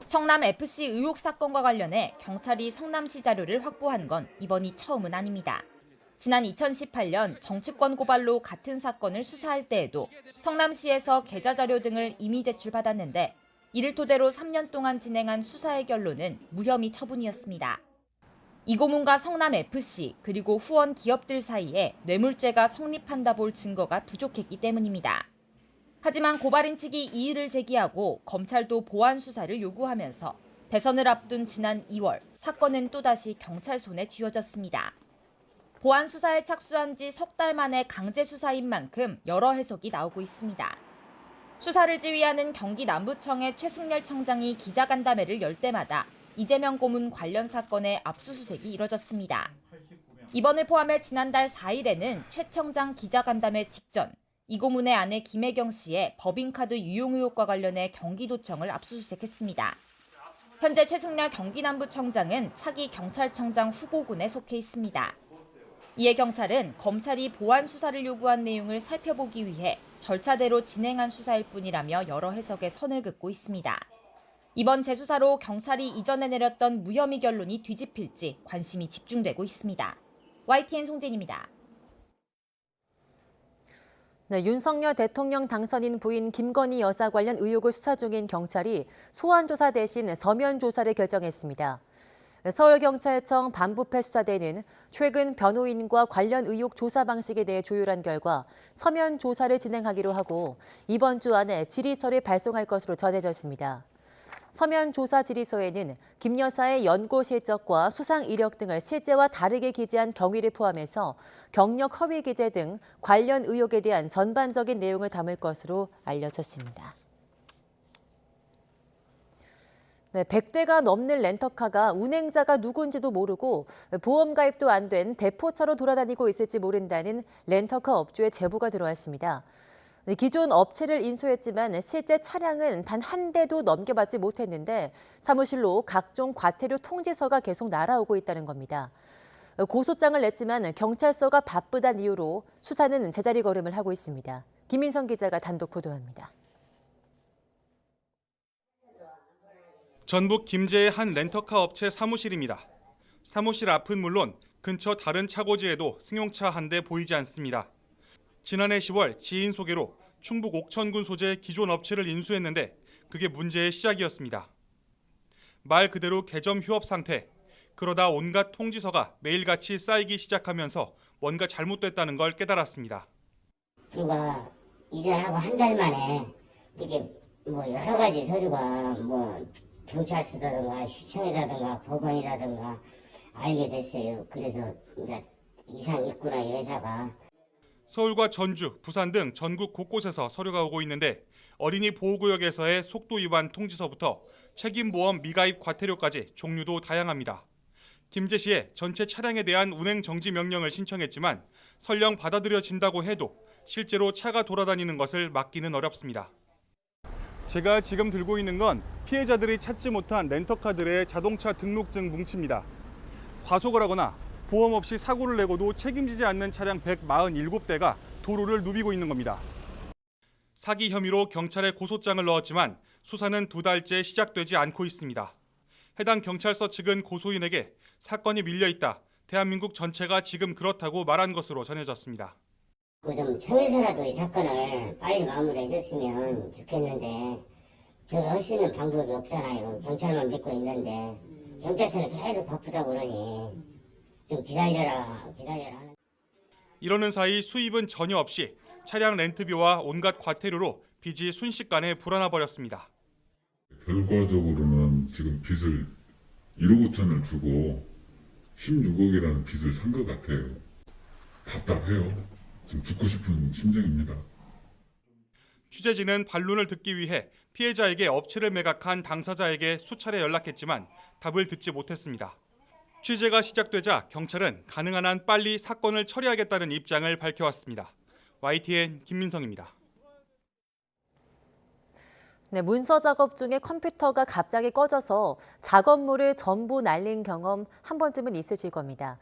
성남FC 의혹 사건과 관련해 경찰이 성남시 자료를 확보한 건 이번이 처음은 아닙니다. 지난 2018년 정치권 고발로 같은 사건을 수사할 때에도 성남시에서 계좌 자료 등을 이미 제출받았는데 이를 토대로 3년 동안 진행한 수사의 결론은 무혐의 처분이었습니다. 이 고문과 성남FC 그리고 후원 기업들 사이에 뇌물죄가 성립한다 볼 증거가 부족했기 때문입니다. 하지만 고발인 측이 이의를 제기하고 검찰도 보완 수사를 요구하면서 대선을 앞둔 지난 2월 사건은 또다시 경찰 손에 쥐어졌습니다. 보완 수사에 착수한 지 석 달 만에 강제 수사인 만큼 여러 해석이 나오고 있습니다. 수사를 지휘하는 경기 남부청의 최승열 청장이 기자간담회를 열 때마다 이재명 고문 관련 사건의 압수수색이 이뤄졌습니다. 이번을 포함해 지난달 4일에는 최 청장 기자간담회 직전 이 고문의 아내 김혜경 씨의 법인카드 유용 의혹과 관련해 경기도청을 압수수색했습니다. 현재 최승열 경기남부청장은 차기 경찰청장 후보군에 속해 있습니다. 이에 경찰은 검찰이 보완 수사를 요구한 내용을 살펴보기 위해 절차대로 진행한 수사일 뿐이라며 여러 해석에 선을 긋고 있습니다. 이번 재수사로 경찰이 이전에 내렸던 무혐의 결론이 뒤집힐지 관심이 집중되고 있습니다. YTN 송진입니다. 네, 윤석열 대통령 당선인 부인 김건희 여사 관련 의혹을 수사 중인 경찰이 소환 조사 대신 서면 조사를 결정했습니다. 서울경찰청 반부패 수사대는 최근 변호인과 관련 의혹 조사 방식에 대해 조율한 결과 서면 조사를 진행하기로 하고 이번 주 안에 질의서를 발송할 것으로 전해졌습니다. 서면 조사 질의서에는 김 여사의 연고 실적과 수상 이력 등을 실제와 다르게 기재한 경위를 포함해서 경력 허위 기재 등 관련 의혹에 대한 전반적인 내용을 담을 것으로 알려졌습니다. 네, 100대가 넘는 렌터카가 운행자가 누군지도 모르고 보험 가입도 안 된 대포차로 돌아다니고 있을지 모른다는 렌터카 업주의 제보가 들어왔습니다. 기존 업체를 인수했지만 실제 차량은 단 한 대도 넘겨받지 못했는데 사무실로 각종 과태료 통지서가 계속 날아오고 있다는 겁니다. 고소장을 냈지만 경찰서가 바쁘다는 이유로 수사는 제자리 걸음을 하고 있습니다. 김민성 기자가 단독 보도합니다. 전북 김제의 한 렌터카 업체 사무실입니다. 사무실 앞은 물론 근처 다른 차고지에도 승용차 한 대 보이지 않습니다. 지난해 10월 지인 소개로 충북 옥천군 소재의 기존 업체를 인수했는데 그게 문제의 시작이었습니다. 말 그대로 개점 휴업 상태. 그러다 온갖 통지서가 매일같이 쌓이기 시작하면서 뭔가 잘못됐다는 걸 깨달았습니다. 불과 이전하고 한 달 만에 이게 뭐 여러 가지 서류가 뭐 경찰서라든가 시청이라든가 법원이라든가 알게 됐어요. 그래서 이제 이상 있구나 이 회사가. 서울과 전주, 부산 등 전국 곳곳에서 서류가 오고 있는데 어린이 보호구역에서의 속도 위반 통지서부터 책임보험 미가입 과태료까지 종류도 다양합니다. 김제시에 전체 차량에 대한 운행 정지 명령을 신청했지만 설령 받아들여진다고 해도 실제로 차가 돌아다니는 것을 막기는 어렵습니다. 제가 지금 들고 있는 건 피해자들이 찾지 못한 렌터카들의 자동차 등록증 뭉치입니다. 과속을 하거나 보험 없이 사고를 내고도 책임지지 않는 차량 147대가 도로를 누비고 있는 겁니다. 사기 혐의로 경찰에 고소장을 넣었지만 수사는 2달째 시작되지 않고 있습니다. 해당 경찰서 측은 고소인에게 사건이 밀려있다. 대한민국 전체가 지금 그렇다고 말한 것으로 전해졌습니다. 좀 청에서라도 이 사건을 빨리 마무리해줬으면 좋겠는데 제가 할 수 있는 방법이 없잖아요. 경찰만 믿고 있는데 경찰서는 계속 바쁘다고 그러니 좀 기다려라 하는. 이러는 사이 수입은 전혀 없이 차량 렌트비와 온갖 과태료로 빚이 순식간에 불어나 버렸습니다. 결과적으로는 지금 빚을 1억 5천을 주고 16억이라는 빚을 산 것 같아요. 답답해요. 지금 죽고 싶은 심정입니다. 취재진은 반론을 듣기 위해 피해자에게 업체를 매각한 당사자에게 수차례 연락했지만 답을 듣지 못했습니다. 취재가 시작되자 경찰은 가능한 한 빨리 사건을 처리하겠다는 입장을 밝혀왔습니다. YTN 김민성입니다. 네, 문서 작업 중에 컴퓨터가 갑자기 꺼져서 작업물을 전부 날린 경험 한 번쯤은 있으실 겁니다.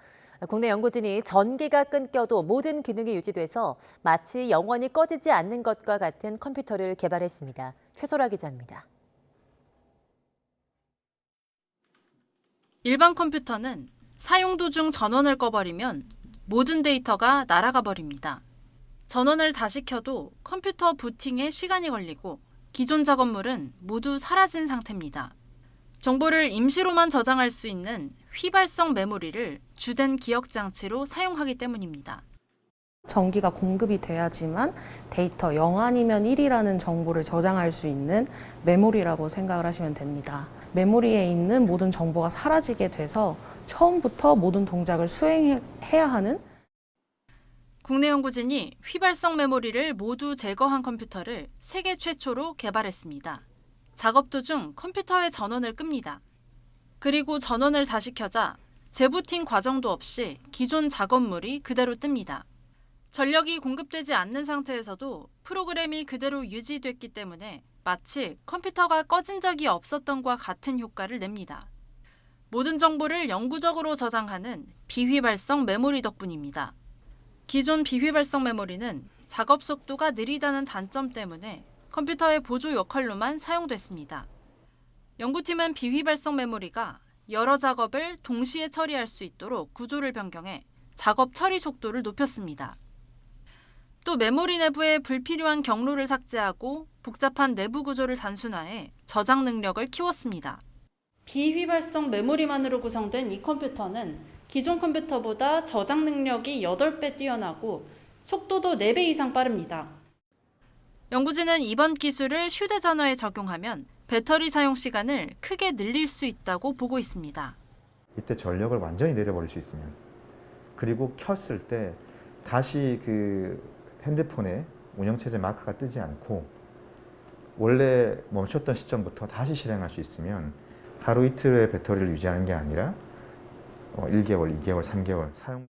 국내 연구진이 전기가 끊겨도 모든 기능이 유지돼서 마치 영원히 꺼지지 않는 것과 같은 컴퓨터를 개발했습니다. 최소라 기자입니다. 일반 컴퓨터는 사용 도중 전원을 꺼버리면 모든 데이터가 날아가 버립니다. 전원을 다시 켜도 컴퓨터 부팅에 시간이 걸리고 기존 작업물은 모두 사라진 상태입니다. 정보를 임시로만 저장할 수 있는 휘발성 메모리를 주된 기억 장치로 사용하기 때문입니다. 전기가 공급이 돼야지만 데이터 0 아니면 1이라는 정보를 저장할 수 있는 메모리라고 생각을 하시면 됩니다. 메모리에 있는 모든 정보가 사라지게 돼서 처음부터 모든 동작을 수행해야 하는. 국내 연구진이 휘발성 메모리를 모두 제거한 컴퓨터를 세계 최초로 개발했습니다. 작업 도중 컴퓨터의 전원을 끕니다. 그리고 전원을 다시 켜자 재부팅 과정도 없이 기존 작업물이 그대로 뜹니다. 전력이 공급되지 않는 상태에서도 프로그램이 그대로 유지됐기 때문에 마치 컴퓨터가 꺼진 적이 없었던 것과 같은 효과를 냅니다. 모든 정보를 영구적으로 저장하는 비휘발성 메모리 덕분입니다. 기존 비휘발성 메모리는 작업 속도가 느리다는 단점 때문에 컴퓨터의 보조 역할로만 사용됐습니다. 연구팀은 비휘발성 메모리가 여러 작업을 동시에 처리할 수 있도록 구조를 변경해 작업 처리 속도를 높였습니다. 또 메모리 내부의 불필요한 경로를 삭제하고 복잡한 내부 구조를 단순화해 저장 능력을 키웠습니다. 비휘발성 메모리만으로 구성된 이 컴퓨터는 기존 컴퓨터보다 저장 능력이 8배 뛰어나고 속도도 4배 이상 빠릅니다. 연구진은 이번 기술을 휴대전화에 적용하면 배터리 사용 시간을 크게 늘릴 수 있다고 보고 있습니다. 이때 전력을 완전히 내려버릴 수 있으면, 그리고 켰을 때 다시 그 핸드폰에 운영체제 마크가 뜨지 않고 원래 멈췄던 시점부터 다시 실행할 수 있으면 하루 이틀의 배터리를 유지하는 게 아니라 1개월, 2개월, 3개월 사용.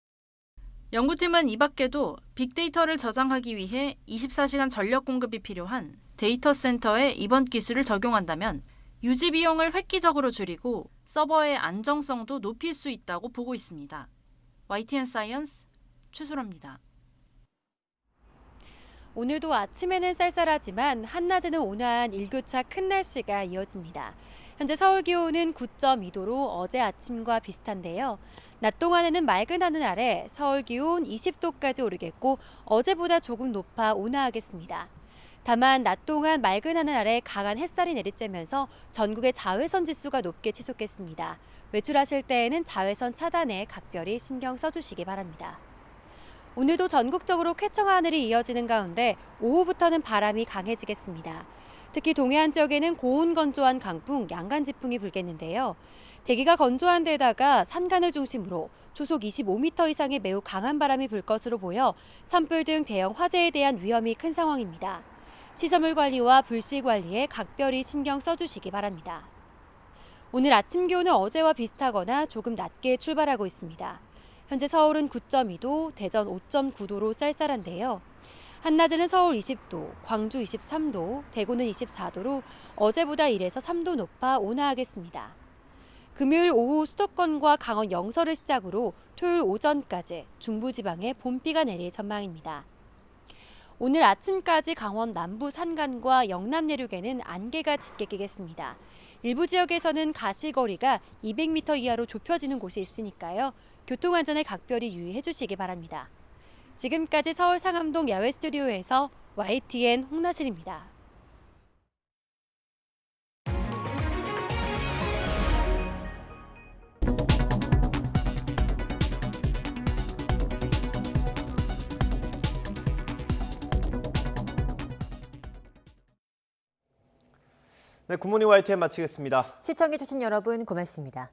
연구팀은 이 밖에도 빅데이터를 저장하기 위해 24시간 전력 공급이 필요한 데이터 센터에 이번 기술을 적용한다면 유지 비용을 획기적으로 줄이고 서버의 안정성도 높일 수 있다고 보고 있습니다. YTN 사이언스 최소라입니다. 오늘도 아침에는 쌀쌀하지만 한낮에는 온화한 일교차 큰 날씨가 이어집니다. 현재 서울 기온은 9.2도로 어제 아침과 비슷한데요. 낮 동안에는 맑은 하늘 아래 서울 기온 20도까지 오르겠고 어제보다 조금 높아 온화하겠습니다. 다만 낮 동안 맑은 하늘 아래 강한 햇살이 내리쬐면서 전국의 자외선 지수가 높게 치솟겠습니다. 외출하실 때에는 자외선 차단에 각별히 신경 써주시기 바랍니다. 오늘도 전국적으로 쾌청한 하늘이 이어지는 가운데 오후부터는 바람이 강해지겠습니다. 특히 동해안 지역에는 고온 건조한 강풍, 양간지풍이 불겠는데요. 대기가 건조한 데다가 산간을 중심으로 초속 25m 이상의 매우 강한 바람이 불 것으로 보여 산불 등 대형 화재에 대한 위험이 큰 상황입니다. 시설물 관리와 불씨 관리에 각별히 신경 써주시기 바랍니다. 오늘 아침 기온은 어제와 비슷하거나 조금 낮게 출발하고 있습니다. 현재 서울은 9.2도, 대전 5.9도로 쌀쌀한데요. 한낮에는 서울 20도, 광주 23도, 대구는 24도로 어제보다 1에서 3도 높아 온화하겠습니다. 금요일 오후 수도권과 강원 영서를 시작으로 토요일 오전까지 중부지방에 봄비가 내릴 전망입니다. 오늘 아침까지 강원 남부 산간과 영남 내륙에는 안개가 짙게 끼겠습니다. 일부 지역에서는 가시거리가 200m 이하로 좁혀지는 곳이 있으니까요. 교통안전에 각별히 유의해 주시기 바랍니다. 지금까지 서울 상암동 야외 스튜디오에서 YTN 홍나실입니다. 네, 굿모닝 YTN 마치겠습니다. 시청해주신 여러분 고맙습니다.